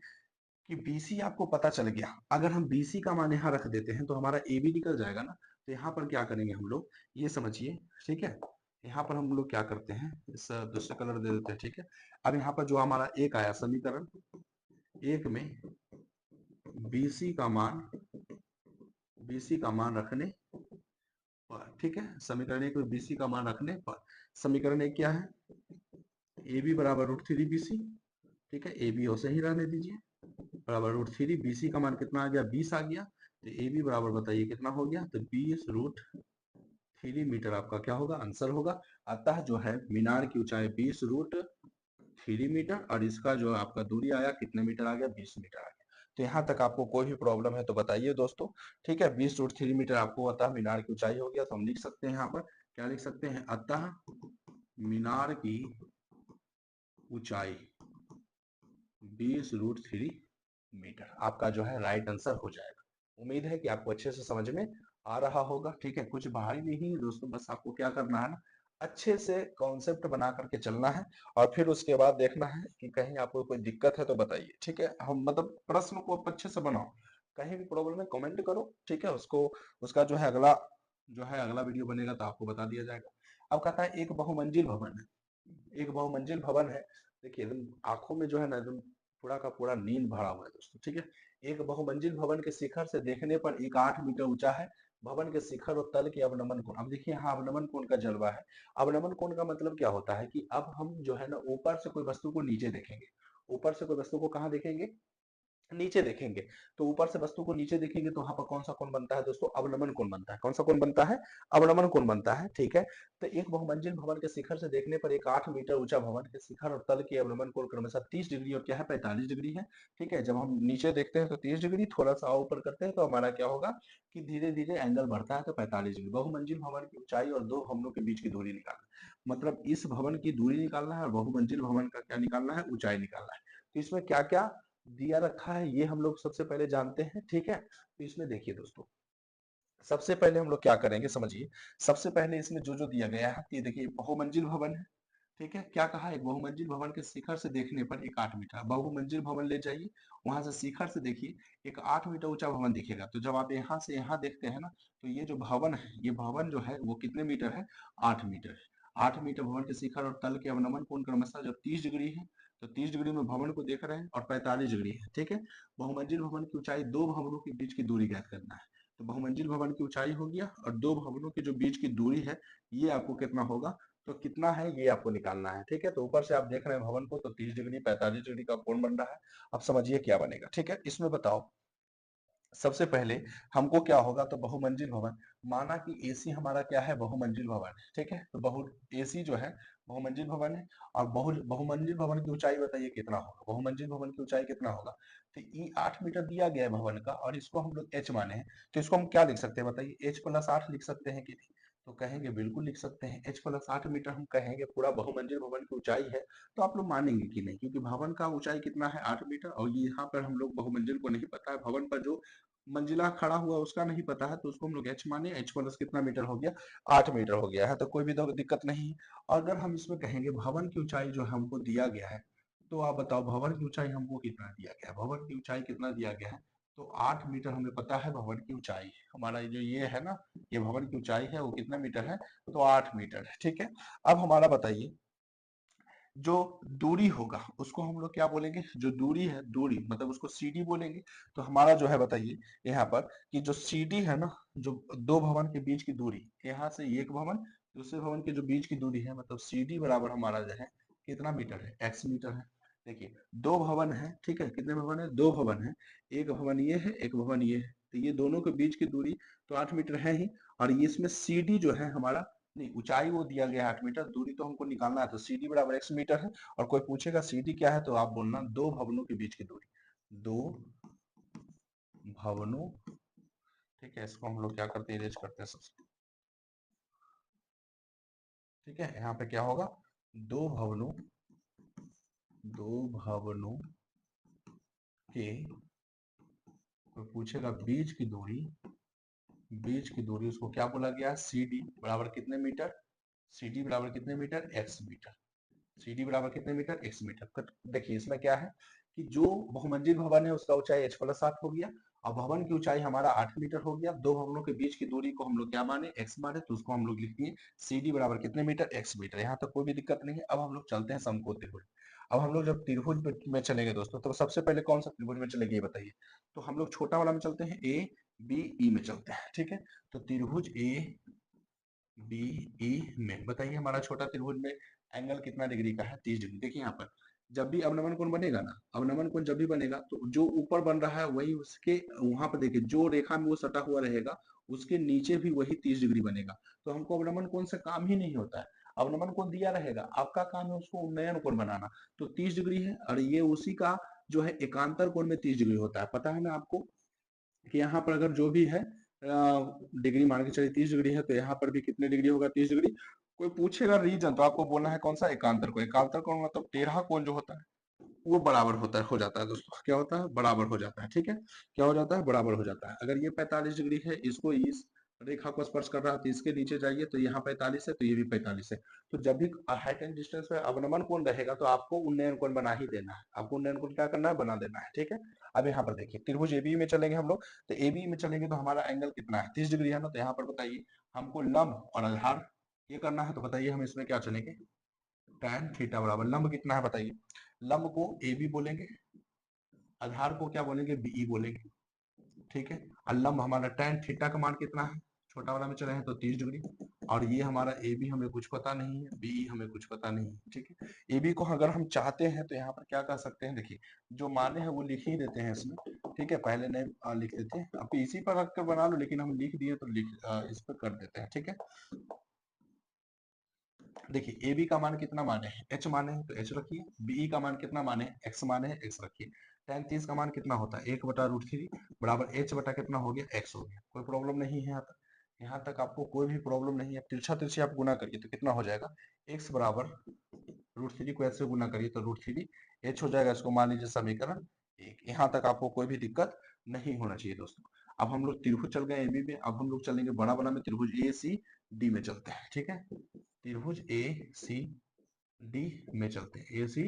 कि BC आपको पता चल गया। अगर हम BC का मान यहाँ रख देते हैं तो हमारा AB निकल जाएगा ना। तो यहाँ पर क्या करेंगे हम लोग, ये समझिए, ठीक है। यहाँ पर हम लोग क्या करते हैं, इस दूसरे कलर दे देते हैं, ठीक है। अब यहाँ पर जो हमारा एक आया समीकरण एक में BC का मान, BC का मान रखने पर, ठीक है, समीकरण एक में BC का मान रखने पर, समीकरण एक क्या है, AB बराबर √3BC, ठीक है। AB उसे ही रहने दीजिए, बराबर √3। BC का मान कितना आ गया, 20 आ गया। तो AB बराबर बताइए कितना हो गया, तो 20√3 मीटर आपका क्या होगा, आंसर होगा। अतः जो है मीनार की ऊंचाई 20√3 मीटर, और इसका जो आपका दूरी आया कितने मीटर आ गया, 20 मीटर आ गया। तो यहाँ तक आपको कोई भी प्रॉब्लम है तो बताइए दोस्तों, ठीक है। 20√3 मीटर आपको अतः मीनार की ऊंचाई हो गया। तो हम लिख सकते हैं यहाँ पर, क्या लिख सकते हैं, अतः मीनार की ऊंचाई 20√3 मीटर आपका जो है राइट आंसर हो जाएगा। उम्मीद है कि आपको अच्छे से समझ में आ रहा होगा, ठीक है। कुछ भारी नहीं है दोस्तों, बस आपको क्या करना है ना, अच्छे से कॉन्सेप्ट बना करके चलना है, और फिर उसके बाद देखना है कि कहीं आपको कोई दिक्कत है तो बताइए, ठीक है। हम मतलब प्रश्न को आप अच्छे से बनाओ, कहीं भी प्रॉब्लम है कमेंट करो, ठीक है। उसको उसका जो है अगला वीडियो बनेगा तो आपको बता दिया जाएगा। अब कहता है एक बहुमंजिल भवन है, एक बहुमंजिल भवन है। देखिए एकदम आंखों में जो है ना एकदम पूरा का पूरा नींद भरा हुआ है दोस्तों, ठीक है। एक बहुमंजिल भवन के शिखर से देखने पर एक 8 मीटर ऊंचा है। भवन के शिखर और तल के अवनमन कोण, अब देखिए यहाँ अवनमन कोण का जलवा है। अवनमन कोण का मतलब क्या होता है कि अब हम जो है ना ऊपर से कोई वस्तु को नीचे देखेंगे, ऊपर से कोई वस्तु को कहाँ देखेंगे, नीचे देखेंगे। तो ऊपर से वस्तु को नीचे देखेंगे तो वहां पर कौन सा कोण बनता है दोस्तों, अवनमन कोण बनता है। कौन सा कोण बनता है, अवनमन कोण बनता है, ठीक है। तो एक बहुमंजिल भवन के शिखर से देखने पर एक 8 मीटर ऊंचा भवन के शिखर और तल के अवनमन कोण क्रमशः 30 डिग्री और क्या है 45 डिग्री है, ठीक है। जब हम नीचे देखते हैं तो 30 डिग्री, थोड़ा सा ऊपर करते हैं तो हमारा क्या होगा कि धीरे धीरे एंगल बढ़ता है तो 45 डिग्री। बहुमंजिल भवन की ऊंचाई और दो भवनों के बीच की दूरी निकालना, मतलब इस भवन की दूरी निकालना है और बहुमंजिल भवन का क्या निकालना है, ऊंचाई निकालना है। तो इसमें क्या क्या दिया रखा है ये हम लोग सबसे पहले जानते हैं, ठीक है। तो इसमें देखिए दोस्तों, सबसे पहले हम लोग क्या करेंगे समझिए। सबसे पहले इसमें जो जो दिया गया है, ये देखिए बहुमंजिल भवन है, ठीक है। क्या कहा, एक बहुमंजिल भवन के शिखर से देखने पर एक 8 मीटर, बहुमंजिल भवन ले जाइए, वहां से शिखर से देखिए एक 8 मीटर ऊंचा भवन दिखेगा। तो जब आप यहाँ से यहाँ देखते हैं ना, तो ये जो भवन है, ये भवन जो है वो कितने मीटर है, 8 मीटर है। 8 मीटर भवन के शिखर और तल के अवनमन कोण क्रमशः जब 30 डिग्री है, तो 30 डिग्री में भवन को देख रहे हैं, और 45 डिग्री है, ठीक है। बहुमंजिल भवन की ऊंचाई दो भवनों के बीच की दूरी ज्ञात करना है। तो बहुमंजिल भवन की ऊंचाई हो गया, और दो भवनों के जो बीच की दूरी है ये आपको कितना होगा, तो कितना है ये आपको निकालना है, ठीक है। तो ऊपर से आप देख रहे हैं भवन को, तो 30 डिग्री 45 डिग्री का कोण बन रहा है। अब समझिए क्या बनेगा, ठीक है। इसमें बताओ सबसे पहले हमको क्या होगा, तो बहुमंजिल भवन, माना कि एसी हमारा क्या है, बहुमंजिल भवन है, ठीक है। तो एसी जो है बहुमंजिल भवन है, और बहुमंजिल भवन की ऊंचाई बताइए कितना होगा, बहुमंजिल भवन की ऊंचाई कितना होगा। तो ये 8 मीटर दिया गया है भवन का, और इसको हम लोग एच माने हैं। तो इसको हम क्या लिख सकते हैं बताइए, H+8 लिख सकते हैं कि नहीं। तो कहेंगे बिल्कुल लिख सकते हैं, H+8 मीटर हम कहेंगे पूरा बहुमंजिल भवन की ऊंचाई है। तो आप लोग मानेंगे कि नहीं, क्योंकि भवन का ऊंचाई कितना है, 8 मीटर, और ये यहाँ पर हम लोग बहुमंजिल को नहीं पता है, भवन पर जो मंजिला खड़ा हुआ उसका नहीं पता है, तो उसको हम लोग एच माने। एच प्लस कितना मीटर हो गया, 8 मीटर हो गया है। तो कोई भी दिक्कत नहीं है। अगर हम इसमें कहेंगे भवन की ऊंचाई जो हमको दिया गया है, तो आप बताओ भवन की ऊंचाई हमको कितना दिया गया है, भवन की ऊंचाई कितना दिया गया है। तो 8 मीटर हमें पता है भवन की ऊंचाई हमारा जो ये है ना, ये भवन की ऊंचाई है वो कितना मीटर है, तो 8 मीटर है, ठीक है। अब हमारा बताइए जो दूरी होगा उसको हम लोग क्या बोलेंगे, जो दूरी है, दूरी मतलब उसको CD बोलेंगे। तो हमारा जो है बताइए यहाँ पर कि जो CD है ना, जो दो भवन के बीच की दूरी, यहाँ से एक भवन दूसरे भवन के जो बीच की दूरी है, मतलब CD बराबर हमारा जो है कितना मीटर है, x मीटर है। देखिए दो भवन है, ठीक है, कितने भवन है, दो भवन है। एक भवन ये है, एक भवन ये है, तो ये दोनों के बीच की दूरी तो 8 मीटर है ही। और ये इसमें CD जो है हमारा, नहीं ऊंचाई वो दिया गया 8 मीटर, दूरी तो हमको निकालना है, तो CD बराबर x मीटर है। और कोई पूछेगा CD क्या है, तो आप बोलना दो भवनों के बीच की दूरी, दो भवनों, ठीक है। इसको हम लोग क्या करते हैं, इरेज करते हैं सबसे। ठीक है, यहाँ पे क्या होगा, दो भवनों के, तो पूछेगा बीच की दूरी उसको क्या बोला गया, सी डी बराबर कितने मीटर, सी डी बराबर कितने metre, X metre, C D बराबर कितने मीटर, एक्स मीटर। तो देखिए इसमें क्या है कि जो बहुमंजिल भवन है उसका ऊंचाई h+8 हो गया और भवन की ऊंचाई हमारा 8 मीटर हो गया। दो भवनों के बीच की दूरी को हम लोग क्या माने, x माने, तो उसको हम लोग लिखेंगे सी डी बराबर कितने मीटर, x मीटर। यहाँ तक कोई भी दिक्कत नहीं है। अब हम लोग चलते हैं समकोण त्रिभुज। अब हम लोग जब त्रिभुज में चलेंगे दोस्तों, तो सबसे पहले कौन सा त्रिभुज में चलेंगे ये बताइए। तो हम लोग छोटा वाला में चलते हैं, ए बी ई में चलते हैं। ठीक है, तो त्रिभुज ए बी ई में बताइए हमारा छोटा त्रिभुज में एंगल कितना डिग्री का है, 30 डिग्री। देखिए यहाँ पर जब भी अवनमन कोण बनेगा ना, अवनमन कोण जब भी बनेगा तो जो ऊपर बन रहा है वही उसके वहां पर देखिए जो रेखा में वो सटा हुआ रहेगा उसके नीचे भी वही 30 डिग्री बनेगा। तो हमको अवनमन कोण से काम ही नहीं होता है, अवनमन कोण दिया रहेगा, आपका काम है उसको उन्नयन कोण बनाना। तो 30 डिग्री है और ये उसी का जो है एकांतर कोण में 30 डिग्री होता है। पता है ना आपको कि यहाँ पर अगर जो भी है डिग्री मान के चलिए 30 डिग्री है, तो यहाँ पर भी कितने डिग्री होगा, 30 डिग्री। कोई पूछेगा रीजन तो आपको बोलना है कौन सा, एकांतर कोण। एकांतर कोण मतलब टेढ़ा कोण जो होता है वो बराबर होता है, हो जाता है दोस्तों, क्या होता है, बराबर हो जाता है। ठीक है, क्या हो जाता है, बराबर हो जाता है। अगर ये 45 डिग्री है, इसको इस रेखा को स्पर्श कर रहा है, तो इसके नीचे जाइए तो यहाँ 45 है, तो ये भी 45 है। तो जब भी हाइट एंड डिस्टेंस में अवनमन कोण रहेगा तो आपको उन्नयन कोण बना ही देना है, आपको उन्नयन कोण क्या करना है, बना देना है। ठीक है, अब यहाँ पर देखिए त्रिभुज एबी में चलेंगे हम लोग, तो एबी में चलेंगे तो हमारा एंगल कितना है, 30 डिग्री है ना। तो यहाँ पर बताइए हमको लंब और आधार ये करना है, तो बताइए हम इसमें क्या चलेंगे, tan थीटा बराबर लंब कितना है बताइए, लंब को ए बी बोलेंगे, आधार को क्या बोलेंगे, बीई बोलेंगे। ठीक है, और लंब हमारा tan थीटा का मान कितना है, छोटा वाला में चले हैं तो 30 डिग्री, और ये हमारा ए बी हमें कुछ पता नहीं है, बीई हमें कुछ पता नहीं है। ठीक है, ए बी को अगर हम चाहते हैं तो यहाँ पर क्या कर सकते हैं, देखिए जो माने हैं वो लिख ही देते हैं इसमें। ठीक है, पहले नहीं लिख देते हैं, अब इसी पर रख कर बना लो, लेकिन हम लिख दिए तो इस पर कर देते हैं। ठीक है, देखिए ए बी का मान कितना माने हैं, एच माने हैं तो एच रखिए, बीई का मान कितना माने हैं, एक्स माने हैं, एक्स रखिए। tan 30 का मान कितना होता है, 1/√3 बराबर एच बटा कितना हो गया, एक्स हो गया। कोई प्रॉब्लम नहीं है यहाँ तक आपको कोई भी प्रॉब्लम नहीं है। तिरछा तिरछी आप गुना करिए तो कितना हो जाएगा, एक्स बराबर √3 को ऐसे गुना करिए तो √3 एच हो जाएगा। इसको मान लीजिए समीकरण 1। यहाँ तक आपको कोई भी दिक्कत नहीं होना चाहिए दोस्तों। अब हम लोग त्रिभुज चल गए एबी में, अब हम लोग चलेंगे बड़ा बड़ा में, त्रिभुज ए सी डी में चलते हैं। ठीक है, त्रिभुज ए सी डी में चलते हैं, ए सी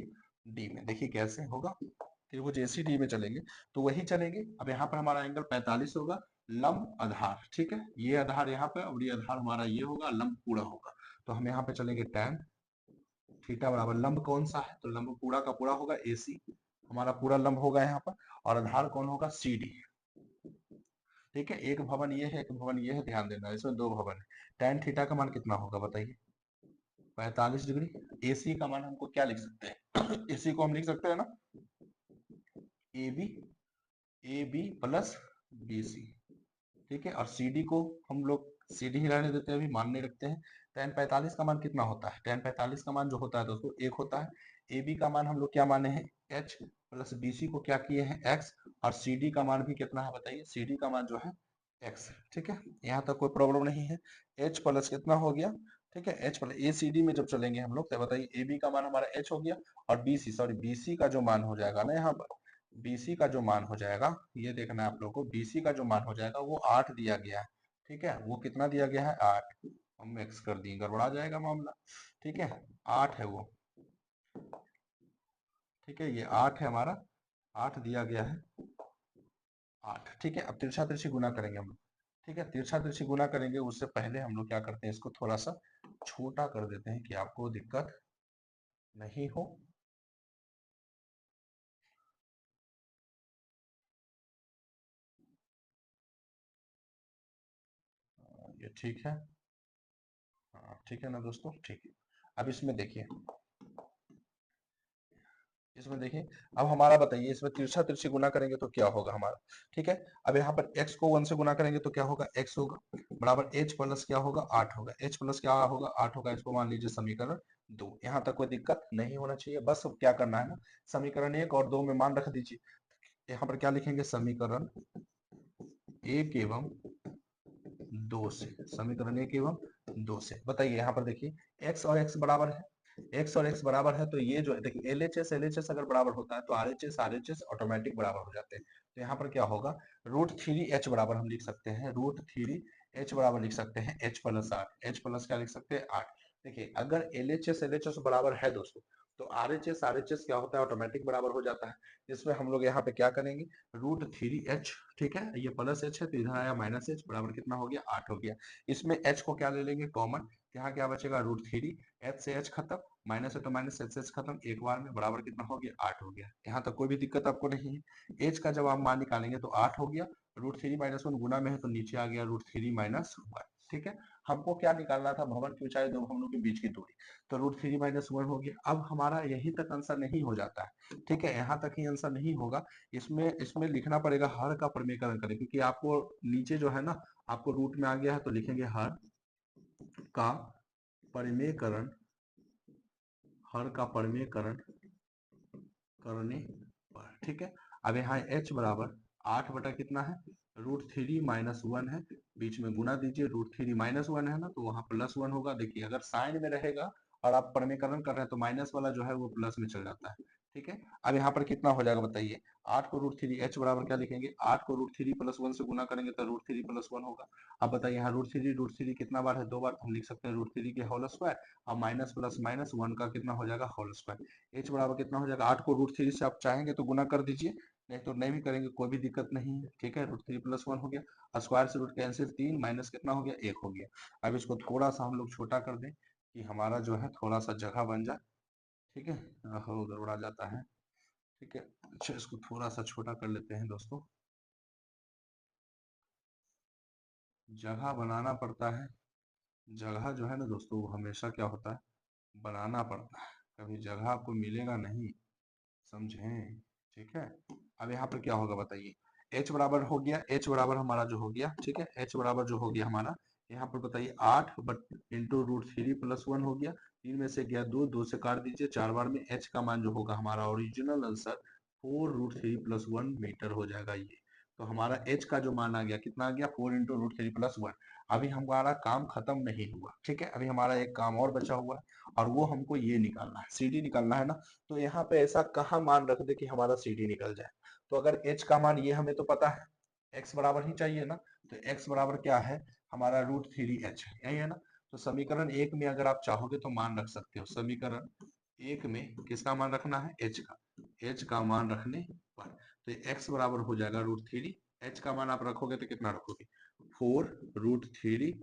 डी में देखिए कैसे होगा। त्रिभुज ए सी डी में चलेंगे तो वही चलेंगे। अब यहाँ पर हमारा एंगल 45 होगा, लंब आधार। ठीक है, ये आधार यहाँ पे और ये आधार हमारा ये होगा, लंब पूरा होगा। तो हम यहाँ पे चलेंगे tan थीटा बराबर लंब कौन सा है, तो लंब पूरा का पूरा होगा ए सी, हमारा पूरा लंब होगा यहाँ पर, और आधार कौन होगा, सी डी। ठीक है, एक भवन ये है, एक भवन ये है, ध्यान देना इसमें दो भवन है। tan थीटा का मान कितना होगा बताइए, 45 डिग्री। एसी का मान हमको क्या लिख सकते हैं एसी को हम लिख सकते हैं ना, A B plus B C. ठीक है, और सी डी को हम लोग सी डी ही रहने देते हैं, अभी मान नहीं रखते हैं। tan 45 का मान कितना होता है, tan 45 का मान जो होता है दोस्तों 1 होता है। ए बी का मान हम लोग क्या माने हैं, एच, प्लस बी सी को क्या किए हैं, एक्स, और सी डी का मान भी कितना है बताइए, सी डी का मान जो है एक्स। ठीक है, यहाँ तक कोई प्रॉब्लम नहीं है। एच प्लस कितना हो गया, ठीक है, एच प्लस ए सी डी में जब चलेंगे हम लोग तो बताइए ए बी का मान हमारा एच हो गया, और B C sorry B C का जो मान हो जाएगा ना यहाँ पर, बीसी का जो मान हो जाएगा, ये देखना है आप लोगों को, बीसी का जो मान हो जाएगा वो 8 दिया गया है। ठीक है, वो कितना दिया गया है, 8। हम एक्स कर दिए, गड़बड़ा जाएगा मामला। ठीक है, 8 है वो। ठीक है, ये 8 है हमारा, 8 दिया गया है, 8। ठीक है, अब तिरछा तिरछी गुना करेंगे हम लोग। ठीक है, तिरछा तिरछी गुना करेंगे, उससे पहले हम लोग क्या करते हैं, इसको थोड़ा सा छोटा कर देते हैं कि आपको दिक्कत नहीं हो। ये ठीक है, हाँ ठीक है ना दोस्तों, ठीक है। अब इसमें देखिए, इसमें देखिए, अब हमारा बताइए इसमें तिरछा तिरछी गुना करेंगे तो क्या होगा हमारा। ठीक है, अब यहाँ पर x को 1 से गुना करेंगे तो क्या होगा, x होगा बराबर h प्लस क्या होगा, 8 होगा, h प्लस क्या होगा, 8 होगा। इसको मान लीजिए समीकरण 2। यहाँ तक कोई दिक्कत नहीं होना चाहिए, बस क्या करना है ना, समीकरण 1 और 2 में मान रख दीजिए। यहाँ पर क्या लिखेंगे, समीकरण 1 एवं 2 से, समीकरण 1 एवं 2 से। बताइए यहाँ पर देखिए x और x बराबर है, x और x बराबर है तो ये जो है देखिए LHS अगर बराबर होता है तो RHS ऑटोमेटिक बराबर हो जाते हैं। तो यहाँ पर क्या होगा √3h बराबर हम लिख सकते हैं, √3h बराबर लिख सकते हैं h प्लस 8, h प्लस क्या लिख सकते हैं 8। देखिए अगर LHS बराबर है दोस्तों तो RHS क्या होता है ऑटोमेटिक बराबर हो जाता है। इसमें हम लोग यहाँ पे क्या करेंगे √3h, ठीक है ये प्लस h है तो इधर आया माइनस h बराबर कितना हो गया 8 हो गया। इसमें h को क्या ले लेंगे कॉमन, यहाँ क्या बचेगा √3, h से h खत्म, माइनस है तो माइनस, h से h खत्म, एक बार में बराबर कितना हो गया 8 हो गया। यहाँ तक कोई भी दिक्कत आपको नहीं है। h का जब आप मान निकालेंगे तो 8 हो गया, √3 - 1 गुना में है तो नीचे आ गया √3 - 1, ठीक है। हमको क्या निकालना था भवन की ऊंचाई दो भवनों के बीच की दूरी, तो √3 - 1 हो गया। अब हमारा यही तक आंसर नहीं हो जाता है, ठीक है यहाँ तक ही आंसर नहीं होगा। इसमें लिखना पड़ेगा हर का परिमेयकरण करें, क्योंकि आपको नीचे जो है ना आपको रूट में आ गया है तो लिखेंगे हर का परिमेयकरण, हर का परिमेयकरण करने पर, ठीक है। अब यहाँ h बराबर 8 बटा कितना है √3 - 1 है, बीच में गुना दीजिए, √3 - 1 है ना तो वहां +1 होगा। देखिए अगर साइन में रहेगा और आप परिमेयकरण कर रहे हैं तो माइनस वाला जो है वो प्लस में चल जाता है, ठीक है। अब यहाँ पर कितना हो जाएगा बताइए, 8 को √3 h बराबर क्या लिखेंगे 8 को √3 + 1 से गुना करेंगे तो √3 + 1 होगा। अब बताइए यहाँ √3 कितना बार है 2 बार, तो हम लिख सकते हैं √3 के होल स्क्वायर और माइनस प्लस माइनस 1 का कितना हो जाएगा होल स्क्वायर। h बराबर कितना हो जाएगा 8 को √3 से आप चाहेंगे तो गुना कर दीजिए, नहीं तो नहीं भी करेंगे कोई भी दिक्कत नहीं है, ठीक है। √3 + 1 हो गया, स्क्वायर से रूट कैंसिल 3 माइनस कितना हो गया 1 हो गया। अब इसको थोड़ा सा हम लोग छोटा कर दें कि हमारा जो है थोड़ा सा जगह बन जाए, ठीक है। गड़बड़ा जाता है, ठीक है। अच्छा इसको थोड़ा सा छोटा कर लेते हैं दोस्तों, जगह बनाना पड़ता है, जगह जो है ना दोस्तों वो हमेशा क्या होता है बनाना पड़ता है, कभी जगह आपको मिलेगा नहीं, समझें, ठीक है। अब यहाँ पर क्या होगा बताइए, h बराबर हो गया, h बराबर हमारा जो हो गया, ठीक है, h बराबर जो हो गया हमारा यहाँ पर बताइए 8 इंटू √3 + 1 हो गया, 3 में से गया 2, 2 से काट दीजिए, 4 बार में h का मान जो होगा हमारा ओरिजिनल आंसर 4√3 + 1 मीटर हो जाएगा ये। तो हमारा h का जो मान आ गया कितना आ गया 4 इंटू √3 + 1। अभी हमारा काम खत्म नहीं हुआ, ठीक है, अभी हमारा एक काम और बचा हुआ है और वो हमको ये निकालना है, CD निकालना है ना। तो यहाँ पे ऐसा कहाँ मान रख दे कि हमारा CD निकल जाए, तो अगर h का मान ये हमें तो पता है x बराबर ही चाहिए ना, तो x बराबर क्या है हमारा √3h यही है ना। तो समीकरण 1 में अगर आप चाहोगे तो मान रख सकते हो, समीकरण 1 में किसका मान रखना है h का मान रखने पर, तो x बराबर हो जाएगा √3, h का मान आप रखोगे तो कितना रखोगे 4√3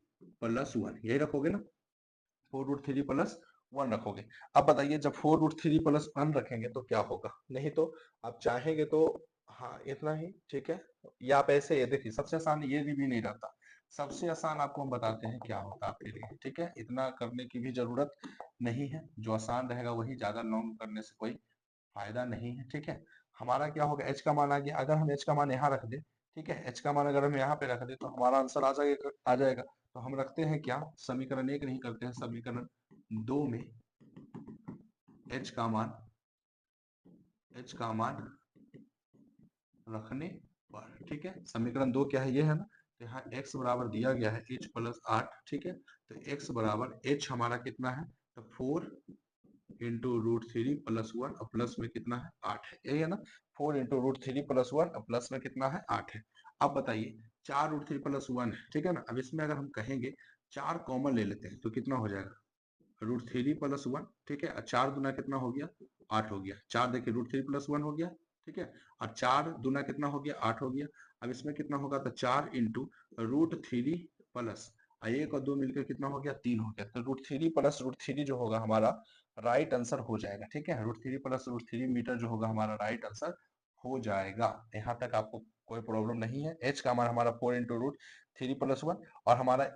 + 1 यही रखोगे ना, 4√3 + 1 रखोगे। अब बताइए जब 4√3 + 1 रखेंगे तो क्या होगा, नहीं तो आप चाहेंगे तो हाँ इतना ही, ठीक है। या आप ऐसे ये देखिए सबसे आसान ये भी नहीं रहता, सबसे आसान आपको हम बताते हैं क्या होता है आपके लिए, ठीक है। इतना करने की भी जरूरत नहीं है, जो आसान रहेगा वही, ज्यादा लॉन्ग करने से कोई फायदा नहीं है, ठीक है। हमारा क्या होगा h का मान आ गया, अगर हम h का मान यहाँ रख दे, ठीक है, h का मान अगर हम यहाँ पे रख दे तो हमारा आंसर आ जाएगा। तो हम रखते हैं क्या समीकरण 1 नहीं करते हैं, समीकरण 2 में h का मान रखने पर, ठीक है। समीकरण 2 क्या है ये है ना, तो यहाँ x बराबर दिया गया है h + 8, ठीक है। तो x बराबर h हमारा कितना है तो 4 इंटू √3 + 1 और प्लस में कितना है 8 है, यही है ना। 4 इंटू √3 + 1 और प्लस में कितना है 8 है। अब बताइए 4 √3 + 1 है, ठीक है ना। अब इसमें अगर हम कहेंगे 4 कॉमन ले लेते हैं तो कितना हो जाएगा √3 + 1, ठीक है। और 4 दूना कितना हो गया 8 हो गया, 4 देखिए √3 + 1 हो गया, ठीक है। और 4 दूना कितना हो गया 8 हो गया। अब इसमें कितना होगा तो 4 इंटू √3 प्लस 1 और 2 मिलकर कितना हो गया 3 हो गया। तो √3 + √3 जो होगा हमारा राइट आंसर हो जाएगा, ठीक है। √3 + √3 मीटर जो होगा हमारा राइट आंसर हो जाएगा। यहाँ तक आपको कोई प्रॉब्लम नहीं है। h का मान हमारा 4 इंटू √3 + 1 और हमारा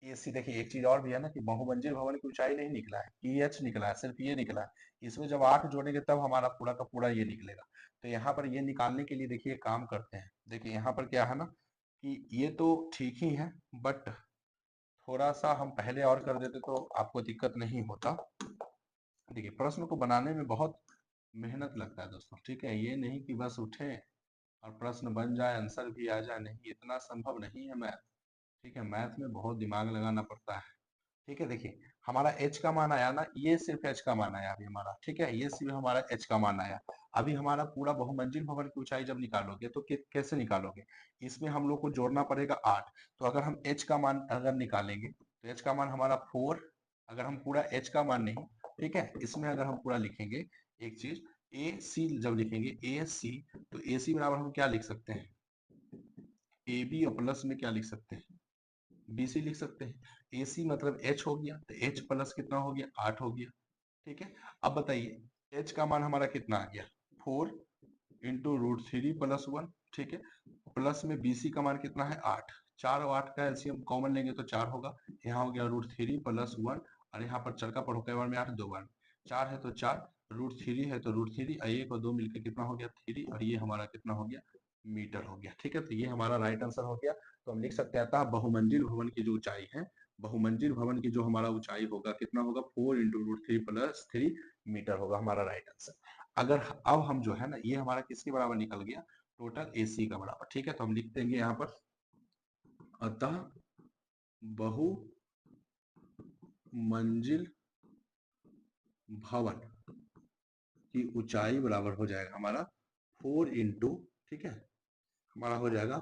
एसी देखिए एक चीज और भी है ना कि बहुमंजिल भवन की ऊंचाई नहीं निकला है, EH निकला है, सिर्फ ये निकला है। इसमें जब 8 जोड़ेंगे तब हमारा पूरा का पूरा ये निकलेगा। तो यहाँ पर ये निकालने के लिए देखिए काम करते हैं, देखिए यहाँ पर क्या है ना कि ये तो ठीक ही है बट थोड़ा सा हम पहले और कर देते तो आपको दिक्कत नहीं होता। देखिए प्रश्न को बनाने में बहुत मेहनत लगता है दोस्तों, ठीक है। ये नहीं कि बस उठे और प्रश्न बन जाए आंसर भी आ जाए, नहीं इतना संभव नहीं है मैथ, ठीक है। मैथ में बहुत दिमाग लगाना पड़ता है। ठीक है, देखिए हमारा h का मान आया ना, ये सिर्फ h का मान आया अभी हमारा, ठीक है, ये सिर्फ हमारा h का मान आया। अभी हमारा पूरा बहुमंजिल भवन की ऊंचाई जब निकालोगे तो कैसे निकालोगे, इसमें हम लोग को जोड़ना पड़ेगा 8। तो अगर हम h का मान अगर निकालेंगे तो h का मान हमारा 4, अगर हम पूरा h का मान नहीं, ठीक है, इसमें अगर हम पूरा लिखेंगे एक चीज, ए सी जब लिखेंगे ए सी, तो ए सी बराबर हम क्या लिख सकते हैं, ए बी और प्लस में क्या लिख सकते हैं, बीसी लिख सकते हैं। एसी मतलब एच हो गया, तो एच प्लस कितना हो गया, 8 हो गया। ठीक है, अब बताइए एच का मान हमारा कितना आ गया, 4 इंटू रूट थ्री प्लस 1, ठीक है, प्लस में बीसी का मान कितना है, 8। 4 और 8 का एलसीएम कॉमन लेंगे तो 4 होगा, यहाँ हो गया रूट थ्री प्लस 1, और यहाँ पर चर का पढ़ो, कई बार में 8 दो बार में 4 है तो 4, रूट थ्री है तो रूट थ्री, एक और दो मिलकर कितना हो गया 3, और ये हमारा कितना हो गया, मीटर हो गया। ठीक है, तो ये हमारा राइट आंसर हो गया। तो हम लिख सकते हैं अतः बहुमंजिल भवन की जो ऊंचाई है, बहुमंजिल भवन की जो हमारा ऊंचाई होगा कितना होगा, 4 into root three plus 3 metre होगा हमारा राइट आंसर। अगर अब हम जो है ना, ये हमारा किसके बराबर निकल गया, टोटल एसी का बराबर। ठीक है, तो हम लिख देंगे यहाँ पर अतः बहुमंजिल भवन की ऊंचाई बराबर हो जाएगा हमारा 4 इंटू, ठीक है, हमारा हो जाएगा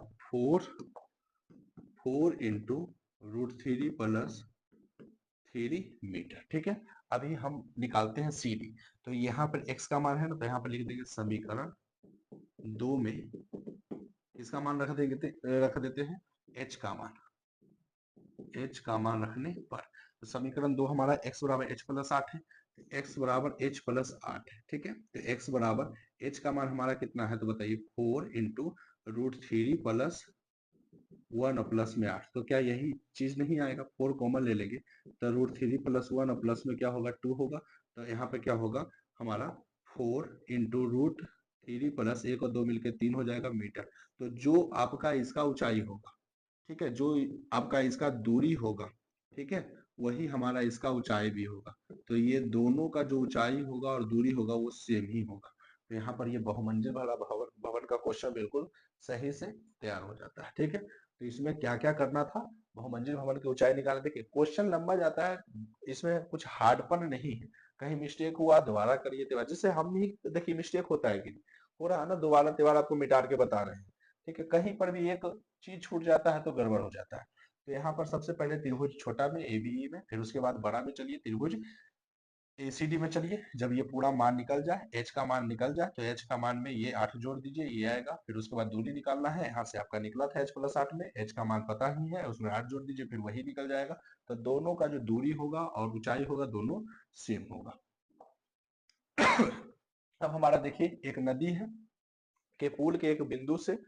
4 into root three plus 3 metre. ठीक है, अभी हम निकालते हैं सी डी। तो यहाँ पर x का मान है ना, तो यहाँ पर लिख देंगे समीकरण 2 में किसका मान रख देते हैं, h का मान, h का मान रखने पर, तो समीकरण 2 हमारा x बराबर h प्लस 8 है, तो x बराबर h प्लस 8 है। ठीक है, तो x बराबर h का मान हमारा कितना है, तो बताइए 4 इंटू रूट थ्री प्लस 1 और प्लस में 8, तो क्या यही चीज नहीं आएगा, 4 कॉमन ले लेंगे तो रूट थ्री प्लस 1 और प्लस में क्या होगा 2 होगा, तो यहाँ पे क्या होगा हमारा 4 इंटू रूट थ्री प्लस 1 और 2 मिलकर 3 हो जाएगा मीटर। तो जो आपका इसका ऊंचाई होगा, ठीक है, जो आपका इसका दूरी होगा, ठीक है, वही हमारा इसका ऊंचाई भी होगा। तो ये दोनों का जो ऊंचाई होगा और दूरी होगा वो सेम ही होगा। तो यहाँ पर ये बहुमंजिल वाला भवन का क्वेश्चन बिल्कुल सही से तैयार हो जाता है। ठीक है, तो इसमें क्या क्या करना था, बहुमंजिल भवन की ऊंचाई निकालने, देखिए क्वेश्चन लंबा जाता है, इसमें कुछ हार्डपन नहीं है, कहीं मिस्टेक हुआ दोबारा करिए तिबारा, जैसे हम ही देखिए मिस्टेक होता है कि नहीं हो रहा है ना, दोबारा तिबारा आपको मिटा के बता रहे हैं। ठीक है, कहीं पर भी एक चीज छूट जाता है तो गड़बड़ हो जाता है। तो यहाँ पर सबसे पहले त्रिभुज छोटा में एबीई में, फिर उसके बाद बड़ा में चलिए त्रिभुज एसीडी में चलिए, जब ये पूरा मान निकल जाए, एच का मान निकल जाए, तो एच का मान में ये 8 जोड़ दीजिए, ये आएगा, फिर उसके बाद दूरी निकालना है, यहाँ से आपका निकला था एच प्लस 8 में, एच का मान पता ही है, उसमें 8 जोड़ दीजिए, फिर वही निकल जाएगा। तो दोनों का जो दूरी होगा और ऊंचाई होगा दोनों सेम होगा। अब हमारा देखिए एक नदी है, के पुल के एक बिंदु से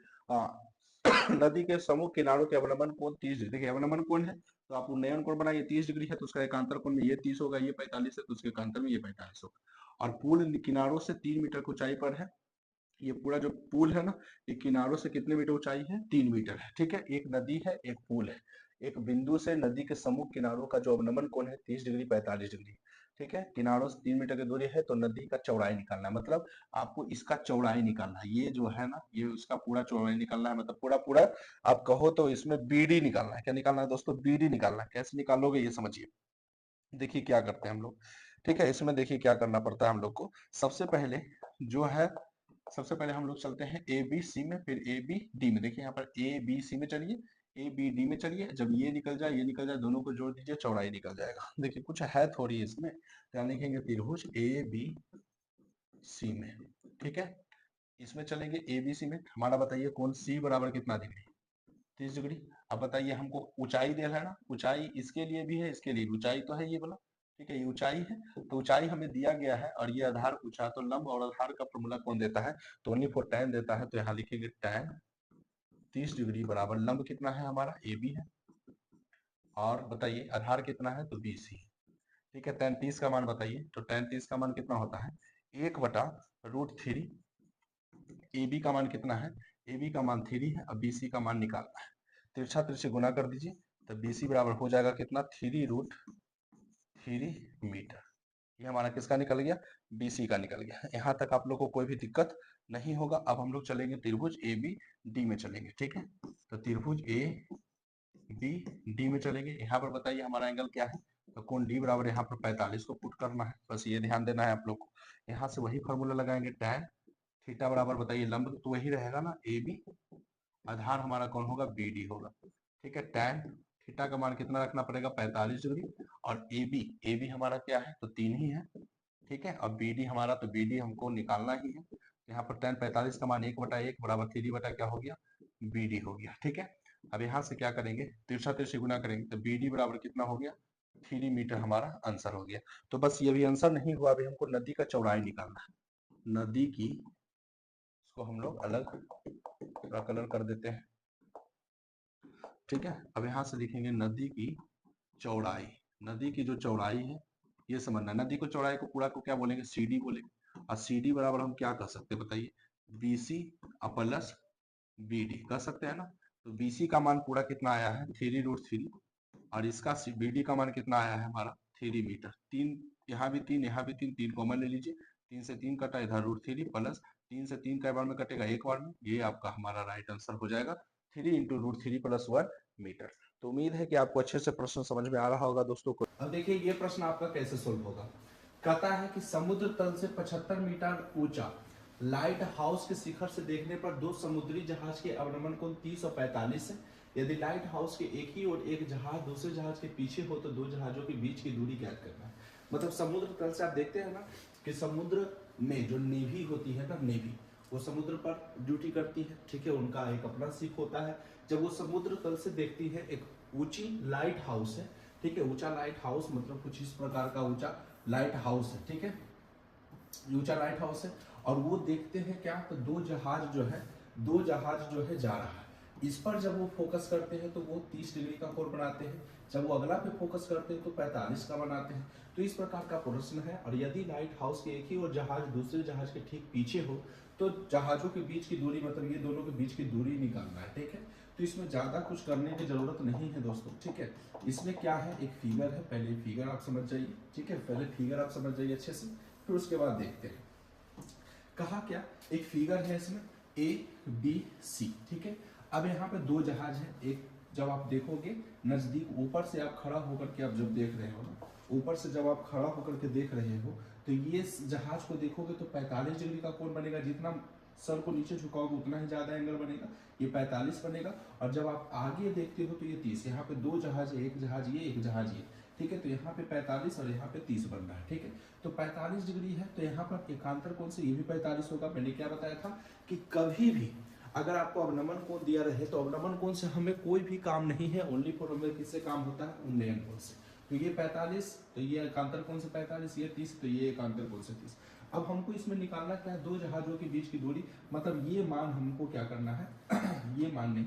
नदी के समूह किनारों के अवलंबन कोण 30 डिग्री, देखिए अवलंबन कोण है तो आप उन्नयन कोण बनाइए, 30 डिग्री है तो उसका एकांतर कोण में ये 30 होगा, ये 45 है तो उसके एकांतर में ये 45 होगा, और पुल किनारों से 3 मीटर की ऊंचाई पर है। ये पूरा जो पुल है ना, ये किनारों से कितने मीटर ऊंचाई है, 3 मीटर है। ठीक है, एक नदी है एक पुल है, एक बिंदु से नदी के समूह किनारों का जो अवलंबन कोण है 30 डिग्री 45 डिग्री। ठीक है, किनारों से 3 मीटर की दूरी है, तो नदी का चौड़ाई निकालना है, मतलब आपको इसका चौड़ाई निकालना है, ये जो है ना ये उसका पूरा चौड़ाई निकालना है, मतलब पूरा पूरा आप कहो तो इसमें बीडी निकालना है। क्या निकालना है दोस्तों, बीडी निकालना है। कैसे निकालोगे ये समझिए, देखिए क्या करते हैं हम लोग। ठीक है, इसमें देखिए क्या करना पड़ता है हम लोग को, सबसे पहले जो है, सबसे पहले हम लोग चलते हैं ए बी सी में, फिर ए बी डी में। देखिए यहाँ पर ए बी सी में चलिए, ए बी डी में चलिए, जब ये निकल जाए ये निकल जाए, दोनों को जोड़ दीजिए, चौड़ाई निकल जाएगा। देखिए कुछ है थोड़ी इसमें, क्या लिखेंगे, त्रिभुज ए बी सी में। ठीक है, इसमें चलेंगे ए बी सी में, हमारा बताइए कौन सी बराबर कितना डिग्री, 30 डिग्री। अब बताइए हमको ऊंचाई दे रहा है ना, ऊंचाई इसके लिए भी है इसके लिए, ऊंचाई तो है ये वाला, ठीक है, ये ऊंचाई है, तो ऊंचाई हमें दिया गया है, और ये आधार पूछा, तो लंब और आधार का फॉर्मूला कौन देता है, तो ओनली फॉर tan देता है, तो यहाँ लिखेंगे tan 30 डिग्री बराबर लंब कितना है हमारा ए बी है, और बताइए आधार कितना है, तो बी सी। ठीक है, tan 30 का मान बताइए, तो tan 30 का मान कितना होता है, 1/√3, ए बी का मान कितना है, ए बी का मान 3 है, अब बी सी का मान निकालना है, तिरछा तिरछे गुना कर दीजिए, तो बी सी बराबर हो जाएगा कितना, 3√3 मीटर। ये हमारा किसका निकल गया, बीसी का निकल गया। यहाँ तक आप लोग को कोई भी दिक्कत नहीं होगा। अब हम लोग चलेंगे त्रिभुज ए बी डी में चलेंगे। ठीक है, तो त्रिभुज ए बी डी में चलेंगे, यहाँ पर बताइए हमारा एंगल क्या है, तो कोण डी बराबर यहाँ पर 45 को पुट करना है, बस ये ध्यान देना है आप लोग को। यहाँ से वही फॉर्मूला लगाएंगे, tan थीटा बराबर बताइए लंब तो वही रहेगा ना ए बी, आधार हमारा कौन होगा बी डी होगा, ठीक है। tan थीटा का मान कितना रखना पड़ेगा 45 डिग्री, और ए बी हमारा क्या है तो 3 ही है, ठीक है। और बी डी हमारा, तो बी डी हमको निकालना ही है, यहाँ पर tan 45 का मान 1/1 बराबर 3 बटा क्या हो गया बी डी हो गया, ठीक है। अब यहाँ से क्या करेंगे, तिरछा तिरछी गुना करेंगे तो बी डी बराबर कितना हो गया 3 मीटर हमारा आंसर हो गया। तो बस ये भी आंसर नहीं हुआ, अभी हमको नदी का चौड़ाई निकालना है। नदी की, इसको हम लोग अलग थोड़ा कलर कर देते हैं, ठीक है। अब यहाँ से लिखेंगे नदी की चौड़ाई, नदी की जो चौड़ाई है ये समझना, नदी को चौड़ाई को पूरा को क्या बोलेंगे सी डी बोलेंगे, और सी डी बराबर हम क्या कर सकते हैं बताइए B C plus B D कर सकते हैं ना। तो बी सी का मान पूरा कितना आया है 3√3, और इसका बी डी का मान कितना आया है हमारा 3 मीटर, 3 यहाँ भी 3 यहाँ भी 3 कॉमन ले लीजिए, 3 से 3 कटा इधर √3 प्लस 3 से 3 कई बार में कटेगा एक बार में, ये आपका हमारा राइट आंसर हो जाएगा 3 × √3 + 1 मीटर। तो उम्मीद है कि आपको अच्छे से प्रश्न समझ में आ रहा होगा दोस्तों को। अब देखिए ये प्रश्न आपका कैसे सोल्व होगा। कहता है कि समुद्र तल से 75 मीटर ऊंचा लाइट हाउस के शिखर से देखने पर दो समुद्री जहाज के अवनमन कोण 30 और 45 है। यदि लाइट हाउस के एक ही और एक जहाज दूसरे जहाज के पीछे हो तो दो जहाजों के बीच की दूरी ज्ञात करना है। मतलब समुद्र तल से आप देखते हैं ना कि समुद्र में जो नेवी होती है ना, नेवी वो समुद्र पर ड्यूटी करती है, ठीक है, उनका एक अपना शिप होता है। जब वो समुद्र तल से देखती है एक ऊंची लाइट हाउस है, ठीक है, ऊंचा लाइट हाउस मतलब कुछ इस प्रकार का ऊंचा लाइट हाउस है, ठीक है, ऊंचा लाइट हाउस है, और वो देखते हैं क्या तो दो जहाज जो है जा रहा है। इस पर जब वो फोकस करते हैं तो वो 30 डिग्री का कोण बनाते हैं, जब वो अगला पे फोकस करते हैं तो 45 का बनाते हैं। तो इस प्रकार का प्रश्न है। और यदि लाइट हाउस के एक ही और जहाज दूसरे जहाज के ठीक पीछे हो तो जहाजों के बीच की दूरी, मतलब ये दोनों के बीच की दूरी निकालना है, ठीक है। तो इसमें ज्यादा कुछ करने की जरूरत नहीं है दोस्तों, ठीक है। इसमें क्या है, एक फिगर है, पहले फिगर आप समझ जाइए, ठीक है, पहले फिगर आप समझ जाइए अच्छे से, फिर उसके बाद देखते हैं। कहा क्या, एक फिगर है इसमें ABC, ठीक है। अब यहाँ पे दो जहाज है, एक जब आप देखोगे नजदीक ऊपर से आप खड़ा होकर के आप जब देख रहे हो ना, ऊपर से जब आप खड़ा होकर के देख रहे हो तो ये जहाज को देखोगे तो 45 डिग्री का कोण बनेगा, जितना सर को नीचे झुकाओगे उतना ही ज्यादा एंगल बनेगा, ये 45 बनेगा। और जब आप आगे देखते हो तो ये 30, यहाँ पे दो जहाज है, एक जहाज ये एक जहाज ये, ठीक है। तो यहाँ पे 45 और यहाँ पे 30 बन रहा है, ठीक है। तो 45 डिग्री है तो यहाँ पर एकांतर कोण से ये भी 45 होगा। मैंने क्या बताया था कि कभी भी अगर आपको अवनमन कोण दिया रहे तो अवनमन कोण से हमें कोई भी काम नहीं है, ओनली फॉर हमें किससे काम होता है, उन्नयन कोण से। तो ये 45, तो ये एकांतर कोण से 45, ये 30, तो ये एकांतर कोण से 30। अब हमको इसमें निकालना क्या है, दो जहाजों के बीच की दूरी, मतलब ये मान हमको क्या करना है ये मान नहीं,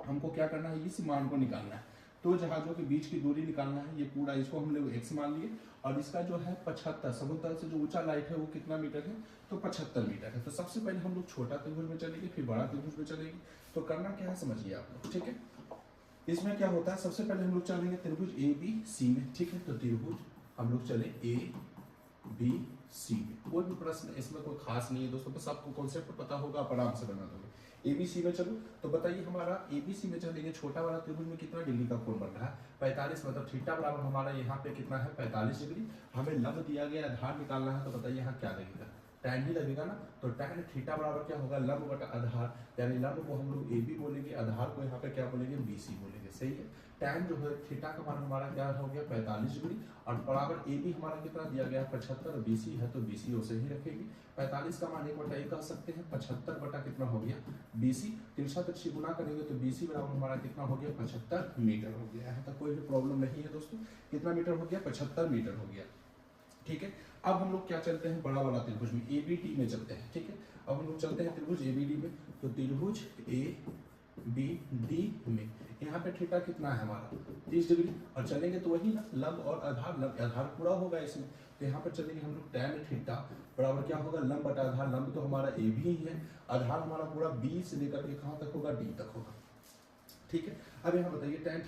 हमको क्या करना है, इस मान को निकालना है। दो जहाजों के बीच की दूरी निकालना है, ये पूरा इसको हम लोग x मान लिए, और इसका जो है 75, समुद्र तल से जो ऊंचा लाइट है वो कितना मीटर है, तो 75 मीटर है। तो सबसे पहले हम लोग छोटा त्रिभुज में चलेंगे, फिर बड़ा त्रिभुज में चलेंगे। तो करना क्या है समझिए आप लोग, ठीक है। इसमें क्या होता है, सबसे पहले हम लोग चलेंगे त्रिभुज ABC में, ठीक है। तो त्रिभुज हम लोग चले ABC में, कोई भी प्रश्न इसमें कोई खास नहीं है दोस्तों, बस आपको कॉन्सेप्ट पता होगा, आप आराम से बना दोगे। ABC में चलो, तो बताइए हमारा ABC में चलेंगे, छोटा वाला त्रिभुज में कितना डिग्री का कोण बन रहा है 45, मतलब थीटा बराबर हमारा यहाँ पे कितना है 45 डिग्री। हमें लंब दिया गया, आधार निकालना है, तो बताइए यहाँ क्या लगेगा, tan ही लगेगा ना। तो tan थीटा बराबर क्या होगा, लंब बटा आधार, यानी लंब को हम लोग AB बोलेंगे, आधार को यहाँ पे क्या बोलेंगे BC बोलेंगे, सही है। tan जो है थीटा का मान हमारा क्या हो गया 45 डिग्री, और बराबर AB हमारा कितना दिया गया 75, BC है तो BC उसे ही रखेंगे। 45 का मान 1/1 कह सकते हैं, 75 बटा कितना हो गया BC, तिरछा तिरछी गुना करेंगे तो BC बराबर हमारा कितना हो गया 75 मीटर हो गया है। तो कोई भी प्रॉब्लम नहीं है दोस्तों, कितना मीटर हो गया 75 मीटर हो गया, ठीक है। अब हम लोग क्या चलते हैं, बड़ा वाला त्रिभुज में ABD में चलते हैं, ठीक है। अब हम लोग चलते हैं त्रिभुज ABD में, तो त्रिभुज ABD में यहाँ पे थीटा कितना है हमारा 30 डिग्री, और चलेंगे तो वही ना लंब और आधार, लंब आधार पूरा होगा इसमें। तो यहाँ पर चलेंगे हम लोग tan थीटा बराबर क्या होगा लंब बटा आधार, लंब तो हमारा AB ही है, आधार हमारा पूरा B से लेकर के कहाँ तक होगा D तक होगा, ठीक है। अब यहाँ बताइए tan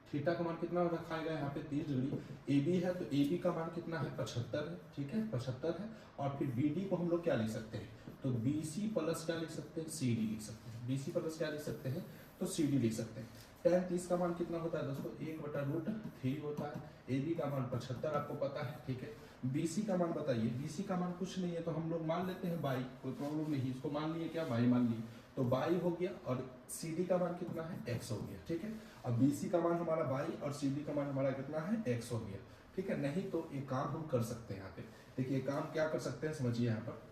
थीटा का मान कितना रखा गया यहाँ पे 30 डिग्री, AB है तो AB का मान कितना है 75 है, ठीक है 75 है। और फिर BD को हम लोग क्या लिख सकते हैं, तो BC प्लस क्या लिख सकते हैं CD लिख सकते हैं, BC प्लस क्या लिख सकते हैं तो CD लिख सकते हैं। tan 30 का मान कितना होता है दोस्तों 1/√3 होता है। AB का मान 75 आपको पता है, ठीक है। BC का मान बताइए, BC का मान कुछ नहीं है तो हम लोग मान लेते हैं 22, कोई प्रॉब्लम नहीं, इसको मान लिए क्या 22 मान लिए तो 22 हो गया, और CD का मान कितना है x हो गया, ठीक है। अब BC का मान हमारा 22 और CD का मान हमारा कितना है x हो गया, ठीक है। नहीं तो एक काम हम कर सकते हैं यहाँ पे, देखिए काम क्या कर सकते हैं समझिए यहाँ पर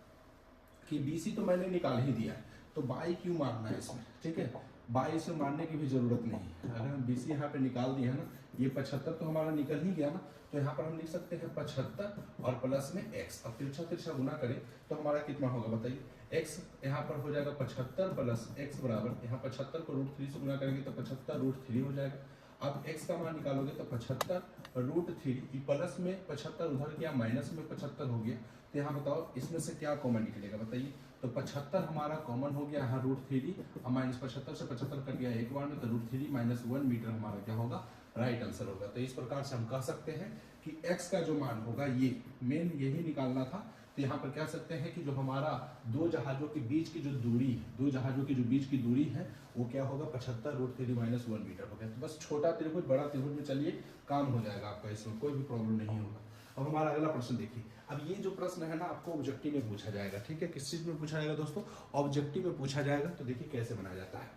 कि BC तो मैंने निकाल ही दिया है, तो 22 क्यों मारना है इसमें, ठीक है। 22 से मारने की भी जरूरत नहीं है, अगर हम BC यहाँ पे निकाल दिए है ना, ये 75 तो हमारा निकल ही गया ना, तो यहाँ पर हम लिख सकते हैं 75 और प्लस में x। अब तिरछा गुना करें तो हमारा कितना होगा बताइए, x यहाँ पर हो जाएगा 75 प्लस x बराबर, यहाँ 75 को √3 से गुना करेंगे तो 75√3 हो जाएगा। अब x का मान निकालोगे तो 75√3 प्लस में 75 उधर गया, माइनस में 75 हो गया, तो यहाँ बताओ इसमें से क्या कॉमन निकलेगा बताइए। तो 75 हमारा कॉमन हो गया, यहाँ √3 और माइनस 75 से 75 कट गया एक बार में, तो √3 - 1 मीटर हमारा क्या होगा, राइट आंसर होगा। तो इस प्रकार से हम कह सकते हैं कि x का जो मान होगा, ये मेन यही निकालना था, तो यहाँ पर कह सकते हैं कि जो हमारा दो जहाजों के बीच की जो दूरी है, दो जहाजों की जो बीच की दूरी है वो क्या होगा 75√3 - 1 मीटर हो गया। तो बस छोटा त्रिभुज बड़ा त्रिभुज में चलिए काम हो जाएगा आपका, इसमें कोई भी प्रॉब्लम नहीं होगा। अब हमारा अगला प्रश्न देखिए, अब ये जो प्रश्न है ना आपको ऑब्जेक्टिव में पूछा जाएगा, ठीक है। किस चीज में पूछा जाएगा दोस्तों, ऑब्जेक्टिव में पूछा जाएगा। तो देखिए कैसे बनाया जाता है,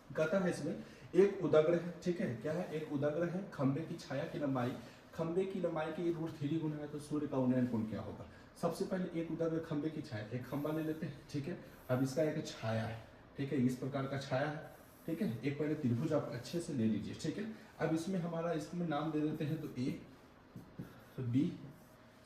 कहता है इसमें एक उदग्र है, ठीक है, क्या है, एक उदग्र है, खंबे की छाया की लंबाई, खंबे की लंबाई के √3 गुना है, तो सूर्य का उन्नयन कोण क्या होगा। सबसे पहले एक उदग्र खंबे की छाया, एक खंबा ले लेते हैं, ठीक है। अब इसका एक छाया है, ठीक है, इस प्रकार का छाया है, ठीक है। एक पहले त्रिभुज आप अच्छे से ले लीजिए, ठीक है। अब इसमें हमारा इसमें नाम दे देते हैं, तो A, B,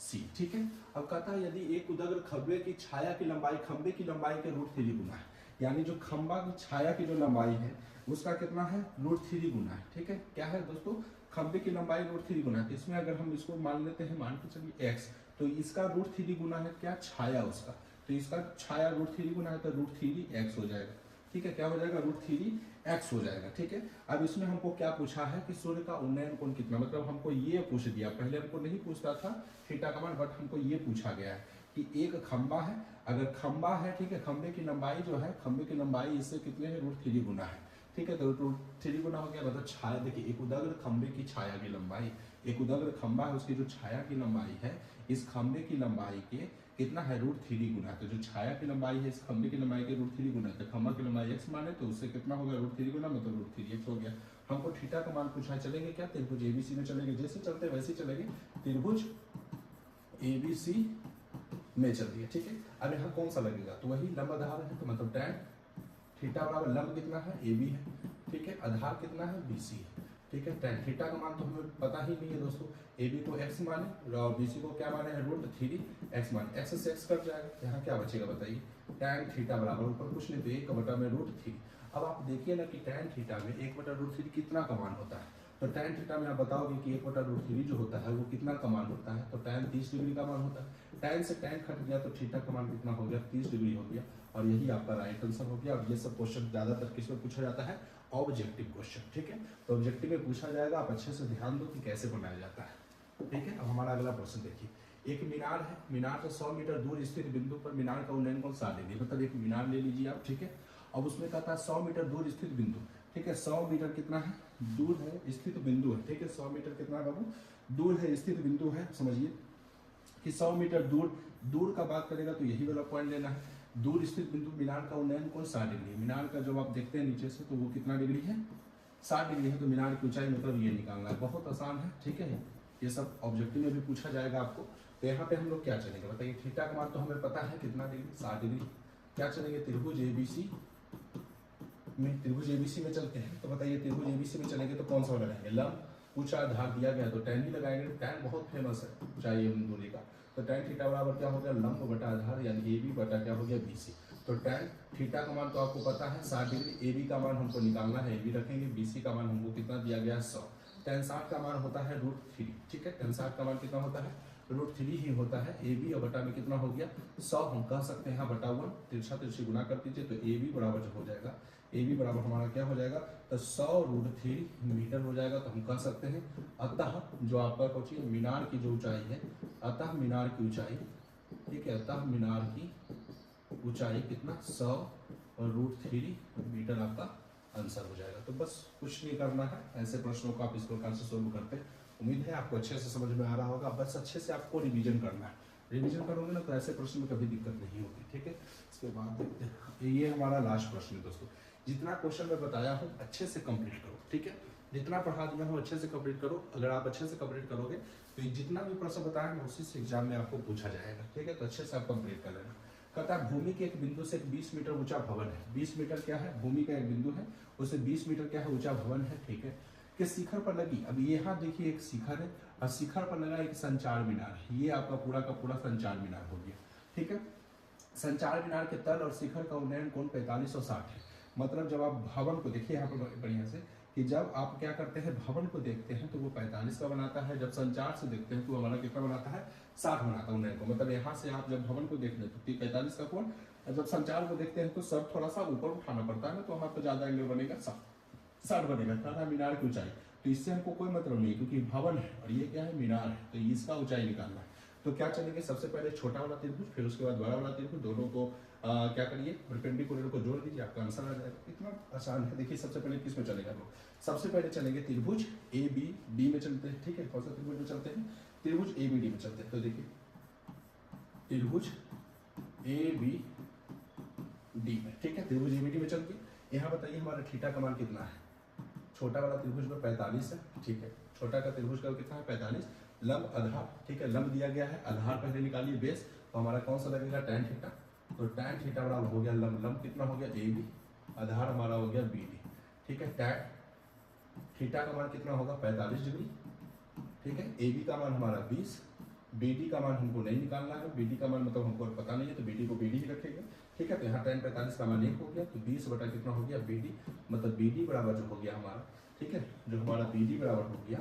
C, ठीक है। अब कहता है यदि एक उदग्र खंबे की छाया की लंबाई खंबे की लंबाई के √3 गुना है, यानी जो खंबा की छाया की जो लंबाई है उसका कितना है, √3 गुना है, ठीक है। क्या है दोस्तों, खंबे की लंबाई √3 गुना है, तो इसमें अगर हम इसको मान लेते हैं, मान के चलिए x, तो इसका √3 गुना है क्या, छाया उसका, तो इसका छाया √3 गुना है, तो √3x हो जाएगा, ठीक है। क्या हो जाएगा, √3x हो जाएगा, ठीक है। अब इसमें हमको क्या पूछा है कि सूर्य का उन्नयन कोण कितना, मतलब हमको ये पूछ दिया, पहले हमको नहीं पूछता था थीटा का मान, बट हमको ये पूछा गया है कि एक खंबा है, अगर खंबा है, ठीक है, खंबे की लंबाई जो है, खंबे की लंबाई इससे कितने है, √3 गुना है, ठीक है। तो √3 गुना हो गया, मतलब छाया, देखिए एक उदग्र खंबे की छाया की लंबाई, एक उदग्र खंबा है उसकी जो छाया की लंबाई है इस खंबे की लंबाई के कितना है, √3 गुना। तो जो छाया की लंबाई है इस खंबे की लंबाई के √3 गुना, तो खंबा की लंबाई x माने तो उससे कितना होगा, √3 गुना, मतलब √3x हो गया। हमको थीटा का मान पूछा है, चलेंगे क्या, त्रिभुज ABC में चलेंगे, जैसे चलते वैसे चलेंगे, त्रिभुज ABC में चल दिया, ठीक है। अब यहाँ कौन सा लगेगा, तो वही लंब आधार है, तो मतलब tan थीटा बराबर लंब कितना है, AB है, ठीक है, आधार कितना है, BC है, ठीक है। tan थीटा का मान तो हमें पता ही नहीं है दोस्तों, AB को x माने और BC को क्या माने हैं, √3x माने, x से x कट जाएगा, यहाँ क्या बचेगा बताइए, tan थीटा बराबर ऊपर कुछ नहीं तो 1/√3। अब आप देखिए ना कि tan थीटा में 1/√3 कितना का मान होता है, तो tan थीटा में आप बताओगे कि 1/√3 जो होता है वो कितना का मान होता है, तो tan 30 डिग्री का मान होता है। tan से tan कट गया तो थीटा का मान कितना हो गया, 30 डिग्री हो गया, और यही आपका राइट आंसर हो गया। और ये सब क्वेश्चन ज्यादातर किस में पूछा जाता है, ऑब्जेक्टिव क्वेश्चन, ठीक है। तो ऑब्जेक्टिव में पूछा जाएगा, आप अच्छे से ध्यान दो कि कैसे बनाया जाता है, ठीक है। अब हमारा अगला प्रश्न देखिए, एक मीनार है, मीनार से 100 मीटर दूर स्थित बिंदु पर मीनार का उन्नयन कोण 60 डिग्री, मतलब एक मीनार ले लीजिए आप, ठीक है। अब उसमें कहता है 100 मीटर दूर स्थित बिंदु, ठीक है, 100 मीटर कितना है, दूर है, स्थित बिंदु है, ठीक है। 100 मीटर कितना है बाबू, दूर है, स्थित बिंदु है, समझिए कि 100 मीटर दूर का बात करेगा तो यही वाला पॉइंट लेना है, दूर स्थित बिंदु, मीनार का उन्नयन कोण 60 डिग्री, मीनार का जब आप देखते हैं नीचे से तो वो कितना डिग्री है, 60 डिग्री है, तो मीनार की ऊंचाई मतलब ये निकालना है, बहुत आसान है, ठीक है। ये सब ऑब्जेक्टिव में भी पूछा जाएगा आपको। तो यहाँ पे हम लोग क्या चलेंगे बताइए, थीटा का मान तो हमें पता है कितना डिग्री, 60 डिग्री। क्या चलेंगे, त्रिभुज ABC में, त्रिभुज ABC में चलते हैं, तो बताइए त्रिभुज ABC में चलेंगे तो कौन सा वाला रहेंगे, लंब, ऊंचा आधार दिया गया तो tan ही लगाएंगे, tan बहुत फेमस है ऊंचाई एवं दूरी का, तो tan थीटा बराबर क्या हो गया, लंब बटा आधार, यानी AB बटा क्या हो गया, BC। तो tan थीटा का मान तो आपको पता है 60 डिग्री, AB का मान हमको निकालना है, AB रखेंगे, BC का मान हमको कितना दिया गया है 100, tan 60 का मान होता है √3, ठीक है। tan 60 का मान कितना होता है, √3 ही होता है, AB और बटा में कितना हो गया 100, हम कह सकते हैं यहाँ बटा 1, तिरछा तिरछी गुना कर दीजिए तो AB बराबर जो हो जाएगा, AB बराबर हमारा क्या हो जाएगा, तो 100√3 मीटर हो जाएगा। तो हम कह सकते हैं अतः जो आपका कोची मीनार की जो ऊंचाई है, अतः मीनार की ऊंचाई, ठीक है, अतः मीनार की ऊंचाई कितना 100√3 मीटर आपका आंसर हो जाएगा। तो बस कुछ नहीं करना है, ऐसे प्रश्नों को आप इस प्रकार से सोल्व करते हैं। उम्मीद है आपको अच्छे से समझ में आ रहा होगा। बस अच्छे से आपको रिवीजन करना है, रिवीजन करोगे ना तो ऐसे प्रश्न में कभी दिक्कत नहीं होगी, ठीक है। इसके बाद देखते हैं, ये हमारा लास्ट प्रश्न है दोस्तों। जितना क्वेश्चन मैं बताया हूँ अच्छे से कंप्लीट करो, ठीक है। जितना पढ़ा दिया हूँ अच्छे से कंप्लीट करो। अगर आप अच्छे से कंप्लीट करोगे तो जितना भी प्रश्न बताया ना उसी से एग्जाम में आपको पूछा जाएगा, ठीक है। तो अच्छे से आप कंप्लीट कर लेना। कहता है भूमि के एक बिंदु से 20 मीटर ऊंचा भवन है। 20 मीटर क्या है, भूमि का एक बिंदु है, उससे 20 मीटर क्या है, ऊंचा भवन है, ठीक है। कि शिखर पर लगी, अब यहाँ देखिए एक शिखर है और शिखर पर लगा एक संचार मीनार है। ये आपका पूरा का पूरा संचार मीनार हो गया, ठीक है। संचार मीनार के तल और शिखर का उन्नयन कोण 45 और 60 है। मतलब जब आप भवन को देखिए यहाँ पर बढ़िया से, कि जब आप क्या करते हैं भवन को देखते हैं तो वो 45 का बनाता है, जब संचार से देखते हैं तो हमारा कितना बनाता है, 60 बनाता है उन्नयन को। मतलब यहाँ से आप जब भवन को देख रहे हैं तो 45 का कोण, जब संचार को देखते हैं तो सब थोड़ा सा ऊपर उठाना पड़ता है ना, तो वहाँ पर ज्यादा एंगल बनेगा 60 बनेगा, था मीनार की ऊंचाई। तो इससे हमको कोई मतलब नहीं, क्योंकि भवन है और ये क्या है, मीनार है, तो इसका ऊंचाई निकालना है। तो क्या चलेंगे, सबसे पहले छोटा वाला त्रिभुज, फिर उसके बाद बड़ा वाला त्रिभुज, दोनों को क्या करिए, परपेंडिकुलर को जोड़ दीजिए, आपका आंसर आ जाएगा। इतना आसान है। देखिए सबसे पहले किस में चलेगा, लोग सबसे पहले चलेंगे त्रिभुज ए बी डी में चलते हैं, ठीक है। कौन सा त्रिभुज में चलते हैं, त्रिभुज ए बी डी में चलते हैं। तो देखिए त्रिभुज ए बी डी में, ठीक है, त्रिभुज ए बी डी में चल के यहाँ बताइए हमारा थीटा का मान कितना है। छोटा वाला त्रिभुज में 45 है, ठीक है। छोटा का त्रिभुज का कितना है, 45। लंब आधार, ठीक है, लंब दिया गया है, आधार पहले निकालिए बेस, तो हमारा कौन सा लगेगा, tan थीटा। तो tan थीटा बराबर हो गया लंब, लंब कितना हो गया ए बी, आधार हमारा हो गया बी डी, ठीक है। tan थीटा का मान कितना होगा, 45 डिग्री, ठीक है। ए बी का मान हमारा 20, बी डी का मान हमको नहीं निकालना है, बी डी का मान मतलब हमको पता नहीं है, तो बी डी को बी डी ही रखेंगे, ठीक है। तो यहाँ tan 45 का मान 1 हो गया, तो 20 बटा कितना हो गया, बी डी, मतलब बी डी बराबर जो हो गया हमारा, ठीक है, जो हमारा बी डी बराबर हो गया,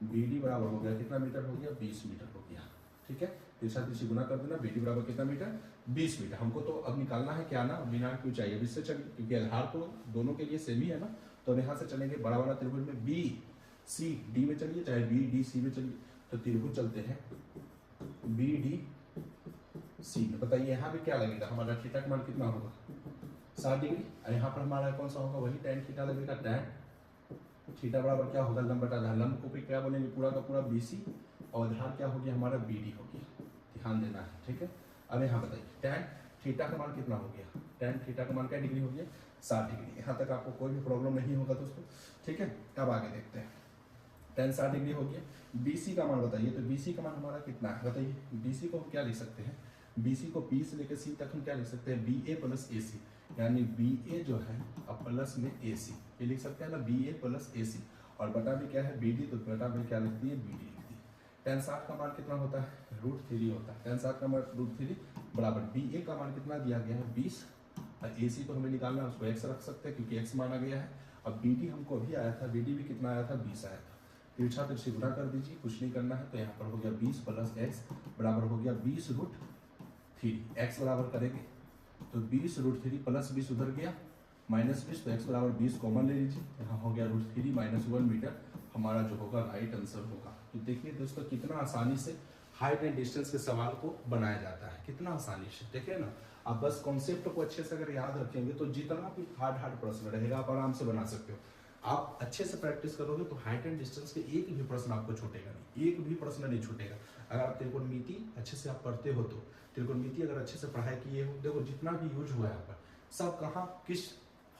बी डी बराबर हो गया कितना मीटर हो गया, 20 मीटर हो गया, ठीक है। इसे गुना कर देना, बी डी बराबर कितना मीटर, 20 मीटर। हमको तो अब निकालना है क्या ना, मीनार की ऊंचाई। अब इससे चलिए, क्योंकि आधार तो दोनों के लिए सेम ही है ना, तो यहाँ से चलेंगे बड़ा वाला त्रिभुज में बी सी डी में चलिए, चाहे बी डी सी में चलिए। तो त्रिभुज चलते हैं बी डी सी में। बताइए यहाँ भी क्या लगेगा, हमारा थीटा का मान कितना होगा, 60 डिग्री। और यहाँ पर हमारा कौन सा होगा, वही tan थीटा लगेगा। tan थीटा बराबर क्या होगा, लंब बटा आधार। लंब को भी क्या बोलेंगे, पूरा का पूरा BC, और आधार क्या हो गया हमारा BD हो गया। ध्यान देना है, ठीक है। अब यहाँ बताइए tan थीटा का मान कितना हो गया, tan थीटा का मान क्या डिग्री हो गया, 60 डिग्री। यहाँ तक आपको कोई भी प्रॉब्लम नहीं होगा दोस्तों, ठीक है। अब आगे देखते हैं, tan 60 डिग्री हो गया। BC का मान बताइए, तो BC का मान हमारा कितना है बताइए। BC को हम क्या लिख सकते हैं, BC को B से लेकर C तक हम क्या लिख सकते हैं, BA प्लस AC, यानी BA जो है अब प्लस में AC, ये लिख सकते हैं ना, BA प्लस AC। और बटा में क्या है BD, तो बटा में क्या लिखती है, BD लिखती है। tan 60 का मान कितना होता है, √3 होता है। tan 60 का मान √3 बराबर BA का मान कितना दिया गया है, 20, और AC को हमें निकालना है, उसको x रख सकते हैं क्योंकि x माना गया है। अब BD हमको अभी आया था, BD भी कितना आया था, 20 आया था। तिरछा तिरछी गुना कर दीजिए, कुछ नहीं करना है। तो यहाँ पर हो गया 20 प्लस x बराबर हो गया 20√3। x बराबर करेंगे तो 20√3 प्लस 20 उधर गया, माइनस 20, तो x बराबर 20 कॉमन ले लीजिए। यहाँ हो गया √3 माइनस 1 मीटर, हमारा जो होगा राइट आंसर होगा। तो देखिए दोस्तों कितना आसानी से हाइट एंड डिस्टेंस के सवाल को बनाया जाता है, कितना आसानी से। देखिए ना, आप बस कॉन्सेप्ट को अच्छे से अगर याद रखेंगे तो जितना भी हार्ड प्रश्न रहेगा आप आराम से बना सकते हो। आप अच्छे से प्रैक्टिस करोगे तो हाइट एंड डिस्टेंस के एक भी प्रश्न आपको छूटेगा नहीं, एक भी प्रश्न नहीं छूटेगा। अगर आप त्रिकोणमिति अच्छे से आप पढ़ते हो, तो त्रिकोणमिति अगर अच्छे से पढ़ाई किए हो, देखो जितना भी यूज हुआ है यहाँ पर सब कहाँ किस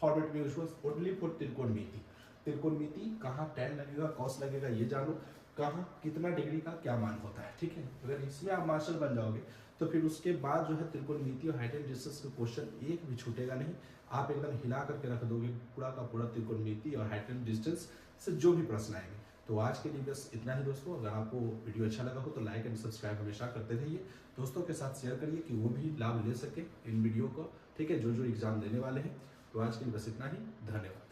फॉर्मेट में यूज हुआ, ओनली फॉर त्रिकोणमिति। त्रिकोणमिति कहाँ tan लगेगा, cos लगेगा, ये जानो, कहाँ कितना डिग्री का क्या मान होता है, ठीक है। अगर इसमें आप मास्टर बन जाओगे तो फिर उसके बाद जो है त्रिकोणमिति और हाइट एंड डिस्टेंस का क्वेश्चन एक भी छूटेगा नहीं। आप एकदम हिला करके रख दोगे पूरा का पूरा त्रिकोणमिति और हाइट एंड डिस्टेंस से जो भी प्रश्न आएंगे। तो आज के लिए बस इतना ही दोस्तों। अगर आपको वीडियो अच्छा लगा हो तो लाइक एंड सब्सक्राइब हमेशा करते रहिए, दोस्तों के साथ शेयर करिए कि वो भी लाभ ले सके इन वीडियो को, ठीक है, जो एग्जाम देने वाले हैं। तो आज के लिए बस इतना ही, धन्यवाद।